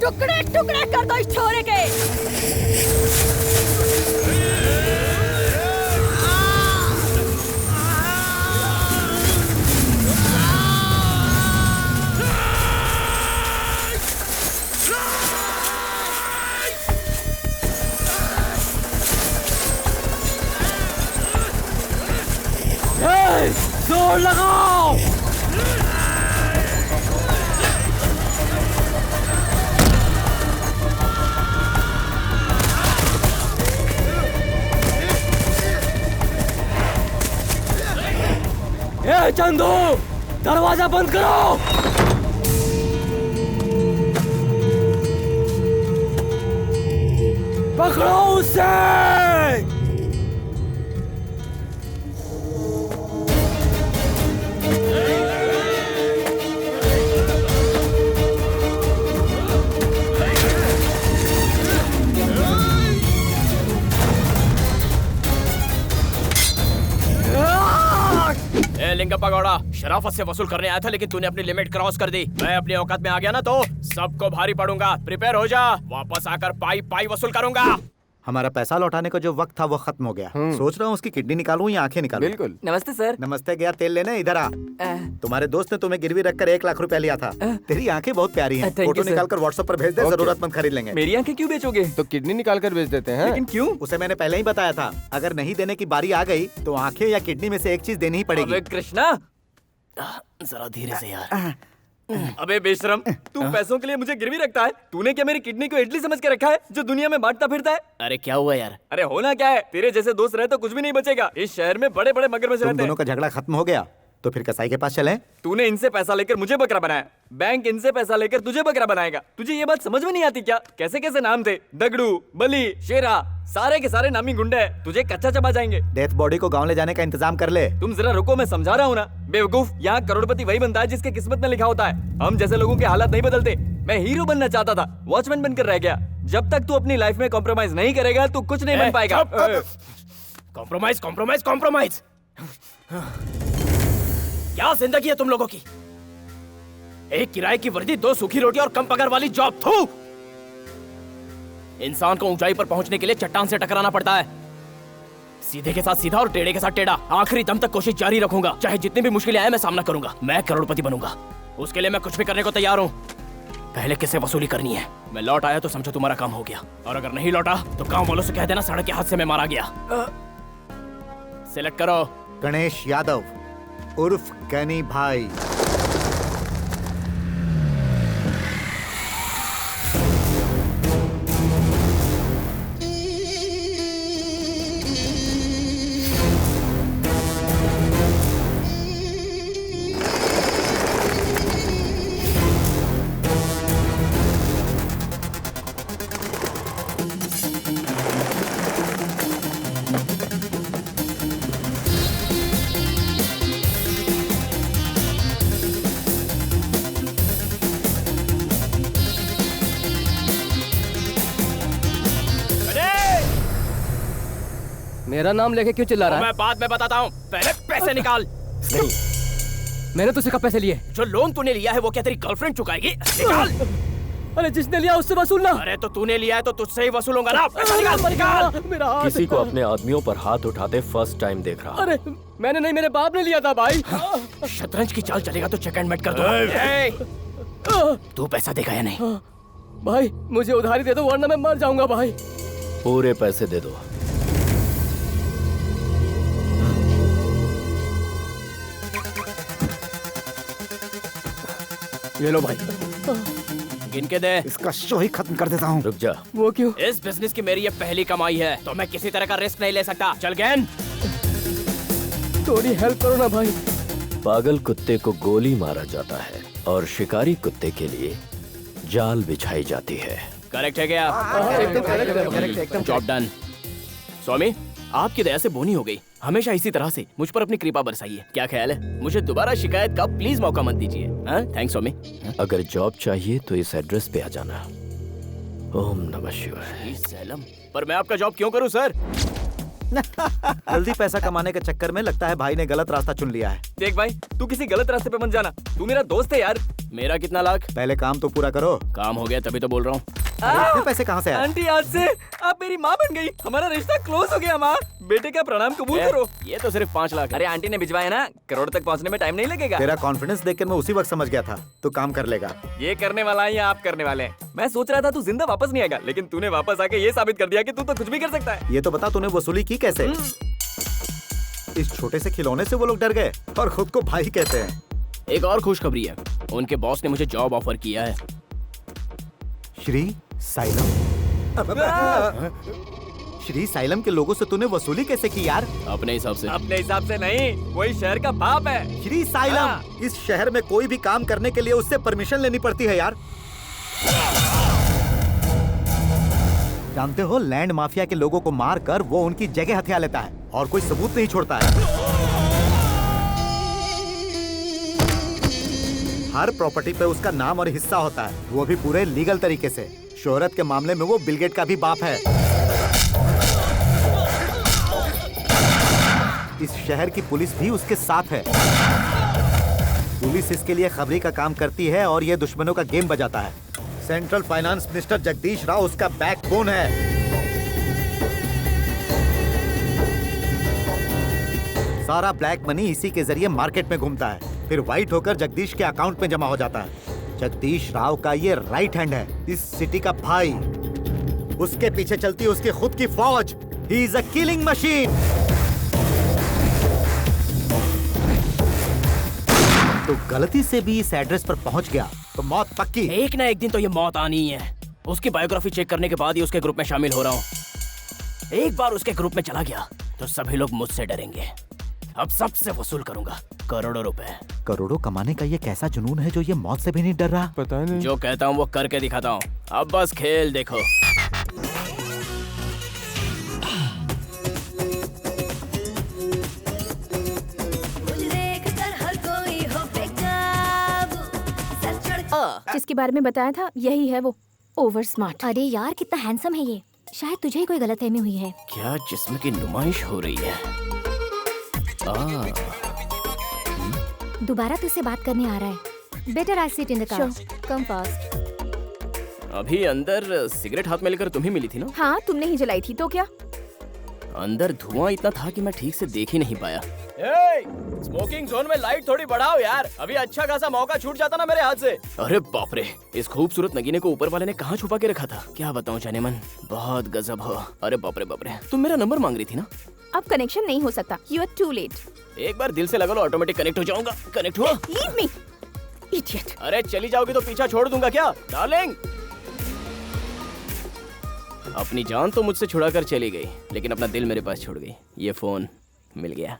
टुकड़े टुकड़े कर दो इस छोरे के। जोर लगाओ। ए चंदू, दरवाजा बंद करो। पकड़ो उसे। लिंगम पगौड़ा, शराफत से वसूल करने आया था लेकिन तूने अपनी लिमिट क्रॉस कर दी। मैं अपनी औकात में आ गया ना तो सबको भारी पड़ूंगा। प्रिपेयर हो जा, वापस आकर पाई पाई वसूल करूंगा। हमारा पैसा लौटाने का जो वक्त था वो खत्म हो गया। सोच रहा हूँ उसकी किडनी निकालूं या आंखें निकालूं। बिल्कुल। नमस्ते सर। नमस्ते। गया तेल लेने, इधर आ। तुम्हारे दोस्त ने तुम्हें गिरवी रखकर 1 लाख रुपया लिया था। तेरी आंखें बहुत प्यारी हैं। फोटो निकालकर व्हाट्सएप पर भेज दे, जरूरतमंद खरीद लेंगे। मेरी आंखें क्यों बेचोगे? तो किडनी निकाल कर बेच देते हैं। लेकिन क्यों? उसे मैंने पहले ही बताया था, अगर नहीं देने की बारी आ गई तो आंखें या किडनी में से एक चीज देनी ही पड़ेगी। अबे कृष्णा, जरा धीरे से यार। अबे बेशरम, तू पैसों के लिए मुझे गिरवी रखता है। तूने क्या मेरी किडनी को इडली समझ के रखा है जो दुनिया में बांटता फिरता है? अरे क्या हुआ यार? अरे होना क्या है, तेरे जैसे दोस्त रहे तो कुछ भी नहीं बचेगा। इस शहर में बड़े बड़े मगरमच्छ तुम रहते दोनों हैं। का झगड़ा खत्म हो गया तो फिर कसाई के पास चलें। तूने इनसे पैसा लेकर मुझे बकरा बनाया, बैंक इनसे पैसा लेकर तुझे बकरा बनाएगा। तुझे ये बात समझ में नहीं आती क्या? कैसे कैसे नाम थे, दगड़ू, बली, शेरा, सारे के सारे नामी गुंडे हैं। तुझे कच्चा चबा जाएंगे। डेथ बॉडी को गांव ले जाने का इंतजाम कर ले। तुम जरा रुको, मैं समझा रहा हूँ ना। बेवकूफ, यहाँ करोड़पति वही बनता है जिसके किस्मत में लिखा होता है। हम जैसे लोगों के हालात नहीं बदलते। मैं हीरो बनना चाहता था, वॉचमैन बनकर रह गया। जब तक तू अपनी लाइफ में कॉम्प्रोमाइज नहीं करेगा तू कुछ नहीं बन पाएगा। Compromise compromise compromise. क्या जिंदगी है तुम लोगों की? एक किराए की वर्दी, 2 सूखी रोटी और कम पगार वाली जॉब। थू! इंसान को ऊंचाई पर पहुंचने के लिए चट्टान से टकराना पड़ता है। सीधे के साथ सीधा और टेढ़े के साथ टेढ़ा। आखिरी दम तक कोशिश जारी रखूंगा, चाहे जितनी भी मुश्किलें आए मैं सामना करूंगा। मैं करोड़पति बनूंगा, उसके लिए मैं कुछ भी करने को तैयार हूँ। पहले किससे वसूली करनी है? मैं लौट आया तो समझो तुम्हारा काम हो गया, और अगर नहीं लौटा तो गांव वालों से कह देना सड़क के हाथ से मैं मारा गया। सिलेक्ट करो। गणेश यादव उर्फ गनी भाई। मेरा नाम लेके क्यों चिल्ला रहा है? मैं बाद में बताता हूँ, पहले पैसे निकाल। नहीं, मैंने तुझसे कब पैसे लिए? जो लोन तूने लिया है वो क्या तेरी गर्लफ्रेंड चुकाएगी? निकाल। अरे जिसने लिया उससे वसूलना। अरे तो तूने लिया है तो तुझसे ही वसूलूंगा ना। पैसे निकाल, निकाल। मेरा हाथ। किसी को अपने आदमियों पर हाथ उठाते फर्स्ट टाइम देख रहा। अरे मैंने नहीं, मेरे बाप ने लिया था भाई। शतरंज की चाल चलेगा तो चेक एंड मेट कर दो। तू पैसा देगा या नहीं? भाई मुझे उधारी दे दो वरना मैं मर जाऊंगा भाई। पूरे पैसे दे दो। ये लो भाई, गिन के दे। इसका शो ही खत्म कर देता हूँ। रुक जा। वो क्यों? इस बिजनेस की मेरी ये पहली कमाई है तो मैं किसी तरह का रिस्क नहीं ले सकता। चल गैन। थोड़ी हेल्प करो ना भाई। पागल कुत्ते को गोली मारा जाता है और शिकारी कुत्ते के लिए जाल बिछाई जाती है। करेक्ट है क्या? एकदम जॉब डन। स्वामी, आपकी दया से बोनी हो गई। हमेशा इसी तरह से मुझ पर अपनी कृपा बरसाइए। क्या ख्याल है? मुझे दोबारा शिकायत का प्लीज मौका मत दीजिए। थैंक्स स्वामी। अगर जॉब चाहिए तो इस एड्रेस पे आ जाना। ओम नमः शिवाय। सैलम, पर मैं आपका जॉब क्यों करूं सर? जल्दी पैसा कमाने के चक्कर में लगता है भाई ने गलत रास्ता चुन लिया है। देख भाई, तू किसी गलत रास्ते पे मत जाना, तू मेरा दोस्त है यार। मेरा कितना लाख? पहले काम तो पूरा करो। काम हो गया तभी तो बोल रहा हूँ। इतने पैसे कहाँ से आए? आंटी आज से आप मेरी माँ बन गई, हमारा रिश्ता क्लोज हो गया। माँ बेटे का प्रणाम कबूल करो। ये तो सिर्फ 5 लाख है। अरे आंटी ने भिजवाया ना, करोड़ तक पहुँचने में टाइम नहीं लगेगा। तेरा कॉन्फिडेंस देखकर मैं उसी वक्त समझ गया था तू काम कर लेगा। ये करने वाला है या आप करने वाले हैं? मैं सोच रहा था तू जिंदा वापस नहीं आएगा, लेकिन तूने वापस आके ये साबित कर दिया कि तू तो कुछ भी कर सकता है। ये तो बता तूने वसूली की कैसे? इस छोटे से खिलौने से वो लोग डर गए और खुद को भाई कहते हैं। एक और खुशखबरी है, उनके बॉस ने मुझे जॉब ऑफर किया है। श्री साइलम। श्री साइलम के लोगों से तूने वसूली कैसे की यार? अपने हिसाब से। अपने हिसाब से नहीं, वही शहर का बाप है। श्री साइलम, इस शहर में कोई भी काम करने के लिए उससे परमिशन लेनी पड़ती है यार। जानते हो, लैंड माफिया के लोगों को मार कर वो उनकी जगह हथिया लेता है और कोई सबूत नहीं छोड़ता है। हर प्रॉपर्टी पे उसका नाम और हिस्सा होता है, वो भी पूरे लीगल तरीके से। शोहरत के मामले में वो बिल गेट का भी बाप है। इस शहर की पुलिस भी उसके साथ है। पुलिस इसके लिए खबरी का काम करती है और ये दुश्मनों का गेम बजाता है। Central finance minister Jagdish Rao उसका बैकबोन है। सारा ब्लैक मनी इसी के जरिए मार्केट में घूमता है, फिर व्हाइट होकर जगदीश के अकाउंट में जमा हो जाता है। जगदीश राव का ये राइट हैंड है, इस सिटी का भाई। उसके पीछे चलती है उसकी खुद की फौज। He is a killing machine. तो गलती से भी इस एड्रेस पर पहुंच गया तो मौत पक्की। एक ना एक दिन तो ये मौत आनी ही है। उसकी बायोग्राफी चेक करने के बाद ही उसके ग्रुप में शामिल हो रहा हूँ। एक बार उसके ग्रुप में चला गया तो सभी लोग मुझसे डरेंगे। अब सबसे वसूल करूंगा करोड़ों रुपए। करोड़ों कमाने का ये कैसा जुनून है जो ये मौत से भी नहीं डर रहा? पता नहीं। जो कहता हूँ वो करके दिखाता हूँ। अब बस खेल देखो। जिसके बारे में बताया था यही है वो, ओवर स्मार्ट। अरे यार कितना हैंडसम है ये, शायद तुझे ही कोई गलतफहमी हुई है। क्या जिस्म की नुमाइश हो रही है? दोबारा तुझसे बात करने आ रहा है। Better I sit in the car, come fast. अभी अंदर सिगरेट हाथ में लेकर तुम ही मिली थी ना? हाँ, तुमने ही जलाई थी तो क्या? अंदर धुआं इतना था कि मैं ठीक से देख ही नहीं पाया। स्मोकिंग जोन में लाइट थोड़ी बढ़ाओ यार, अभी अच्छा खासा मौका छूट जाता ना मेरे हाथ से। अरे बाप रे, इस खूबसूरत नगीने को ऊपर वाले ने कहाँ छुपा के रखा था? क्या बताऊँ जाने मन, बहुत गजब हो। अरे बाप रे, तुम मेरा नंबर मांग रही थी ना? अब कनेक्शन नहीं हो सकता, यू आर टू लेट। एक बार दिल से लगा लो, ऑटोमेटिक कनेक्ट हो जाऊंगा। कनेक्ट हुआ? Leave me idiot. अरे चली जाओगी तो पीछा छोड़ दूंगा क्या डार्लिंग? अपनी जान तो मुझसे छुड़ा कर चली गई, लेकिन अपना दिल मेरे पास छोड़ गई। ये फोन मिल गया।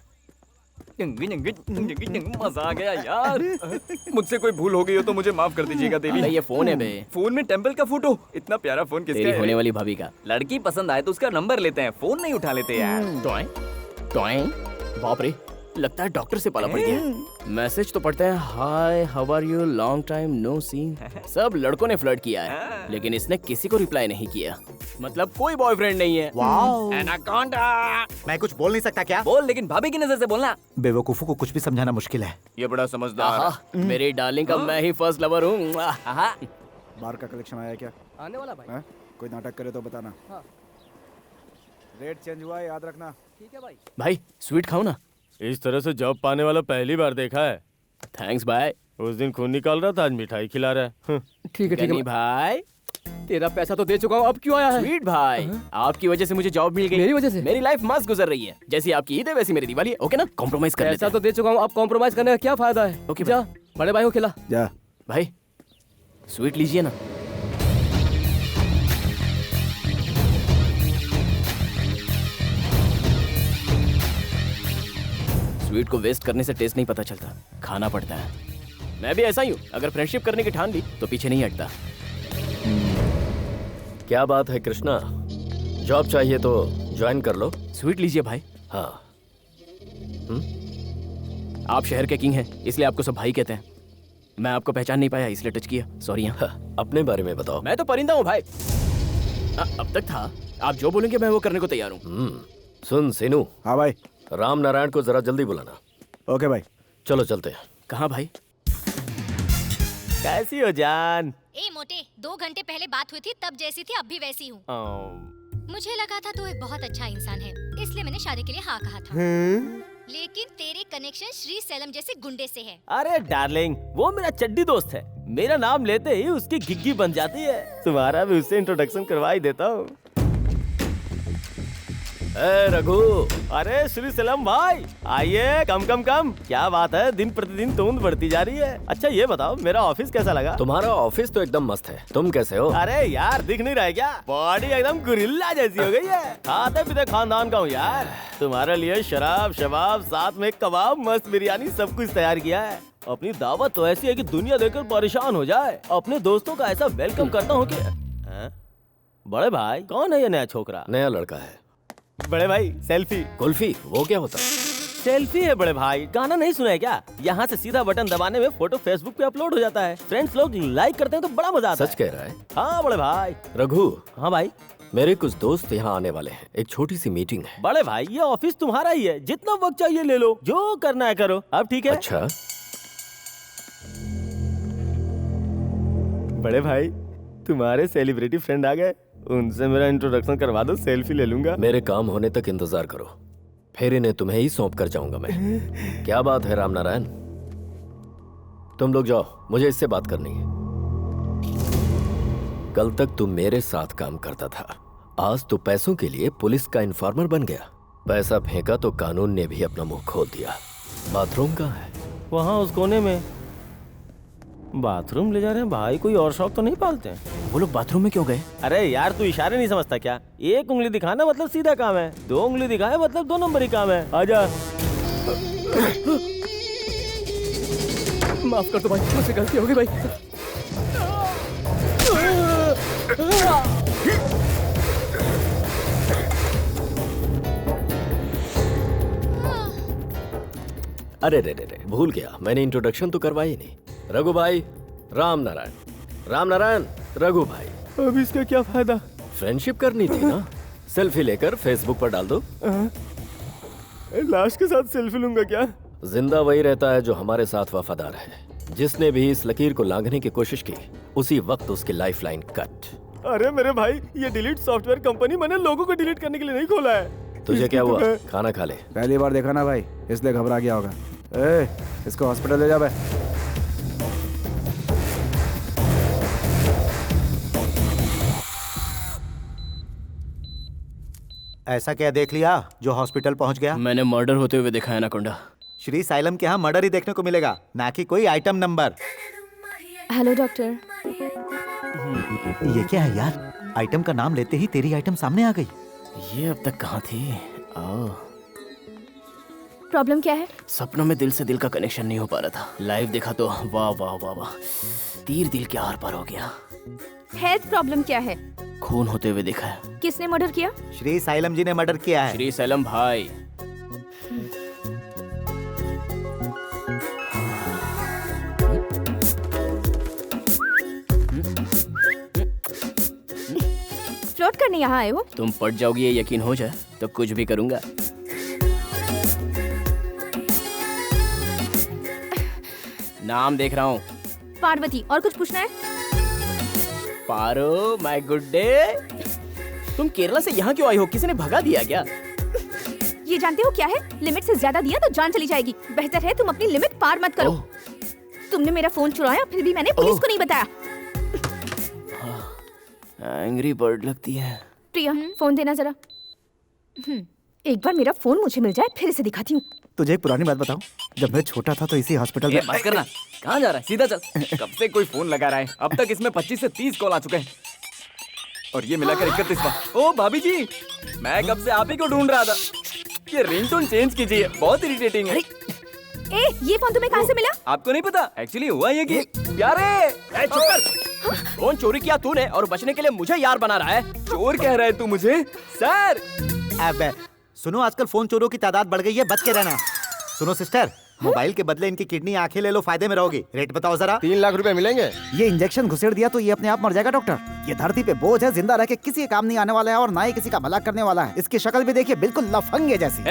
मजा आ गया यार। मुझसे कोई भूल हो गई हो तो मुझे माफ कर दीजिएगा देवी। अरे ये फोन है बे। फोन में टेम्पल का फोटो, इतना प्यारा फोन किसका तेरी है? होने वाली भाभी का। लड़की पसंद आए तो उसका नंबर लेते हैं, फोन नहीं उठा लेते यार। टॉय टॉय, बाप रे, लगता है डॉक्टर से पाला पड़ गया। मैसेज तो पढ़ते हैं, hi how are you, long time no seen. सब लड़कों ने फ्लर्ट किया है, लेकिन इसने किसी को रिप्लाई नहीं किया। मतलब कोई बॉयफ्रेंड नहीं है। Wow, anaconda. मैं कुछ बोल नहीं सकता क्या? बोल, लेकिन भाभी की नजर से बोलना। बेवकूफों को कुछ भी समझाना मुश्किल है। ये बड़ा समझदार। आहा, मेरी डार्लिंग का मैं ही फर्स्ट लवर हूँ। बार का कलेक्शन आया क्या? आने वाला भाई। है? कोई नाटक करे तो बताना। हाँ। रेट चेंज हुआ है, याद रखना। ठीक है भाई। भाई स्वीट खाओ ना। इस तरह से जॉब पाने वाला पहली बार देखा है। थैंक्स भाई। उस दिन खून निकाल रहा था, आज मिठाई खिला रहा है। ठीक है गनी भाई, तेरा पैसा तो दे चुका हूँ, अब क्यों आया है? स्वीट भाई, आपकी वजह से मुझे जॉब मिल गई। मेरी वजह से? मेरी लाइफ मस्त गुजर रही है। जैसी आपकी ईद है वैसी मेरी दिवाली है। ओके ना, कॉम्प्रोमाइज कर लेते पैसा हैं। तो दे चुका हूँ, अब कॉम्प्रोमाइज करने का क्या फायदा है? ओके जा, बड़े भाई को खिला। जा। भाई स्वीट लीजिए ना। स्वीट को वेस्ट करने से टेस्ट नहीं पता चलता, खाना पड़ता है। मैं भी ऐसा ही हूँ, अगर फ्रेंडशिप करने की ठान ली तो पीछे नहीं हटता। क्या बात है कृष्णा, जॉब चाहिए तो ज्वाइन कर लो। स्वीट लीजिए भाई। हाँ। आप शहर के किंग हैं, इसलिए आपको सब भाई कहते हैं। मैं आपको पहचान नहीं पाया इसलिए टच किया, सॉरी। अपने बारे में बताओ। मैं तो परिंदा हूँ भाई। अब तक था, आप जो बोलेंगे मैं वो करने को तैयार हूँ। सुन सीनू, हाँ भाई। राम नारायण को जरा जल्दी बुलाना। ओके भाई। चलो चलते हैं। कहाँ भाई? कैसी हो जान? ए मोटे, 2 घंटे पहले बात हुई थी तब जैसी थी अब भी वैसी हूँ। मुझे लगा था तू एक बहुत अच्छा इंसान है, इसलिए मैंने शादी के लिए हाँ कहा था। लेकिन तेरे कनेक्शन श्री सैलम जैसे गुंडे से है। अरे डार्लिंग, वो मेरा चड्डी दोस्त है। मेरा नाम लेते ही उसकी घिग्गी बन जाती है। तुम्हारा भी उससे इंट्रोडक्शन करवा ही देता हूँ। रघु, अरे श्री सैलम भाई, आइए। कम कम कम, क्या बात है, दिन प्रतिदिन तूंद बढ़ती जा रही है। अच्छा ये बताओ, मेरा ऑफिस कैसा लगा? तुम्हारा ऑफिस तो एकदम मस्त है। तुम कैसे हो? अरे यार, दिख नहीं रहा है क्या? बॉडी एकदम गुरिल्ला जैसी हो गई है। खाते पीते खानदान का हूँ यार। तुम्हारे लिए शराब शबाब, साथ में कबाब, मस्त बिरयानी, सब कुछ तैयार किया है। अपनी दावत तो ऐसी है कि दुनिया देखकर परेशान हो जाए। अपने दोस्तों का ऐसा वेलकम करता हूँ कि बड़े भाई, कौन है ये नया छोकरा? नया लड़का है। बड़े भाई, सेल्फी। कुल्फी? वो क्या होता है? सेल्फी है बड़े भाई। गाना नहीं सुना है क्या? यहाँ से सीधा बटन दबाने में फोटो फेसबुक पे अपलोड हो जाता है। फ्रेंड्स लोग लाइक करते हैं तो बड़ा मजा आता है। सच कह रहा है? हाँ बड़े भाई। रघु। हाँ भाई। मेरे कुछ दोस्त यहाँ आने वाले हैं, एक छोटी सी मीटिंग है। बड़े भाई, ये ऑफिस तुम्हारा ही है, जितना वक्त चाहिए ले लो, जो करना है करो। अब ठीक है? अच्छा। बड़े भाई, तुम्हारे सेलिब्रिटी फ्रेंड आ गए, उनसे मेरा इंट्रोडक्शन करवा दो, सेल्फी ले लूंगा। मेरे काम होने तक इंतजार करो, फिर इन्हें तुम्हें ही सौंप कर जाऊंगा मैं। क्या बात है राम नारायण? तुम लोग जाओ, मुझे इससे बात करनी है। कल तक तू मेरे साथ काम करता था, आज तो पैसों के लिए पुलिस का इन्फॉर्मर बन गया। पैसा फेंका तो कानून ने भी अपना मुंह खोल दिया। बाथरूम कहाँ है? वहाँ उस कोने में। बाथरूम ले जा रहे हैं भाई, कोई और शौक तो नहीं पालते हैं? वो लोग बाथरूम में क्यों गए? अरे यार, तू इशारे नहीं समझता क्या? एक उंगली दिखाना मतलब सीधा काम है, 2 उंगली दिखाए मतलब 2 नंबरी काम है। आजा। माफ कर दो भाई, मुझसे गलती हो गई भाई। अरे रे रे रे, भूल गया, मैंने इंट्रोडक्शन तो करवाई नहीं। रघु भाई, राम नारायण। राम नारायण, रघु भाई। अब इसका क्या फायदा? फ्रेंडशिप करनी थी ना। सेल्फी लेकर फेसबुक पर डाल दो। लाश के साथ सेल्फी लूंगा क्या? जिंदा वही रहता है जो हमारे साथ वफादार है। जिसने भी इस लकीर को लांघने की कोशिश की, उसी वक्त उसकी लाइफलाइन कट। अरे मेरे भाई, ये डिलीट सॉफ्टवेयर कंपनी मैंने लोगों को डिलीट करने के लिए नहीं खोला है। तुझे क्या हुआ? खाना खा ले। पहली बार देखा ना भाई, इसलिए घबरा गया होगा। इसको हॉस्पिटल ले जा बे। ऐसा क्या देख लिया जो हॉस्पिटल पहुंच गया? मैंने मर्डर होते हुए देखा है नाकोंडा। श्री साइलम के यहाँ मर्डर ही देखने को मिलेगा, ना कि कोई आइटम नंबर। Hello doctor. ये क्या है यार? आइटम का नाम लेते ही तेरी आइटम सामने आ गई। ये अब तक कहाँ थी? प्रॉब्लम क्या है? सपनों में दिल से दिल का कनेक्शन नहीं हो पा रहा था। लाइव देखा तो वाह वाह वाह वाह, तीर दिल के आर पार हो गया। हेल्थ प्रॉब्लम क्या है? खून होते हुए देखा है। किसने मर्डर किया? श्री साइलम जी ने मर्डर किया है। श्री सैलम भाई। फ्लोट करने यहाँ आए हो? तुम पट जाओगी ये यकीन हो जाए तो कुछ भी करूंगा। नाम देख रहा हूँ। पार्वती। और कुछ पूछना है? पारो माय गुड डे। तुम केरला से यहाँ क्यों आई हो? किसी ने भगा दिया क्या? ये जानते हो क्या है? लिमिट से ज्यादा दिया तो जान चली जाएगी। बेहतर है तुम अपनी लिमिट पार मत करो। तुमने मेरा फोन चुराया, फिर भी मैंने पुलिस को नहीं बताया। एंग्री बर्ड लगती है। प्रिया, फोन देना जरा। एक बार मेरा फोन मुझे मिल जाए, फिर इसे दिखाती हूँ। तुझे एक पुरानी बात बताऊं? जब मैं छोटा था तो इसी हॉस्पिटल में। बात करना। कहाँ जा रहा है? सीधा चल। कब से कोई फोन लगा रहा है, अब तक इसमें 25 से 30 कॉल आ चुके हैं और ये मिलाकर 31वां। ओ भाभी जी, मैं कब से आप ही को ढूंढ रहा था। ये रिंगटोन चेंज कीजिए, बहुत इरिटेटिंग है। ये फोन तुम्हें कहाँ से मिला? आपको नहीं पता? एक्चुअली हुआ ये कि प्यारे चुप कर। फोन चोरी किया तूने और बचने के लिए मुझे यार बना रहा है। चोर कह रहा है तू मुझे? सर अब सुनो, आजकल फोन चोरों की तादाद बढ़ गई है, बच के रहना। सुनो सिस्टर, मोबाइल के बदले इनकी किडनी आंखें ले लो, फायदे में रहोगी। रेट बताओ जरा। 3 लाख रुपए मिलेंगे। ये इंजेक्शन घुसेड़ दिया तो ये अपने आप मर जाएगा डॉक्टर। ये धरती पे बोझ है, जिंदा रह के किसी के काम नहीं आने वाला है और ना ही किसी का भला करने वाला है। इसकी शक्ल भी देखिए, बिल्कुल लफंगे जैसी।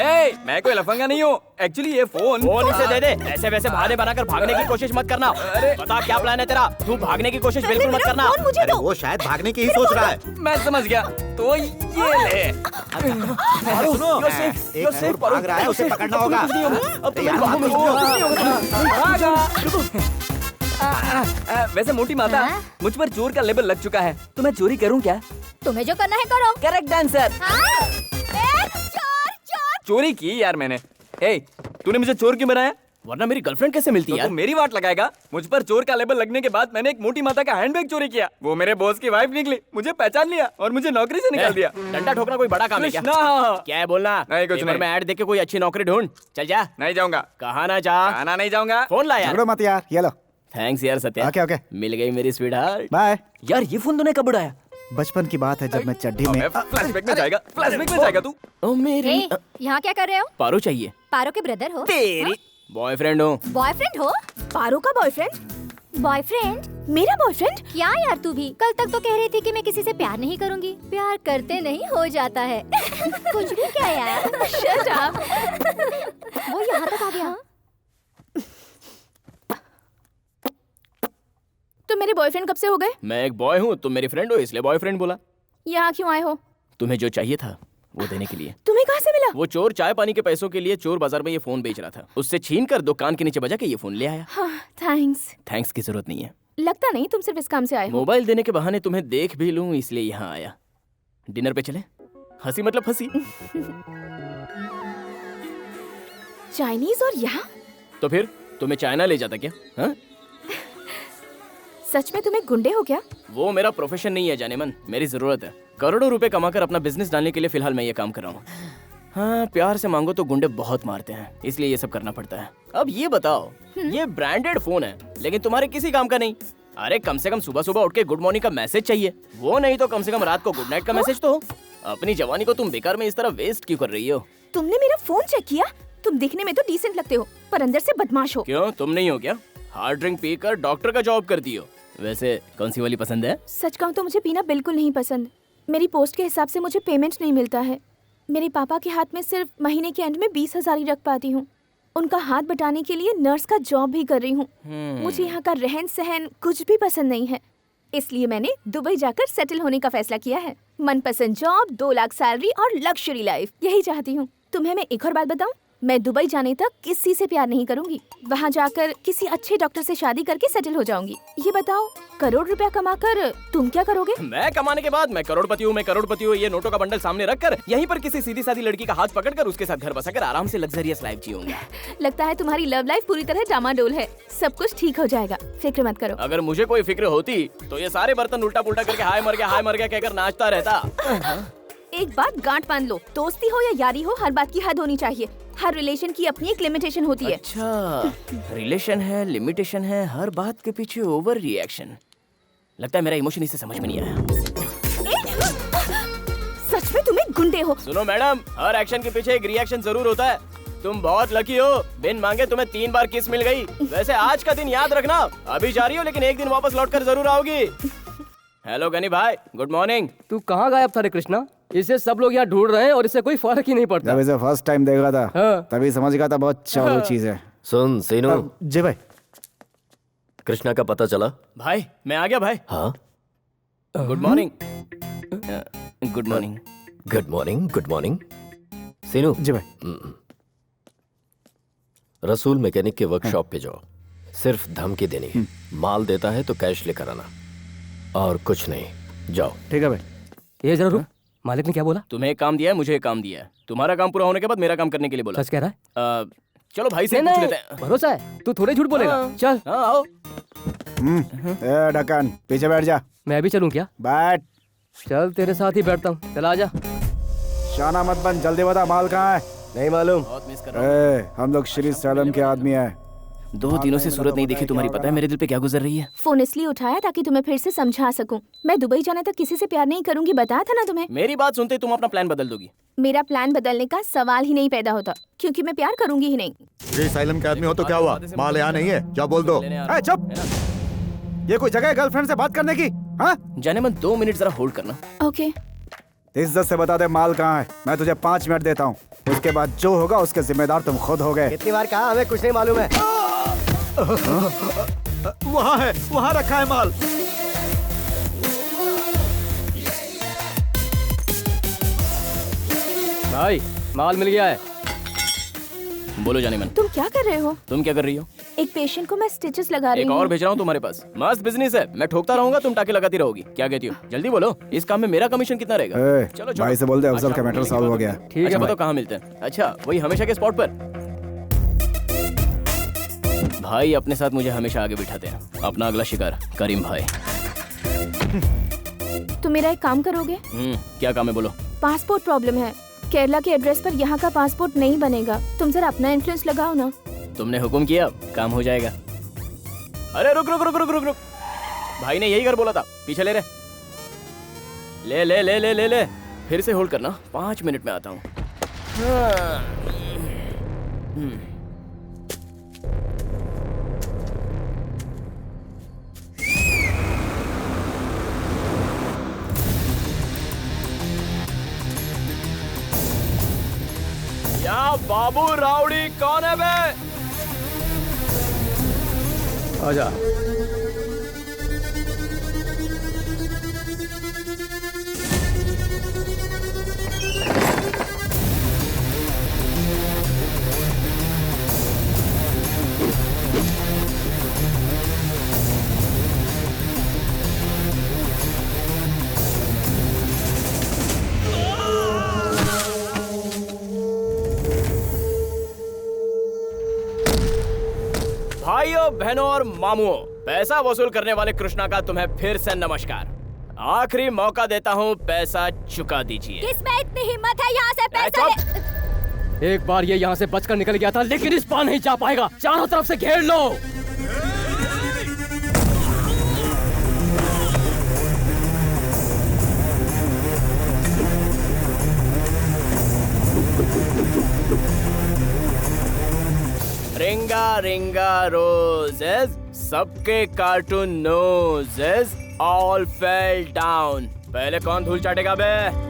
मैं कोई लफंगा नहीं हूँ। एक्चुअली ये फोन इसे दे दे। ऐसे वैसे बहाने बनाकर भागने की कोशिश मत करना। बता क्या प्लान है तेरा? तू भागने की कोशिश बिल्कुल मत करना। अरे वो शायद भागने की ही सोच रहा है। मैं समझ गया। तो ये ले। एक भाग रहा है, उसे पकड़ना होगा। वैसे मोटी माता, मुझ पर चोर का लेबल लग चुका है, तो मैं चोरी करूं क्या? तुम्हें जो करना है करो। Correct answer. चोरी की यार मैंने। तूने मुझे चोर क्यों बनाया? वरना मेरी गर्लफ्रेंड कैसे मिलती है? तो मेरी वाट लगाएगा? मुझ पर चोर का लेबल लगने के बाद मैंने एक मोटी माता का हैंडबैग चोरी किया। वो मेरे बॉस की वाइफ निकली, मुझे पहचान लिया और मुझे नौकरी से निकाल दिया। डंडा ठोकना कोई बड़ा काम है क्या? क्या है बोलना? नहीं कुछ नहीं। मैं ऐड देख के कोई अच्छी नौकरी ढूंढ। चल जा। नहीं जाऊंगा। कहाँ ना जा? खाना नहीं जाऊंगा। फोन ला यार। झगड़ो मत यार, ये लो। थैंक्स यार सत्या। ओके। मिल गई मेरी स्वीट हार्ट। बाय। यार ये फोन तूने कब उड़ाया? बचपन की बात है जब मैं चड्डी में। फ्लैशबैक में जाएगा, फ्लैशबैक में जाएगा तू। ओ मेरी यहाँ क्या कर रहे हो? पारो चाहिए। पारो के ब्रदर हो? तेरी बॉयफ्रेंड हो। बॉयफ्रेंड हो? पारो का बॉयफ्रेंड? बॉयफ्रेंड? मेरा बॉयफ्रेंड? क्या यार तू भी? कल तक तो कह रही थी कि मैं किसी से प्यार नहीं करूंगी। प्यार करते नहीं हो जाता है। कुछ भी क्या यार। Shut up. वो यहाँ तक आ गया। तुम मेरे बॉयफ्रेंड कब से हो गए? मैं एक बॉय हूँ, तुम मेरी फ्रेंड हो, इसलिए बॉयफ्रेंड बोला। यहाँ क्यों आए हो? तुम्हें जो चाहिए था वो देने के लिए। तुम्हें कहाँ से मिला? वो चोर चाय पानी के पैसों के लिए चोर बाजार में ये फोन बेच रहा था। उससे छीन कर दुकान के नीचे बजा के ये फोन ले आया। हाँ, थैंक्स। थैंक्स की जरूरत नहीं है। लगता नहीं तुम सिर्फ इस काम से आए हो। मोबाइल देने के बहाने तुम्हें देख भी लूं, इसलिए यहाँ आया। डिनर पे चले? हंसी मतलब फंसी। चाइनीज और यहाँ? तो फिर तुम्हें चाइना ले जाता क्या? हाँ? सच में तुम्हें गुंडे हो क्या? वो मेरा प्रोफेशन नहीं है जाने मन, मेरी जरूरत है। करोड़ों रुपए कमाकर अपना बिजनेस डालने के लिए फिलहाल मैं ये काम कर रहा हूँ। हाँ, प्यार से मांगो तो गुंडे बहुत मारते हैं, इसलिए ये सब करना पड़ता है। अब ये बताओ, ये ब्रांडेड फोन है लेकिन तुम्हारे किसी काम का नहीं। अरे कम से कम सुबह सुबह उठ के गुड मॉर्निंग का मैसेज चाहिए, वो नहीं तो कम से कम रात को गुड नाइट का मैसेज तो हो। अपनी जवानी को तुम बेकार में इस तरह वेस्ट क्यों कर रही हो? तुमने मेरा फोन चेक किया? तुम दिखने में तो डिसेंट लगते हो पर अंदर से बदमाश हो। क्यों, तुम नहीं हो क्या? हार्ड ड्रिंक पीकर डॉक्टर का जॉब करती हो। वैसे कौन सी वाली पसंद है? सच कहूँ तो मुझे पीना बिल्कुल नहीं पसंद। मेरी पोस्ट के हिसाब से मुझे पेमेंट नहीं मिलता है। मेरे पापा के हाथ में सिर्फ महीने के एंड में 20,000 ही रख पाती हूँ। उनका हाथ बटाने के लिए नर्स का जॉब भी कर रही हूँ। मुझे यहाँ का रहन सहन कुछ भी पसंद नहीं है, इसलिए मैंने दुबई जाकर सेटल होने का फैसला किया है। मनपसंद जॉब, 2 लाख सैलरी और लग्जरी लाइफ, यही चाहती हूँ। तुम्हें मैं एक और बात बताऊँ, मैं दुबई जाने तक किसी से प्यार नहीं करूंगी। वहाँ जाकर किसी अच्छे डॉक्टर से शादी करके सेटल हो जाऊंगी। ये बताओ, करोड़ रुपया कमाकर तुम क्या करोगे? मैं कमाने के बाद मैं करोड़पति हूँ। ये नोटों का बंडल सामने रखकर यहीं पर किसी सीधी सादी लड़की का हाथ पकड़कर उसके साथ घर बसाकर आराम से लग्जरियस लाइफ जीऊंगा। लगता है तुम्हारी लव लाइफ पूरी तरह डामाडोल है। सब कुछ ठीक हो जाएगा, फिक्र मत करो। अगर मुझे कोई फिक्र होती तो ये सारे बर्तन उल्टा पुल्टा करके हाय मर गया कहकर नाचता रहता। एक बात गांठ बांध लो, दोस्ती हो या यारी हो, हर बात की हद होनी चाहिए। हर रिलेशन की अपनी एक लिमिटेशन होती है। अच्छा, रिलेशन है, लिमिटेशन है, हर बात के पीछे ओवर रिएक्शन। लगता है मेरा इमोशन इसे समझ में नहीं आया। सच में तुम्हें गुंडे हो। सुनो मैडम, हर एक्शन के पीछे एक रिएक्शन जरूर होता है। तुम बहुत लकी हो, बिन मांगे तुम्हें 3 बार किस मिल गई। वैसे आज का दिन याद रखना, अभी जा रही हो लेकिन एक दिन वापस लौट कर जरूर आओगी। हेलो गनी भाई, गुड मॉर्निंग। तू कहाँ गायब था रे कृष्णा? इसे सब लोग यहाँ ढूंढ रहे हैं और इससे कोई फर्क ही नहीं पड़ता। जब इसे फर्स्ट टाइम देखा था तभी समझ गया था बहुत चालू चीज है। सुन सीनू। जी भाई। कृष्णा का पता चला? भाई मैं आ गया भाई। हाँ, good morning. Good morning. Good morning. Good morning. Seenu. जी भाई। रसूल मैकेनिक के वर्कशॉप पे जाओ, सिर्फ धमकी देनी है। माल देता है तो कैश लेकर आना और कुछ नहीं। जाओ। ठीक है भाई। ये जरा रुक, मालिक ने क्या बोला? तुम्हें एक काम दिया है, मुझे एक काम दिया है। तुम्हारा काम पूरा होने के बाद मेरा काम करने के लिए बोला। सच कह रहा है? चलो भाई से पूछ लेते हैं। भरोसा है, तू थोड़े झूठ बोलेगा। चल। हाँ आओ। ए ढक्कन, पीछे बैठ जा। मैं भी चलूं क्या? बैठ। चल तेरे साथ ही बैठता हूँ, चला आजा। शाना मत बन, जल्दी बता माल कहाँ है? नहीं मालूम। बहुत मिस कर रहा हूँ। हम लोग श्री सैलम के आदमी हैं। दो दिनों से सूरत नहीं देखी तुम्हारी, पता है मेरे दिल पे क्या गुजर रही है? फोन इसलिए उठाया ताकि तुम्हें फिर से समझा सकूं। मैं दुबई जाने तक किसी से प्यार नहीं करूंगी, बताया था ना तुम्हें। मेरी बात सुनते ही तुम अपना प्लान बदल दोगी। मेरा प्लान बदलने का सवाल ही नहीं पैदा होता, क्योंकि मैं प्यार करूंगी ही नहीं। श्री साइलम के आदमी हो तो क्या हुआ? माल यहाँ नहीं है, जाओ बोल दो। ए, चुप! ये कोई जगह है गर्लफ्रेंड से बात करने की? हाँ? जाने मन 2 मिनट जरा होल्ड करना। ओके। इज्जत से बता दे माल कहाँ है। मैं तुझे 5 मिनट देता हूँ, उसके बाद जो होगा उसके जिम्मेदार तुम खुद हो गए। कितनी बार कहा, हमें कुछ नहीं मालूम है। वहाँ है, वहाँ रखा है माल। भाई माल मिल गया है। बोलो जाने मन। तुम क्या कर रहे हो? तुम क्या कर रही हो? एक पेशेंट को मैं स्टिचेस लगा रही एक हूँ। और भेज रहा हूँ तुम्हारे पास। मस्त बिजनेस है, मैं ठोकता रहूंगा, तुम टाके लगाती रहोगी। क्या कहती हो? जल्दी बोलो, इस काम में मेरा कमीशन कितना रहेगा? ए, चलो भाई से बोल दे अफजल का मैटर सॉल्व हो गया। ठीक है अच्छा भाई। बताओ कहाँ मिलते हैं? अच्छा वही हमेशा के स्पॉट पर। भाई अपने साथ मुझे हमेशा आगे बिठाते हैं। अपना अगला शिकार करीम भाई। तुम मेरा एक काम करोगे? क्या काम है बोलो। पासपोर्ट प्रॉब्लम है, केरला के एड्रेस पर यहाँ का पासपोर्ट नहीं बनेगा। तुम जरा अपना इन्फ्लुएंस लगाओ ना। तुमने हुक्म किया, काम हो जाएगा। अरे रुक रुक रुक रुक रुक रुक, भाई ने यही कर बोला था, पीछे ले रहे। ले ले ले ले ले ले, फिर से होल्ड करना, 5 मिनट में आता हूँ। या बाबू राउडी कौन है बे? आजा। भाइयों बहनों और मामुओं, पैसा वसूल करने वाले कृष्णा का तुम्हें फिर से नमस्कार। आखिरी मौका देता हूँ, पैसा चुका दीजिए। किसमें इतनी हिम्मत है यहाँ से पैसा ले? एक बार ये यहाँ से बचकर निकल गया था, लेकिन इस बार नहीं जा पाएगा। चारों तरफ से घेर लो। रिंगा रिंगा रोजेस, सबके cartoon noses all fell down. पहले कौन धूल चाटेगा बे?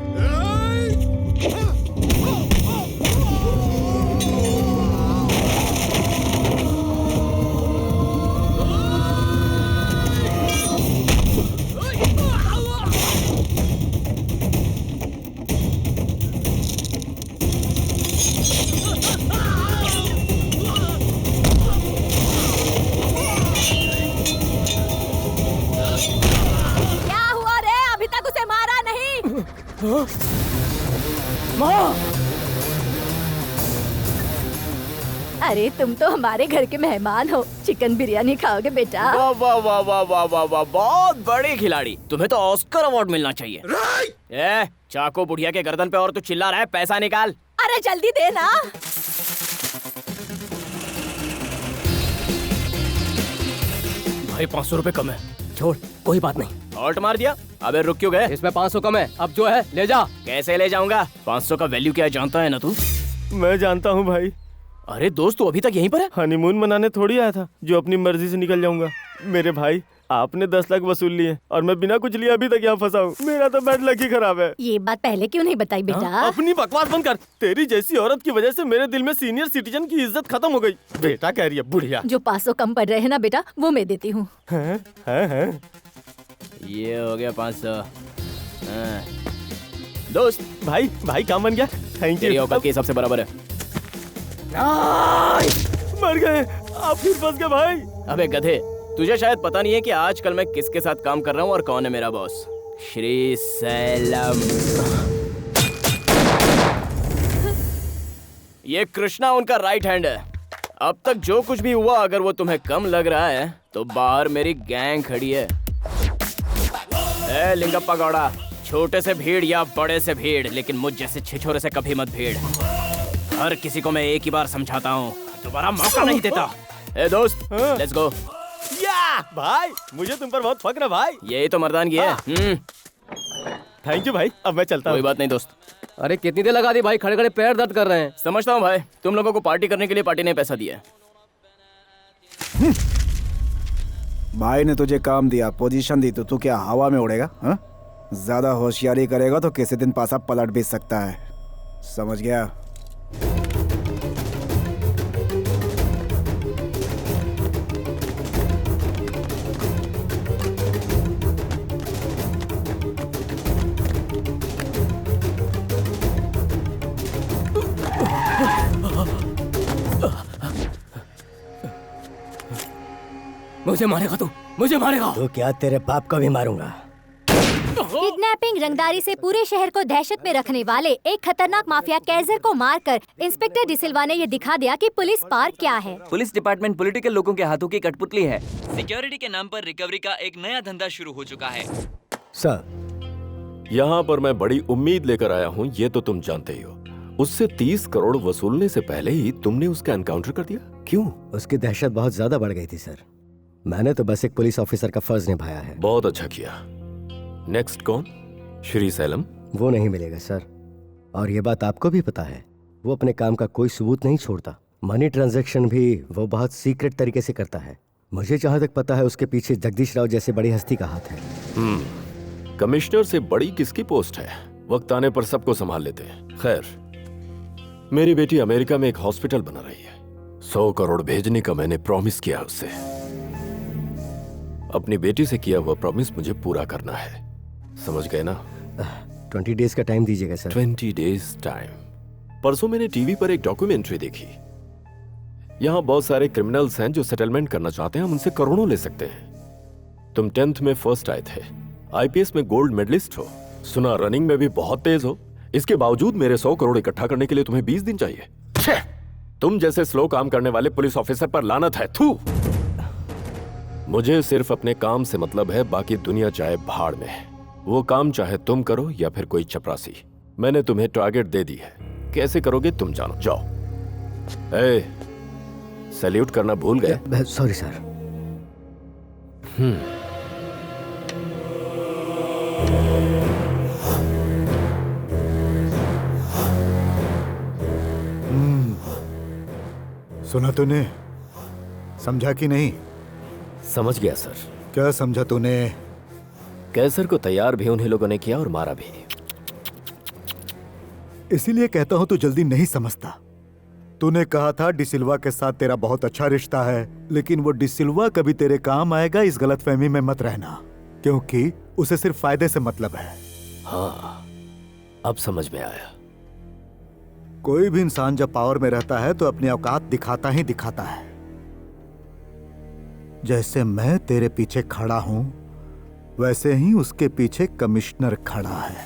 क्या हुआ रे? अभी तक उसे मारा नहीं? माँ! अरे तुम तो हमारे घर के मेहमान हो, चिकन बिरयानी खाओगे बेटा? वाह वाह वाह वाह वाह वाह वाह, बहुत बड़ी खिलाड़ी। तुम्हें तो ऑस्कर अवार्ड मिलना चाहिए। ए, चाको बुढ़िया के गर्दन पे और तू चिल्ला रहा है, पैसा निकाल। अरे जल्दी दे ना। भाई 500 रुपए कम है। छोड़, कोई बात नहीं। ऑल्ट मार दिया। अबे रुक क्यों गए? इसमें 500 कम है, अब जो है ले जा। कैसे ले जाऊंगा? 500 का वैल्यू क्या है जानता है ना तू? मैं जानता हूँ भाई। अरे दोस्त तू अभी तक यहीं पर है? हनीमून मनाने थोड़ी आया था जो अपनी मर्जी से निकल जाऊंगा। मेरे भाई आपने 10 लाख वसूल लिए और मैं बिना कुछ लिए अभी तक यहाँ फंसा हूँ। मेरा तो बैड लक ही खराब है। ये बात पहले क्यों नहीं बताई बेटा? अपनी बकवास बंद कर। तेरी जैसी औरत की वजह से मेरे दिल में सीनियर सिटीजन की इज्जत खत्म हो गई। बेटा कह रही है बुढ़िया। जो 500 कम पड़ रहे हैं ना बेटा, वो मैं देती हूँ। हैं? ये हो गया 500। दोस्त भाई भाई काम बन गया। थैंक तेरी यू। औकात के हिसाब से बराबर है। मर गए आप, फिर फंस गए भाई। अबे गधे, तुझे शायद पता नहीं है कि आजकल मैं किसके साथ काम कर रहा हूँ और कौन है मेरा बॉस। श्री सैलम। ये कृष्णा उनका राइट हैंड है। अब तक जो कुछ भी हुआ, अगर वो तुम्हें कम लग रहा है तो बाहर मेरी गैंग खड़ी है। ए लिंगप्पा गौड़ा, छोटे से भीड़ या बड़े से भीड़, लेकिन मुझ जैसे छिछोरे से कभी मत भीड़। हर किसी को मैं एक ही बार समझाता हूँ, दोबारा मौका नहीं देता। ए दोस्त, हाँ। Let's go. या भाई, मुझे तुम पर बहुत फक्र है भाई। यही तो मर्दानगी है। थैंक यू भाई, अब मैं चलता कोई हूँ। बात नहीं दोस्त। अरे कितनी देर लगा दी भाई, खड़े खड़े पैर दर्द कर रहे हैं। समझता हूँ भाई, तुम लोगों को पार्टी करने के लिए पार्टी ने पैसा दिया है। भाई ने तुझे काम दिया, पोजीशन दी, तो तू क्या हवा में उड़ेगा? हाँ? ज्यादा होशियारी करेगा तो किसी दिन पासा पलट भी सकता है, समझ गया? मुझे मारेगा तू, मुझे मारेगा। तो क्या तेरे बाप को भी मारूंगा। किडनैपिंग, रंगदारी से पूरे शहर को दहशत में रखने वाले एक खतरनाक माफिया कैजर को मारकर इंस्पेक्टर डिसिल्वा ने ये दिखा दिया कि पुलिस पार क्या है। पुलिस डिपार्टमेंट पॉलिटिकल लोगों के हाथों की कठपुतली है। सिक्योरिटी के नाम पर रिकवरी का एक नया धंधा शुरू हो चुका है। सर, यहाँ पर मैं बड़ी उम्मीद लेकर आया हूँ, ये तो तुम जानते ही हो। उससे 30 करोड़ वसूलने से पहले ही तुमने उसका एनकाउंटर कर दिया, क्यों? उसकी दहशत बहुत ज्यादा बढ़ गई थी सर। मैंने तो बस एक पुलिस ऑफिसर का फर्ज निभाया है। बहुत अच्छा किया। नेक्स्ट कौन? श्री सैलम? वो नहीं मिलेगा सर, और ये बात आपको भी पता है। वो अपने काम का कोई सबूत नहीं छोड़ता। मनी ट्रांजैक्शन भी वो बहुत सीक्रेट तरीके से करता है। मुझे जहाँ तक पता है उसके पीछे जगदीश राव जैसे बड़ी हस्ती का हाथ है। कमिश्नर से बड़ी किसकी पोस्ट है? वक्त आने पर सबको संभाल लेते हैं। खैर, मेरी बेटी अमेरिका में एक हॉस्पिटल बना रही है। 100 करोड़ भेजने का मैंने प्रॉमिस किया उससे। अपनी बेटी से किया हुआ प्रॉमिस मुझे पूरा करना है, समझ गए ना? 20 डेज का टाइम दीजिएगा सर। 20 days time? परसों मैंने टीवी पर एक डॉक्यूमेंट्री देखी। यहाँ बहुत सारे क्रिमिनल्स हैं जो सेटलमेंट करना चाहते हैं, हम उनसे करोड़ों ले सकते हैं। तुम 10th में फर्स्ट आए थे, आईपीएस में गोल्ड मेडलिस्ट हो, सुना रनिंग में भी बहुत तेज हो। इसके बावजूद मेरे 100 करोड़ इकट्ठा करने के लिए तुम्हें 20 दिन चाहिए। छे! तुम जैसे स्लो काम करने वाले पुलिस ऑफिसर पर लानत है। थू! मुझे सिर्फ अपने काम से मतलब है, बाकी दुनिया चाहे भाड़ में। वो काम चाहे तुम करो या फिर कोई चपरासी। मैंने तुम्हें टारगेट दे दी है, कैसे करोगे तुम जानो। जाओ। सैल्यूट करना भूल गए? Sorry sir. सुना तूने? समझा कि नहीं? समझ गया सर। क्या समझा तूने? कैसर को तैयार भी उन्हीं लोगों ने किया और मारा भी। इसीलिए कहता हूं तू जल्दी नहीं समझता। तूने कहा था डिसिल्वा के साथ तेरा बहुत अच्छा रिश्ता है, लेकिन वो डिसिल्वा कभी तेरे काम आएगा इस गलतफहमी में मत रहना, क्योंकि उसे सिर्फ फायदे से मतलब है। हाँ, अब समझ में आया। कोई भी इंसान जब पावर में रहता है तो अपनी औकात दिखाता ही दिखाता है। जैसे मैं तेरे पीछे खड़ा हूं, वैसे ही उसके पीछे कमिश्नर खड़ा है।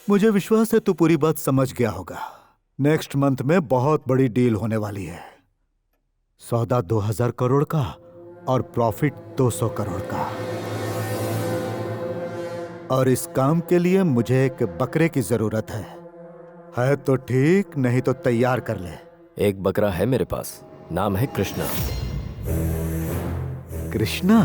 मुझे विश्वास है तू पूरी बात समझ गया होगा। नेक्स्ट मंथ में बहुत बड़ी डील होने वाली है। सौदा 2000 करोड़ का और प्रॉफिट 200 करोड़ का। और इस काम के लिए मुझे एक बकरे की जरूरत है तो ठीक, नहीं तो तैयार कर ले। एक बकरा है मेरे पास, नाम है कृष्णा। कृष्णा?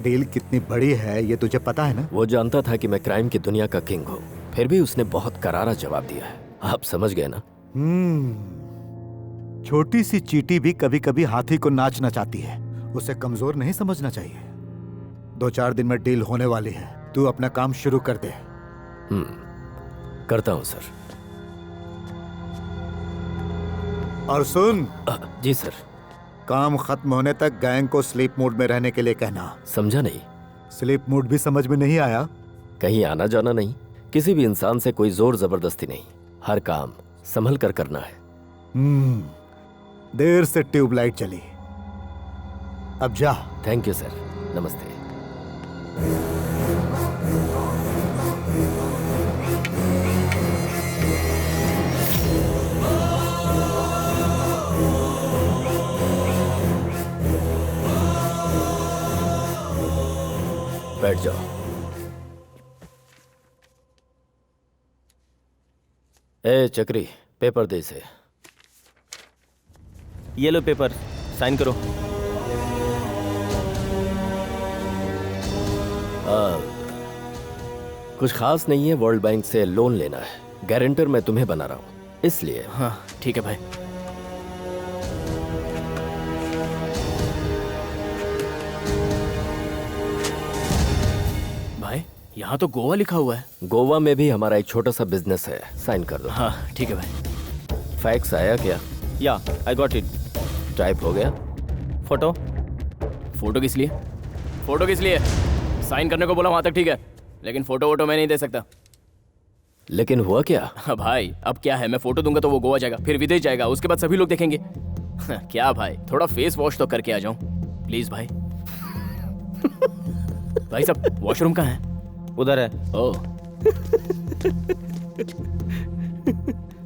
डील कितनी बड़ी है ये तुझे पता है ना? वो जानता था कि मैं क्राइम की दुनिया का किंग हूँ, फिर भी उसने बहुत करारा जवाब दिया है। आप समझ गए ना? छोटी सी चींटी भी कभी कभी हाथी को नाचना चाहती है, उसे कमजोर नहीं समझना चाहिए। 2-4 दिन में डील होने वाली है, तू अपना काम शुरू कर दे। करता हूँ सर। और सुन। जी सर। काम खत्म होने तक गैंग को स्लीप मोड में रहने के लिए कहना। समझा नहीं? स्लीप मोड भी समझ में नहीं आया? कहीं आना जाना नहीं, किसी भी इंसान से कोई जोर जबरदस्ती नहीं, हर काम संभल कर करना है। देर से ट्यूबलाइट चली, अब जा। थैंक यू सर, नमस्ते। बैठ जाओ। ए चक्री, पेपर दे इसे। ये लो पेपर, साइन करो। कुछ खास नहीं है, वर्ल्ड बैंक से लोन लेना है, गारंटर मैं तुम्हें बना रहा हूँ इसलिए। हाँ ठीक है भाई। भाई यहाँ तो गोवा लिखा हुआ है। गोवा में भी हमारा एक छोटा सा बिजनेस है, साइन कर दो। हाँ ठीक है भाई। फैक्स आया क्या? या आई गॉट इट। टाइप हो गया? फोटो? फोटो किस लिए? फोटो किस लिए? साइन करने को बोला वहां तक ठीक है, लेकिन फोटो वोटो मैं नहीं दे सकता। लेकिन हुआ क्या? हाँ भाई अब क्या है, मैं फोटो दूंगा तो वो गोवा जाएगा, फिर विदेश जाएगा, उसके बाद सभी लोग देखेंगे। क्या भाई, थोड़ा फेस वॉश तो करके आ जाऊं प्लीज भाई। भाई साहब वॉशरूम कहाँ है? उधर है। ओ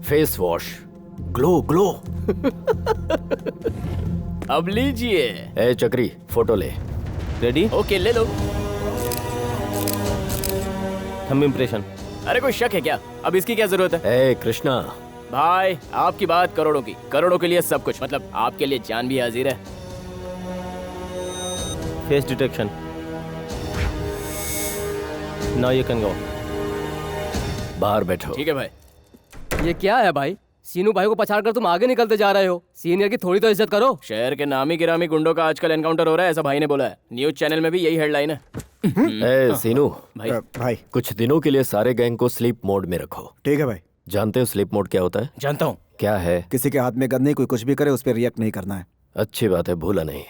फेस वॉश, ग्लो ग्लो। अब लीजिए। ए चक्री, फोटो ले। रेडी? ओके ले लो। Thumb impression. अरे कोई शक है क्या? अब इसकी क्या जरूरत है? ए कृष्णा भाई आपकी बात करोड़ों की, करोड़ों के लिए सब कुछ, मतलब आपके लिए जान भी हाजिर है। Face detection. Now you can go. बाहर बैठो। ठीक है भाई। ये क्या है भाई? सीनू भाई को पछाड़ कर तुम आगे निकलते जा रहे हो। सीनियर की थोड़ी तो इज्जत करो। शहर के नामी गिरामी गुंडों का आजकल एनकाउंटर हो रहा है, ऐसा भाई ने बोला है। न्यूज चैनल में भी यही हेडलाइन है। ए सीनू भाई भाई कुछ दिनों के लिए सारे गैंग को स्लीप मोड में रखो। ठीक है भाई। जानते हो स्लीप मोड क्या होता है? जानता हूँ। क्या है? किसी के हाथ में गन नहीं, कोई कुछ भी करे उस पर रिएक्ट नहीं करना है। अच्छी बात है, भूला नहीं।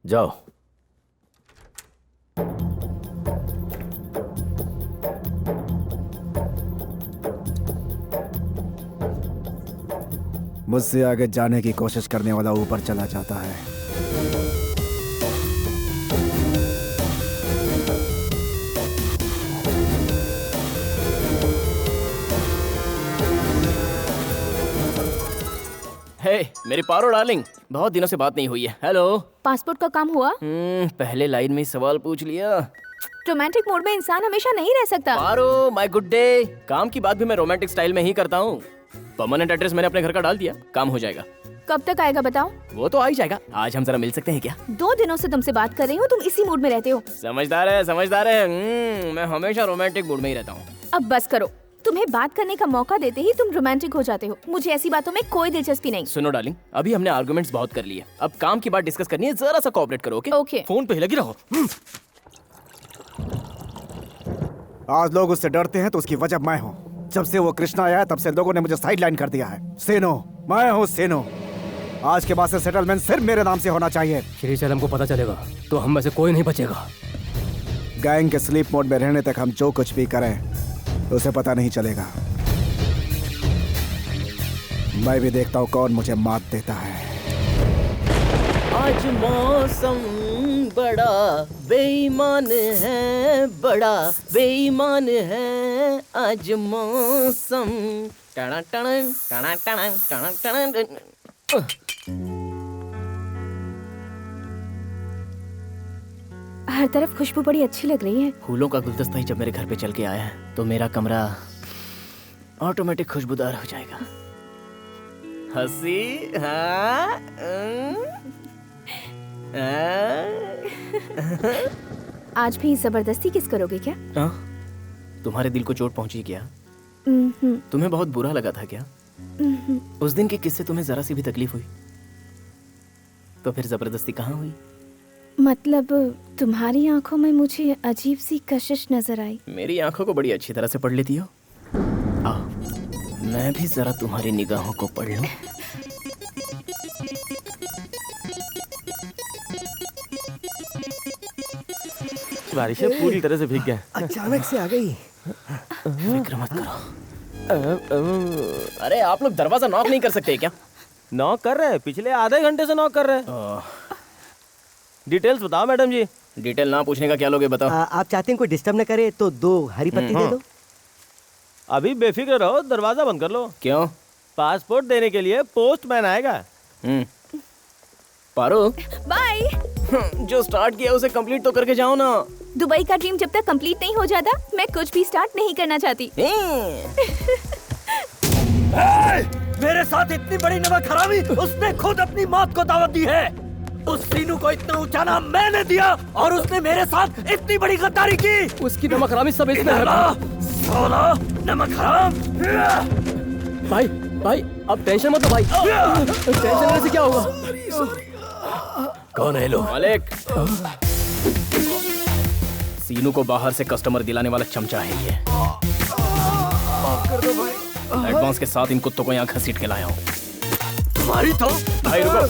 जाओ। मुझसे आगे जाने की कोशिश करने वाला ऊपर चला जाता है। हे मेरी पारो डार्लिंग, बहुत दिनों से बात नहीं हुई है। हेलो। पासपोर्ट का काम हुआ? पहले लाइन में ही सवाल पूछ लिया। रोमांटिक मूड में इंसान हमेशा नहीं रह सकता। पारो माय गुड डे। काम की बात भी मैं रोमांटिक स्टाइल में ही करता हूँ। परमानेंट एड्रेस मैंने अपने घर का डाल दिया, काम हो जाएगा। कब तक आएगा बताओ? वो तो आ ही जाएगा। आज हम जरा मिल सकते हैं क्या? 2 दिनों से तुमसे बात कर रही हूँ, तुम इसी मूड में रहते हो। समझदार है समझदार है। मैं हमेशा रोमांटिक मूड में ही रहता हूँ। अब बस करो, तुम्हें बात करने का मौका देते ही तुम रोमांटिक हो जाते हो। मुझे ऐसी बातों में कोई दिलचस्पी नहीं। सुनो डार्लिंग, अभी हमने आर्गुमेंट्स बहुत कर लिए, अब काम की बात डिस्कस करनी है, जरा सा कोऑपरेट करो। ओके? ओके। फोन पे ही लगी रहो। आज लोग उससे डरते हैं तो उसकी वजह मैं हूँ। जब से वो कृष्णा आया है तब से लोगों ने मुझे साइडलाइन कर दिया है। सेनो, मैं हूँ सेनो। आज के बाद से सेटलमेंट सिर्फ मेरे नाम से होना चाहिए। श्री सैलम को पता चलेगा तो हम में से कोई नहीं बचेगा। गैंग के स्लीप मोड में रहने तक हम जो कुछ भी करें उसे पता नहीं चलेगा। मैं भी देखता हूँ कौन मुझे मात देता है। आज मौसम बड़ा बेईमान है, बड़ा बेईमान है आज मौसम। टना टना टना टना टना टना। हर तरफ खुशबू बड़ी अच्छी लग रही है। फूलों का गुलदस्ता ही जब मेरे घर पे चल के आया है तो मेरा कमरा ऑटोमेटिक खुशबूदार हो जाएगा। हंसी हाँ? आज भी जबरदस्ती किस करोगे क्या? तुम्हारे दिल को चोट पहुंची क्या? तुम्हें बहुत बुरा लगा था क्या? उस दिन के किस्से तुम्हें जरा सी भी तकलीफ हुई तो फिर जबरदस्ती कहाँ हुई? मतलब तुम्हारी आंखों में मुझे अजीब सी कशिश नजर आई। मेरी आंखों को बड़ी अच्छी तरह से पढ़ लेती हो। आओ मैं भी जरा तुम्हारी निगाहों को पढ़ लूं। बारिश है, पूरी तरह से भीग गया। अचानक से आ गई। फिक्र मत करो। अरे आप लोग दरवाजा नॉक नहीं कर सकते क्या? नॉक कर रहे हैं, पिछले आधे घंटे से नॉक कर रहे हैं। डिटेल्स बताओ मैडम जी। डिटेल ना पूछने का क्या लोगे बताओ। आप चाहते हैं कोई डिस्टर्ब न करे तो 2 हरी पत्ती दे दो। अभी बेफिक्र रहो, दरवाजा बंद कर लो। क्यों? पासपोर्ट देने के लिए पोस्टमैन आएगा। पारो बाय। जो स्टार्ट किया उसे कंप्लीट तो करके जाओ ना। दुबई का ड्रीम जब तक कंप्लीट नहीं हो जाता मैं कुछ भी स्टार्ट नहीं करना चाहती। मेरे साथ इतनी बड़ी नमक हरामी उसने खुद अपनी मौत को दावत दी है। उस सीनू को इतना ऊंचा नाम मैंने दिया और उसने मेरे साथ इतनी बड़ी गद्दारी की। उसकी नमक हरामी सब इसमें है। सोना नमक हराम। भाई भाई अब टेंशन मत लो भाई, टेंशन लेने से क्या होगा। कौन है लोग? मालिक, सीनू को बाहर से कस्टमर दिलाने वाला चमचा है ये। माफ कर दो भाई। एडवांस के साथ इन कुत्तों को यहाँ घसीट के लाया हूँ। तुम्हारी तो भाई रुको।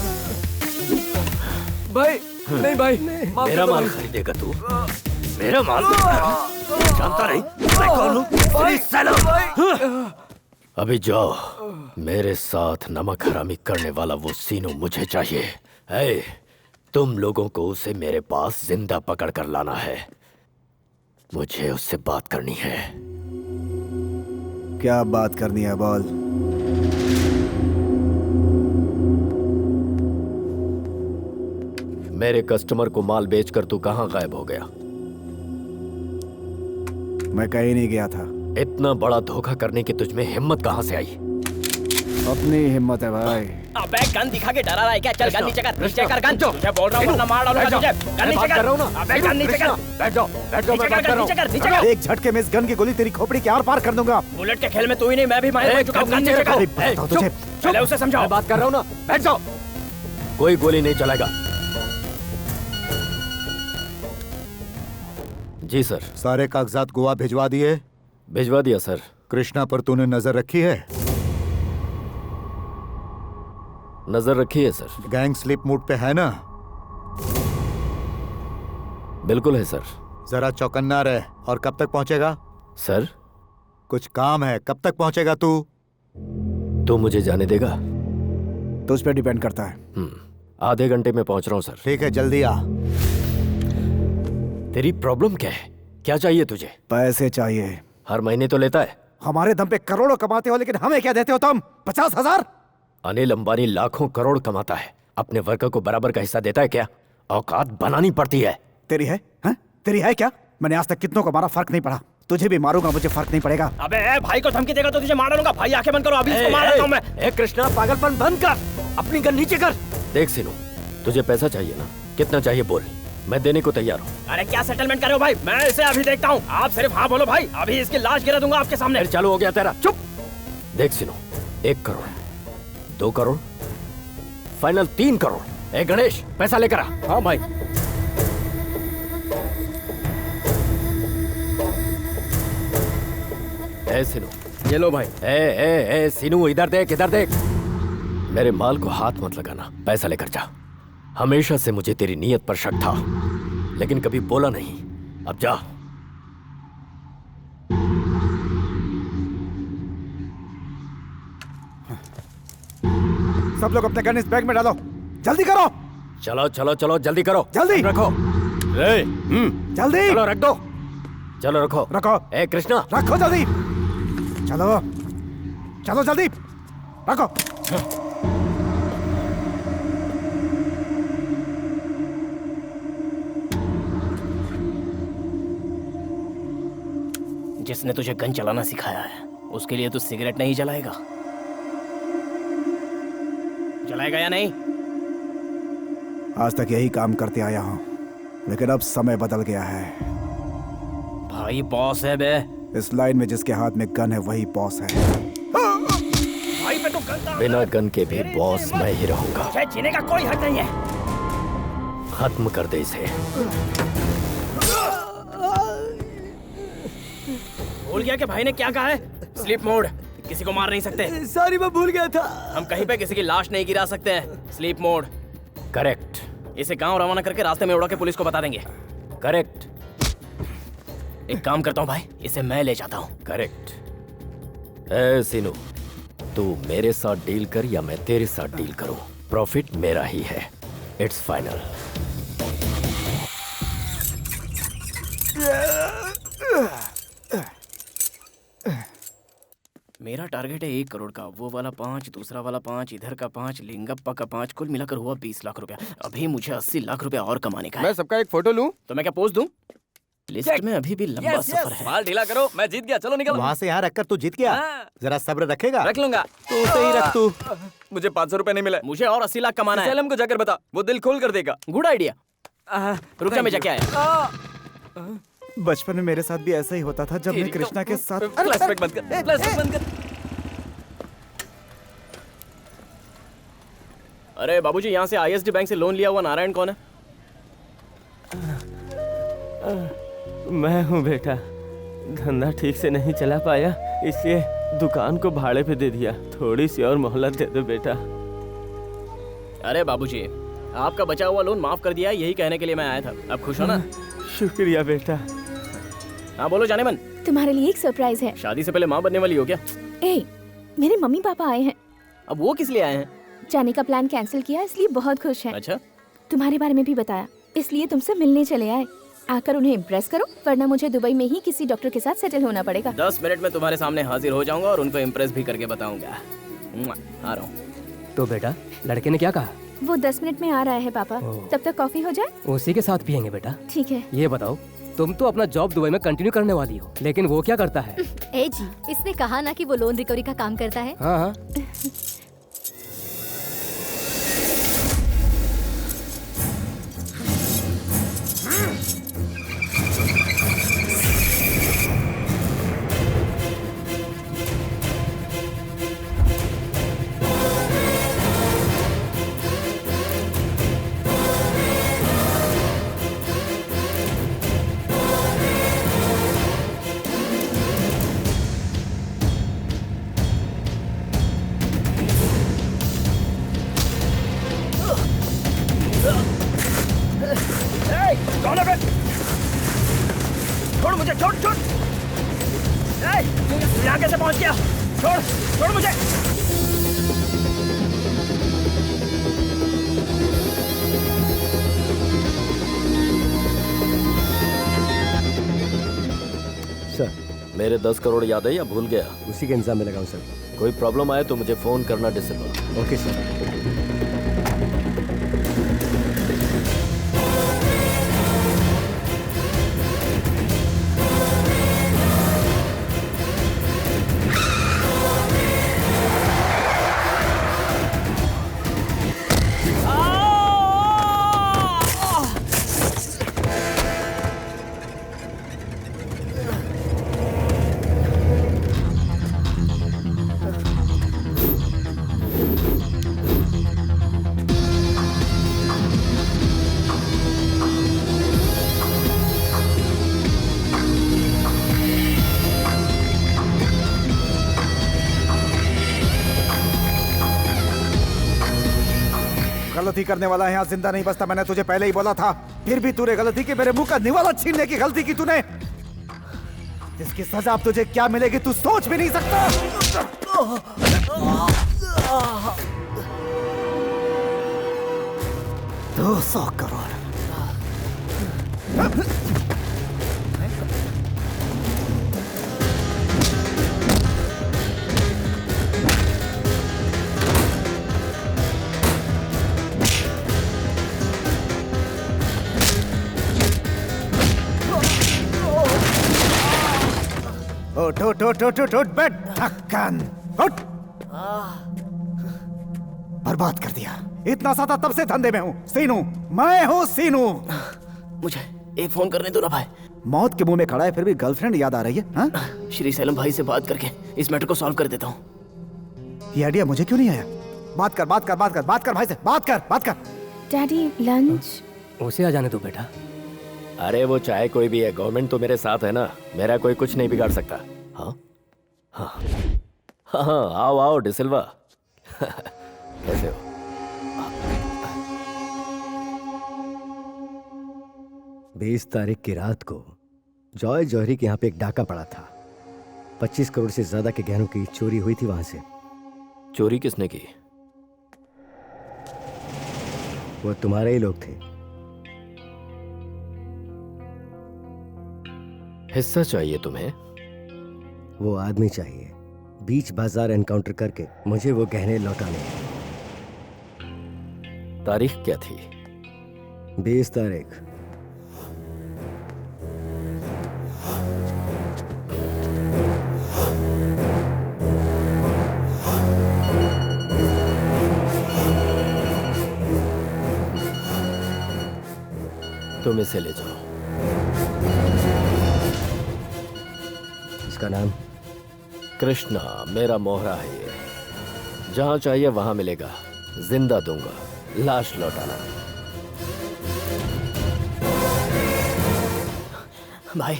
भाई नहीं भाई, मेरा माल खरीदेगा तू? मेरा माल जानता नहीं मैं कौन हूँ? श्री सैलम। अभी जाओ, मेरे साथ नमक हरामी करने वाला वो सीनू मुझे चाहिए। है, तुम लोगों को उसे मेरे पास जिंदा पकड़ कर लाना है। मुझे उससे बात करनी है। क्या बात करनी है बोल। मेरे कस्टमर को माल बेचकर तू कहाँ गायब हो गया? मैं कहीं नहीं गया था। इतना बड़ा धोखा करने की तुझमें हिम्मत कहाँ से आई? अपनी हिम्मत है भाई। अबे गन दिखा के डरा रहा है क्या? चल गन नीचे कर, नीचे कर गन। तुझे बोल रहा हूँ वरना मार डालूंगा तुझे। गन नीचे कर। अबे गन नीचे कर। बैठ जाओ, बैठ जाओ, मैं बात कर रहा हूँ। एक झटके में इस गन की गोली तेरी खोपड़ी के आर पार कर दूंगा। बुलेट के खेल में तू ही नहीं मैं भी माहिर हो चुका हूँ। गन नीचे कर। तुझे पहले उसे समझाओ। मैं बात कर रहा हूँ ना, बैठ जाओ। कोई गोली नहीं चलेगा। जी सर। सारे कागजात गोवा भिजवा दिए? भिजवा दिया सर। कृष्णा पर तूने नजर रखी है? नजर रखी है सर। गैंग स्लिप मूड पे है ना? बिल्कुल है सर। जरा चौकन्ना रहे। और कब तक पहुंचेगा? सर कुछ काम है, कब तक पहुंचेगा तू? तू मुझे जाने देगा? तुझ पे डिपेंड करता है। आधे घंटे में पहुंच रहा हूँ सर। ठीक है, जल्दी आ। तेरी प्रॉब्लम क्या है? क्या चाहिए तुझे? पैसे चाहिए। हर महीने तो लेता है। हमारे दम पे करोड़ों कमाते हो, लेकिन हमें क्या देते हो तुम? 50,000? अनिल अंबानी लाखों करोड़ कमाता है, अपने वर्कर को बराबर का हिस्सा देता है क्या? औकात बनानी पड़ती है। तेरी है? हाँ? तेरी है क्या? मैंने आज तक कितनों को मारा, फर्क नहीं पड़ा। तुझे भी मारूंगा, मुझे फर्क नहीं पड़ेगा। अबे भाई को धमकी देगा तो तुझे मार डालूंगा। भाई आंखें बंद करो, अभी इसको मार देता हूं मैं। ए कृष्णा, पागलपन बंद कर, अपनी गन नीचे कर। देख सीनू, तुझे पैसा चाहिए ना? कितना चाहिए बोल, मैं देने को तैयार हूँ। अरे क्या सेटलमेंट कर रहे हो भाई? मैं इसे अभी देखता हूँ। आप सिर्फ हाँ बोलो भाई, अभी इसकी लाश गिरा दूंगा आपके सामने। फिर चालू हो गया तेरा। चुप। देख सीनू, 1 करोड़, 2 करोड़, फाइनल 3 करोड़। ए गणेश, पैसा लेकर आ। हाँ भाई। ए सीनू, ये लो भाई। ए सीनू, इधर देख, इधर देख। मेरे माल को हाथ मत लगाना, पैसा लेकर जा। हमेशा से मुझे तेरी नीयत पर शक था, लेकिन कभी बोला नहीं। अब जा। सब लोग अपने गन इस बैग में डालो, जल्दी करो। चलो चलो चलो, जल्दी करो। जल्दी रखो। जल्दी चलो रख दो। चलो रखो। रखो। ए कृष्णा, रखो जल्दी। चलो चलो जल्दी रखो। जिसने तुझे गन चलाना सिखाया है, उसके लिए तू सिगरेट नहीं जलाएगा? जलाएगा या नहीं? आज तक यही काम करते आया हूँ, लेकिन अब समय बदल गया है। भाई बॉस है बे। इस लाइन में जिसके हाथ में गन है वही बॉस है। भाई पे तो गन था। बिना गन के भी बॉस मैं ही रहूंगा। मुझे जीने का कोई हक नहीं है। खत्म कर दे इसे। भूल गया कि भाई ने क्या कहा है? स्लीप मोड, किसी को मार नहीं सकते। सॉरी, मैं भूल गया था। हम कहीं पे किसी की लाश नहीं गिरा सकते हैं। Sleep mode. करेक्ट। इसे गांव रवाना करके रास्ते में उड़ा के पुलिस को बता देंगे। करेक्ट। एक काम करता हूँ भाई, इसे मैं ले जाता हूँ। करेक्ट। ए सीनू, तू मेरे साथ डील कर या मैं तेरे साथ डील करूं, प्रॉफिट मेरा ही है। It's final. मेरा टारगेट है 1 करोड़ का। वो वाला 5, दूसरा वाला 5, इधर का 5, लिंगप्पा का 5, कुल मिलाकर हुआ 20 लाख रुपया। अभी मुझे 80 लाख रुपया और कमाने का है। मैं सबका एक फोटो लूं? तो मैं क्या पोज दूं? लिस्ट में अभी भी लंबा सफर है। माल ढीला करो, मैं जीत गया, चलो निकलो। वहाँ से यहाँ रखकर तू जीत गया। हाँ। जरा सब्र रखेगा। रख लूंगा। तो उसे ही रख तू। मुझे 500 रुपए नहीं मिले। मुझे और 80 लाख कमाना है। सैलम को जाकर बता, वो दिल खोल कर देगा। Good idea. रुक जा, मैं जाके आया। बचपन में मेरे साथ भी ऐसा ही होता था जब मैं कृष्णा के साथ। फ्लैशबैक बंद कर, फ्लैशबैक बंद कर। अरे बाबूजी, यहाँ से ISD बैंक से लोन लिया हुआ नारायण कौन है? मैं हूँ बेटा। धंधा ठीक से नहीं चला पाया, इसलिए दुकान को भाड़े पे दे दिया। थोड़ी सी और मोहलत दे दो बेटा। अरे बाबूजी, आपका बचा हुआ लोन माफ कर दिया, यही कहने के लिए मैं आया था। अब खुश हो ना? शुक्रिया बेटा। हाँ बोलो जाने मन। तुम्हारे लिए एक सरप्राइज है। शादी से पहले माँ बनने वाली हो क्या? ए, मेरे मम्मी पापा आए हैं। अब वो किस लिए आए हैं? जाने का प्लान कैंसिल किया, इसलिए बहुत खुश हैं। अच्छा। तुम्हारे बारे में भी बताया, इसलिए तुमसे मिलने चले आए। आकर उन्हें इम्प्रेस करो, वरना मुझे दुबई में ही किसी डॉक्टर के साथ सेटल होना पड़ेगा। 10 मिनट में तुम्हारे सामने हाजिर हो जाऊंगा और उनको इम्प्रेस भी करके बताऊंगा। आ रहा हूँ। तो बेटा, लड़के ने क्या कहा? वो 10 मिनट में आ रहा है पापा। तब तक कॉफी हो जाए? उसी के साथ पियेंगे बेटा। ठीक है। ये बताओ, तुम तो अपना जॉब दुबई में कंटिन्यू करने वाली हो, लेकिन वो क्या करता है? ए जी, इसने कहा ना कि वो लोन रिकवरी का काम करता है। हाँ हाँ। छोड़ मुझे, छोड़ छोड़। यहाँ कैसे पहुँच गया? छोड़ छोड़ मुझे। सर, मेरे 10 करोड़ याद है या भूल गया? उसी के इंतजाम में लगा हूँ सर। कोई प्रॉब्लम आए तो मुझे फोन करना डिसिल्वा। Okay sir. गलती करने वाला यहाँ जिंदा नहीं बचता, मैंने तुझे पहले ही बोला था। फिर भी तूने गलती की, मेरे मुंह का निवाला छीनने की गलती की तूने। इसकी सजा अब तुझे क्या मिलेगी तू सोच भी नहीं सकता। 200 करोड़। उठ उठ उठ उठ उठ उठ बैठ ढक्कन उठ। बर्बाद कर दिया। इतना सादा तब से धंधे में हूँ। सीनू, मैं हूँ सीनू। मुझे एक फोन करने दो ना भाई। मौत के मुंह में खड़ा है फिर भी गर्लफ्रेंड याद आ रही है? हाँ? श्री सैलम भाई से बात करके इस मैटर को सॉल्व कर देता हूँ। ये आइडिया मुझे क्यों नहीं आया? बात कर बात कर बात कर बात कर भाई से, बात कर बात कर। Daddy lunch. उसे आ जाने दो बेटा। अरे वो चाहे कोई भी है, गवर्नमेंट तो मेरे साथ है ना। मेरा कोई कुछ नहीं बिगाड़ सकता। हाँ हाँ हाँ हाँ, आओ आओ डिसिल्वा। कैसे हो? 20 तारीख की रात को जॉय जौहरी के यहाँ पे एक डाका पड़ा था। 25 करोड़ से ज्यादा के गहनों की चोरी हुई थी वहां से। चोरी किसने की? वो तुम्हारे ही लोग थे। हिस्सा चाहिए तुम्हें? वो आदमी चाहिए। बीच बाजार एनकाउंटर करके मुझे वो गहने लौटाने हैं। तारीख क्या थी? 20 तारीख। तुम इसे ले जाओ। इसका नाम? कृष्णा, मेरा मोहरा है ये। जहां चाहिए वहां मिलेगा, जिंदा दूंगा, लाश लौटाना। भाई,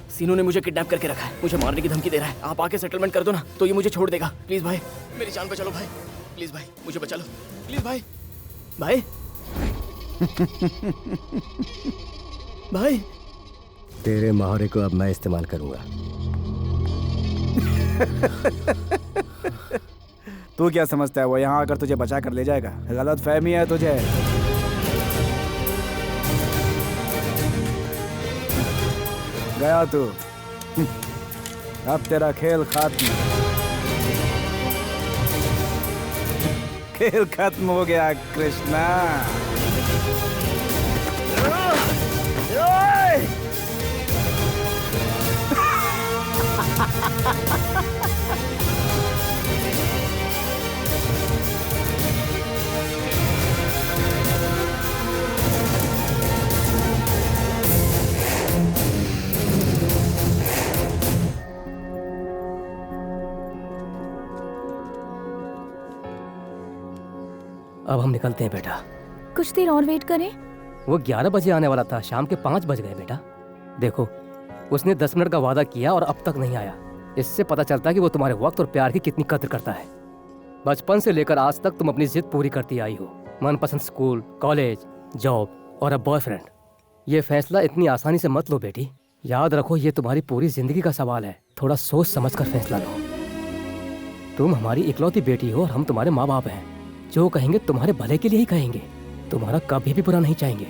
सीनू ने मुझे किडनैप करके रखा है, मुझे मारने की धमकी दे रहा है। आप आके सेटलमेंट कर दो ना, तो ये मुझे छोड़ देगा। प्लीज भाई, मेरी जान बचा लो भाई। प्लीज भाई, मुझे बचा लो। प्लीज भाई। भाई। भाई। तेरे मोहरे को अब मैं इस्तेमाल करूंगा। तू क्या समझता है वो यहाँ आकर तुझे बचा कर ले जाएगा? गलत फहमी है तुझे। गया तू। अब तेरा खेल खत्म। खेल खत्म हो गया कृष्णा। अब हम निकलते हैं बेटा। कुछ देर और वेट करें? वो 11 बजे आने वाला था, शाम के 5 बज गए बेटा। देखो, उसने 10 मिनट का वादा किया और अब तक नहीं आया। इससे पता चलता है कि वो तुम्हारे वक्त और प्यार की कितनी कद्र करता है। बचपन से लेकर आज तक तुम अपनी जिद पूरी करती आई हो। मनपसंद स्कूल, कॉलेज, जॉब और अब बॉयफ्रेंड। ये फैसला इतनी आसानी से मत लो बेटी। याद रखो, ये तुम्हारी पूरी जिंदगी का सवाल है। थोड़ा सोच समझ कर फैसला लो। तुम हमारी इकलौती बेटी हो और हम तुम्हारे माँ बाप हैं। जो कहेंगे तुम्हारे भले के लिए ही कहेंगे, तुम्हारा कभी भी बुरा नहीं चाहेंगे।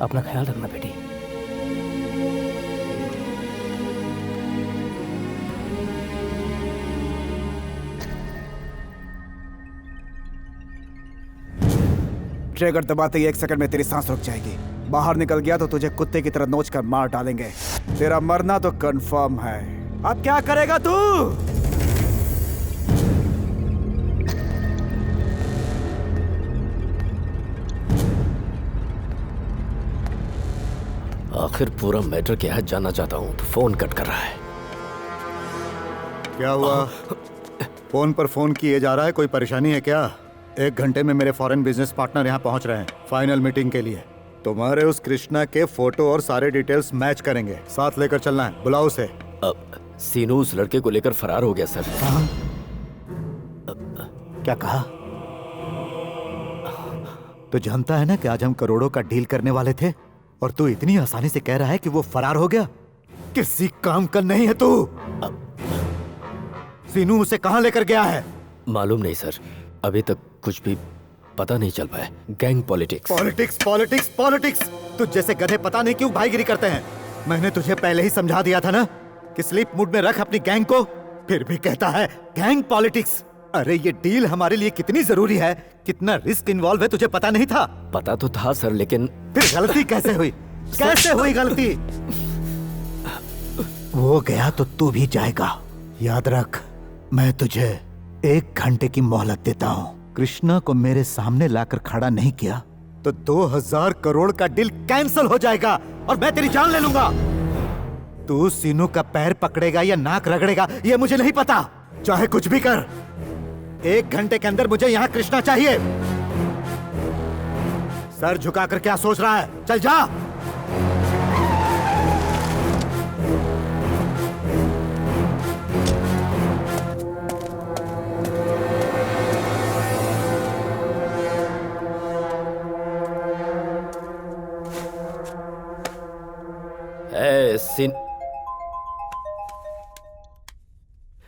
अपना ख्याल रखना बेटी। ट्रिगर दबाते ही 1 सेकंड में तेरी सांस रुक जाएगी। बाहर निकल गया तो तुझे कुत्ते की तरह नोच कर मार डालेंगे। तेरा मरना तो कंफर्म है। अब क्या करेगा तू? आखिर पूरा मैटर क्या है जानना चाहता हूँ, तो फोन कट कर रहा है। क्या हुआ? फोन पर फोन किए जा रहा है, कोई परेशानी है क्या? 1 घंटे में मेरे फॉरेन बिजनेस पार्टनर यहाँ पहुँच रहे हैं फाइनल मीटिंग के लिए। तुम्हारे उस कृष्णा के फोटो और सारे डिटेल्स मैच करेंगे, साथ लेकर चलना है। बुलाओ उसे। अब सीनू उस लड़के को लेकर फरार हो गया सर। क्या कहा? तो जानता है ना कि आज हम करोड़ों का डील करने वाले थे और तू इतनी आसानी से कह रहा है कि वो फरार हो गया? किसी काम का नहीं है तू। सीनू उसे कहां लेकर गया है? मालूम नहीं सर, अभी तक कुछ भी पता नहीं चल पाया। Gang politics politics politics politics. तुझ जैसे गधे पता नहीं क्यों भाईगिरी करते हैं। मैंने तुझे पहले ही समझा दिया था ना कि स्लीप मूड में रख अपनी गैंग को, फिर भी कहता है गैंग पॉलिटिक्स। अरे ये डील हमारे लिए कितनी जरूरी है, कितना रिस्क इन्वॉल्व है, तुझे पता नहीं था? पता तो था सर, लेकिन फिर गलती कैसे हुई? कैसे हुई गलती? वो गया तो तू भी जाएगा। याद रख, मैं तुझे 1 घंटे की मोहलत देता हूँ। कृष्णा को मेरे सामने लाकर खड़ा नहीं किया तो 2000 करोड़ का डील कैंसिल हो जाएगा और मैं तेरी जान ले लूंगा। तू सीनू का पैर पकड़ेगा या नाक रगड़ेगा ये मुझे नहीं पता। चाहे कुछ भी कर, 1 घंटे के अंदर मुझे यहाँ कृष्णा चाहिए। सर झुकाकर क्या सोच रहा है? चल जा।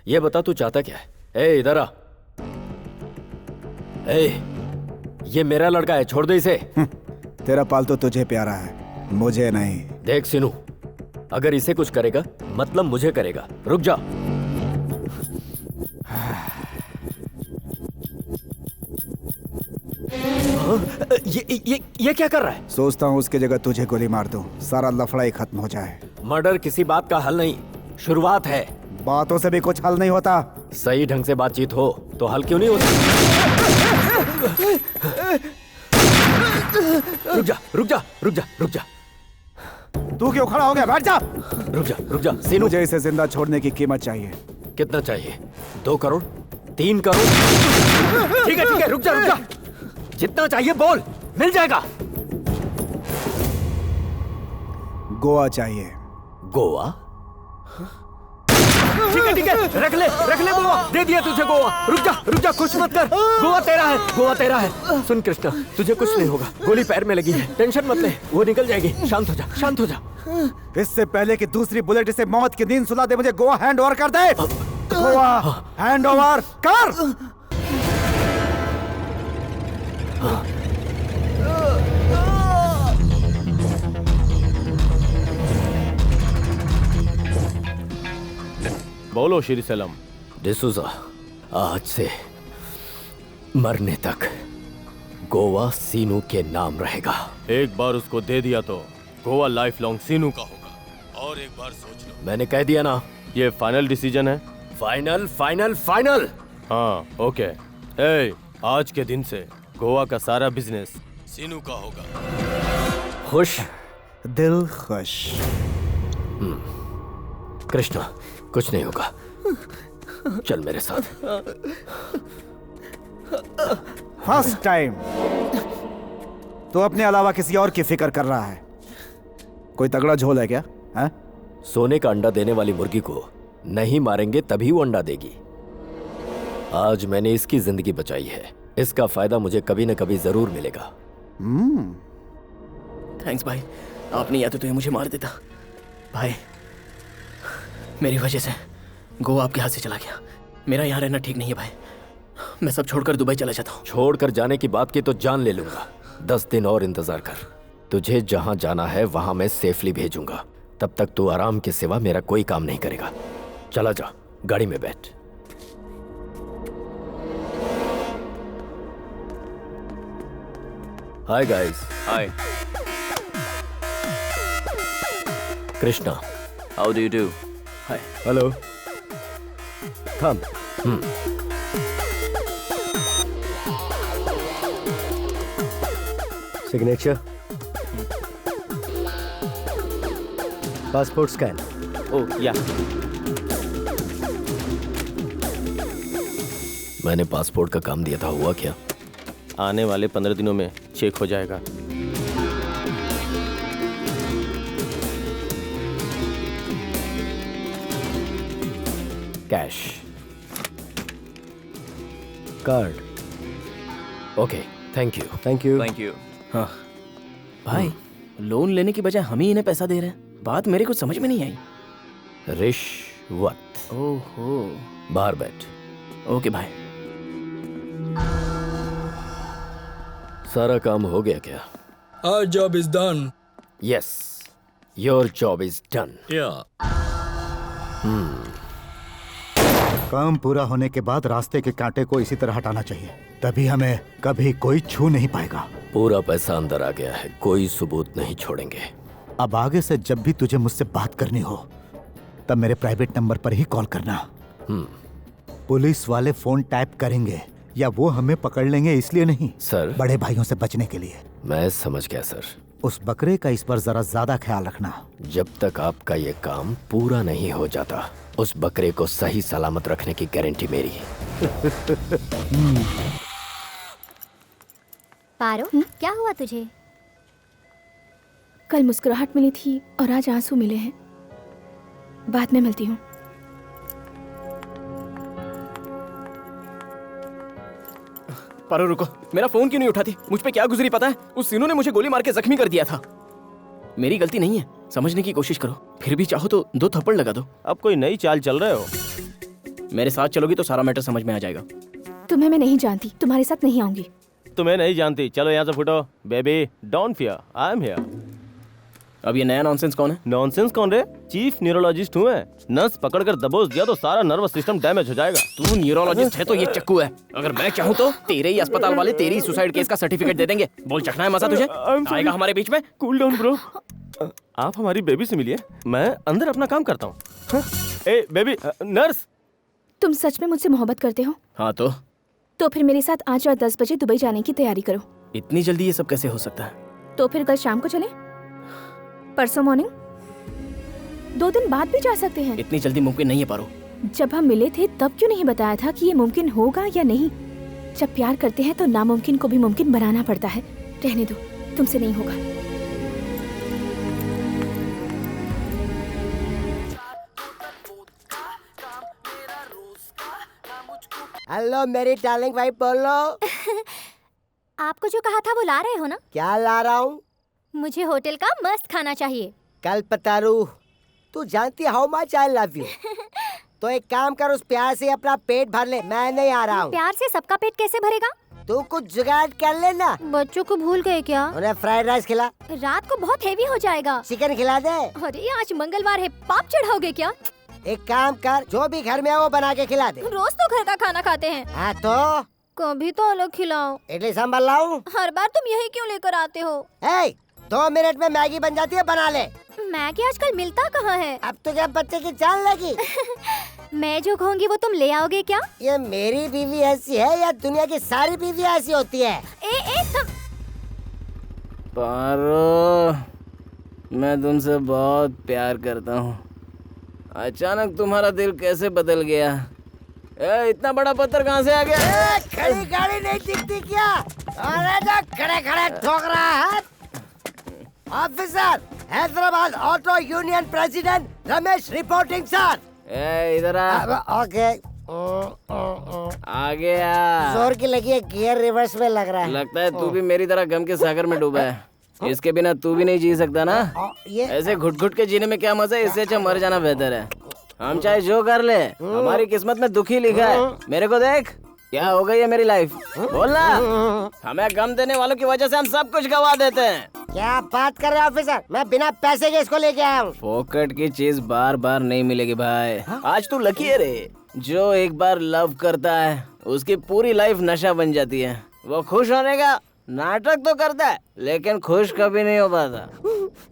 ये बता तू चाहता क्या है? इधर आ। ये मेरा लड़का है, छोड़ दे इसे। तेरा पालतू तुझे प्यारा है, मुझे नहीं। देख सीनू, अगर इसे कुछ करेगा मतलब मुझे करेगा। रुक जा। ये क्या कर रहा है? सोचता हूँ उसकी जगह तुझे गोली मार दूं, सारा लफड़ा ही खत्म हो जाए। मर्डर किसी बात का हल नहीं, शुरुआत है। बातों से भी कुछ हल नहीं होता। सही ढंग से बातचीत हो तो हल क्यों नहीं होती? रुक जा रुक जा रुक जा रुक जा। तू क्यों खड़ा हो गया? बैठ जा। रुक जा सीनू। मुझे इसे जिंदा छोड़ने की कीमत चाहिए। कितना चाहिए? 2 करोड़? 3 करोड़? ठीक है रुक जा। जितना चाहिए बोल, मिल जाएगा। गोवा चाहिए। गोवा? ठीक है रख ले गोवा। दे दिया तुझे गोवा। रुक जा कुछ मत कर। गोवा तेरा है। सुन कृष्णा, तुझे कुछ नहीं होगा। गोली पैर में लगी है, टेंशन मत ले, वो निकल जाएगी। शांत हो जा। इससे पहले कि दूसरी बुलेट इसे मौत की नींद सुला दे, मुझे गोवा हैंड ओवर कर दे। गोवा हैंड ओवर कर। बोलो श्री सेलम। डिसूजा, आज से मरने तक गोवा सीनू के नाम रहेगा। एक बार उसको दे दिया तो गोवा लाइफ लॉन्ग सीनू का होगा। और एक बार सोच लो। मैंने कह दिया ना। ये फाइनल डिसीजन है। फाइनल। हाँ ओके। आज के दिन से गोवा का सारा बिजनेस सीनू का होगा। खुश? दिल खुश। कृष्णा, कुछ नहीं होगा, चल मेरे साथ। फर्स्ट टाइम तो अपने अलावा किसी और की फिक्र कर रहा है। कोई तगड़ा झोल है क्या? है? सोने का अंडा देने वाली मुर्गी को नहीं मारेंगे तभी वो अंडा देगी। आज मैंने इसकी जिंदगी बचाई है, इसका फायदा मुझे कभी न कभी जरूर मिलेगा। थैंक्स भाई, आपने या तो ये मुझे मार देता। भाई मेरी वजह से गोवा आपके हाथ से चला गया। मेरा यहाँ रहना ठीक नहीं है भाई। मैं सब छोड़कर दुबई चला जाता हूँ। छोड़कर जाने की बात की तो जान ले लूंगा। 10 दिन और इंतजार कर। तुझे जहां जाना है वहां मैं सेफली भेजूंगा। तब तक तू आराम के सिवा मेरा कोई काम नहीं करेगा। चला जा, गाड़ी में बैठ। Hi guys. Hi Krishna. How do you do? Hi. Hello. Come. Signature. Passport scan. Oh yeah. मैंने पासपोर्ट का काम दिया था, हुआ क्या? आने वाले 15 दिनों में चेक हो जाएगा। Cash. Card. Okay, thank you. Thank you. हाँ भाई, लोन लेने की बजाय हम ही इन्हें पैसा दे रहे हैं। बात मेरे को समझ में नहीं आई। रिश्वत। ओहो। बाहर बैठ। ओके भाई। सारा काम हो गया क्या? Our job is done. Yes, your job is done. Yeah. काम पूरा होने के बाद रास्ते के कांटे को इसी तरह हटाना चाहिए, तभी हमें कभी कोई छू नहीं पाएगा। पूरा पैसा अंदर आ गया है, कोई सबूत नहीं छोड़ेंगे। अब आगे से जब भी तुझे मुझसे बात करनी हो तब मेरे प्राइवेट नंबर पर ही कॉल करना। पुलिस वाले फोन टैप करेंगे या वो हमें पकड़ लेंगे इसलिए नहीं सर, बड़े भाइयों से बचने के लिए। मैं समझ गया सर। उस बकरे का इस पर जरा ज्यादा ख्याल रखना। जब तक आपका ये काम पूरा नहीं हो जाता उस बकरे को सही सलामत रखने की गारंटी मेरी है। पारो, क्या हुआ तुझे? कल मुस्कुराहट मिली थी और आज आंसू मिले हैं। बाद में मिलती हूँ। पारो रुको, मेरा फोन क्यों नहीं उठाती? मुझ पे क्या गुजरी पता है? उस सीनू ने मुझे गोली मार के जख्मी कर दिया था। मेरी गलती नहीं है, समझने की कोशिश करो। फिर भी चाहो तो 2 थप्पड़ लगा दो। अब कोई नई चाल चल रहे हो? मेरे साथ चलोगी तो सारा मैटर समझ में आ जाएगा। तुम्हें मैं नहीं जानती, तुम्हारे साथ नहीं आऊंगी। तुम्हें नहीं जानती, चलो यहाँ से फुटो। Baby don't fear, I am here. अब ये नया नॉनसेंस कौन है? नॉनसेंस कौन रे? चीफ न्यूरोलॉजिस्ट हूँ मैं। नस पकड़कर दबोच दिया तो सारा नर्वस सिस्टम डैमेज हो जाएगा। तू न्यूरोलॉजिस्ट है तो ये चक्कू है। अगर मैं चाहूँ तो तेरे ही अस्पताल वाले तेरी सुसाइड केस का सर्टिफिकेट दे देंगे। बोल, चखना है मजा तुझे? आएगा हमारे बीच में? Cool down bro. आप हमारी बेबी से मिलिए, मैं अंदर अपना काम करता हूँ। ए बेबी, नर्स। तुम सच में मुझसे मोहब्बत करते हो? हाँ तो फिर मेरे साथ आज रात 10 बजे दुबई जाने की तैयारी करो। इतनी जल्दी ये सब कैसे हो सकता है? तो फिर कल शाम को चलें? परसों मॉर्निंग? 2 दिन बाद भी जा सकते हैं। इतनी जल्दी मुमकिन नहीं है पारो। जब हम मिले थे तब क्यों नहीं बताया था कि ये मुमकिन होगा या नहीं? जब प्यार करते हैं तो नामुमकिन को भी मुमकिन बनाना पड़ता है। रहने दो, तुमसे नहीं होगा। हेलो मेरी डार्लिंग भाई, बोलो। आपको जो कहा था वो ला रहे हो ना? क्या ला रहा हूँ? मुझे होटल का मस्त खाना चाहिए। कल पतारू, तू जानती how much I love you. तो एक काम कर, उस प्यार से अपना पेट भर ले, मैं नहीं आ रहा हूँ। प्यार से सबका पेट कैसे भरेगा? तू कुछ जुगाड़ कर लेना। बच्चों को भूल गए क्या? उन्हें फ्राइड राइस खिला। रात को बहुत हेवी हो जाएगा। चिकन खिला दे। अरे आज मंगलवार है, पाप चढ़ाओगे क्या? एक काम कर, जो भी घर में है वो बना के खिला दे। रोज तो घर का खाना खाते हैं। हाँ तो कभी तो अलग खिलाओ। इडली सांभर लाऊं? हर बार तुम यही क्यों लेकर आते हो? 2 मिनट में मैगी बन जाती है, बना ले। मैगी आजकल मिलता कहाँ है? अब तो क्या बच्चे की जान लगी। मैं जो कहूँगी वो तुम ले आओगे क्या? ये मेरी बीवी ऐसी है या दुनिया की सारी बीवी ऐसी होती है? पारो, मैं तुमसे बहुत प्यार करता हूँ। अचानक तुम्हारा दिल कैसे बदल गया? इतना बड़ा पत्थर कहाँ से आ गया? खड़ी गाड़ी नहीं दिखती क्या? अरे जो खड़े खड़े ठोक रहा है। Officer, Hyderabad auto union president Ramesh reporting sir. इधर आ। ओके। आ गया। जोर की लगी है, गियर रिवर्स में लग रहा है। लगता है तू भी मेरी तरह गम के सागर में डूबा है। इसके बिना तू भी नहीं जी सकता ना? ऐसे घुट घुट के जीने में क्या मजा है? इससे अच्छा मर जाना बेहतर है। हम चाहे जो कर ले, हमारी किस्मत में दुखी लिखा है। मेरे को देख, क्या हो गई है मेरी लाइफ, बोलना। हमें गम देने वालों की वजह से हम सब कुछ गवा देते हैं। क्या बात कर रहे हो ऑफिसर? मैं बिना पैसे के इसको लेके आया हूँ। पॉकेट की चीज बार बार नहीं मिलेगी भाई। आज तू लकी है रे। जो एक बार लव करता है उसकी पूरी लाइफ नशा बन जाती है। वो खुश होने का नाटक तो करता है लेकिन खुश कभी नहीं हो पाता।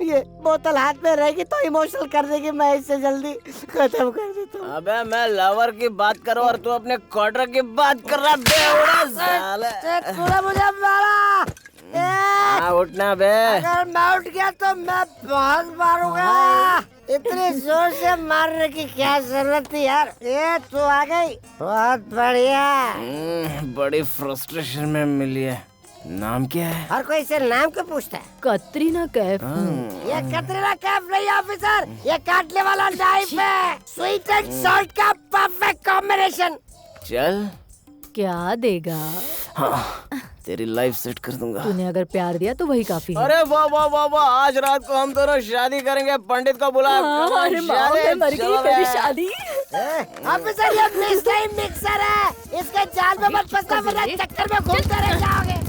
ये बोतल हाथ में रहेगी तो इमोशनल कर देगी, मैं इससे जल्दी खत्म कर देता हूँ। अबे मैं लवर की बात करूँ और तू अपने क्वार्टर की बात कर रहा बेवड़ा साले। तूने मुझे मारा। उठना बे। अगर मैं उठ गया तो मैं बहुत मारूंगा। इतनी जोर से मारने की क्या जरूरत थी यार? ये तू आ गई, बहुत बढ़िया। बड़ी फ्रस्ट्रेशन में मिली है। नाम क्या है? हर कोई इसे नाम क्यों पूछता है? कतरीना कैफ। ये कतरीना कैफ नहीं ऑफिसर, ये काटने वाला नाइफ है। स्वीट एंड सॉल्ट का परफेक्ट कॉम्बिनेशन। चल क्या देगा? हाँ, तेरी लाइफ सेट कर दूंगा। तूने अगर प्यार दिया तो वही काफी है। अरे वाह वाह वाह वाह, आज रात को हम दोनों शादी करेंगे। पंडित को बुला। अरे माँ, मैं मर गई, मेरी शादी। ऑफिसर ये मिक्सर है, इसके जाल में मत फंसना वरना चक्कर में घूमते रह जाओगे।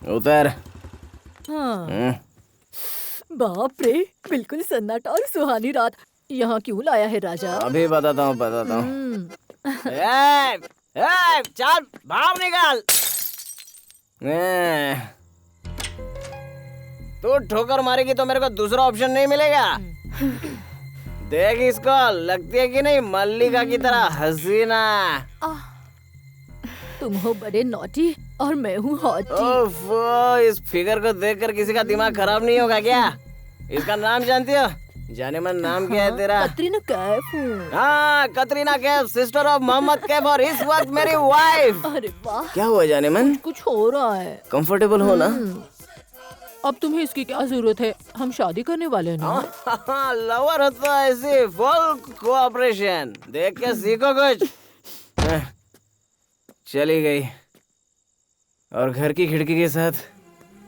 उतर। हाँ। बाप रे, बिल्कुल सन्नाटा और सुहानी रात। यहाँ क्यों लाया है राजा? अभी बताता हूँ बताता हूँ। चल बाहर निकाल। तू ठोकर मारेगी तो मेरे को दूसरा ऑप्शन नहीं मिलेगा। देख इसको, लगती है कि नहीं मल्लिका की तरह हसीना। तुम हो बड़े नॉटी और मैं हूँ हॉटी। ओफो, इस फिगर को देखकर किसी का दिमाग खराब नहीं होगा क्या? इसका नाम जानती हो? जाने मन नाम क्या है तेरा? कतरीना कैफ हूँ। हाँ, कतरीना कैफ, सिस्टर ऑफ मोहम्मद कैफ और इस वक्त मेरी वाइफ। अरे वाह, क्या हुआ जाने मन? कुछ हो रहा है। कंफर्टेबल हो ना? अब तुम्हें इसकी क्या जरूरत है? हम शादी करने वाले हैं ना। लवर होता है ऐसी फुल कोऑपरेशन। देख के सीखो कुछ। चली गई और घर की खिड़की के साथ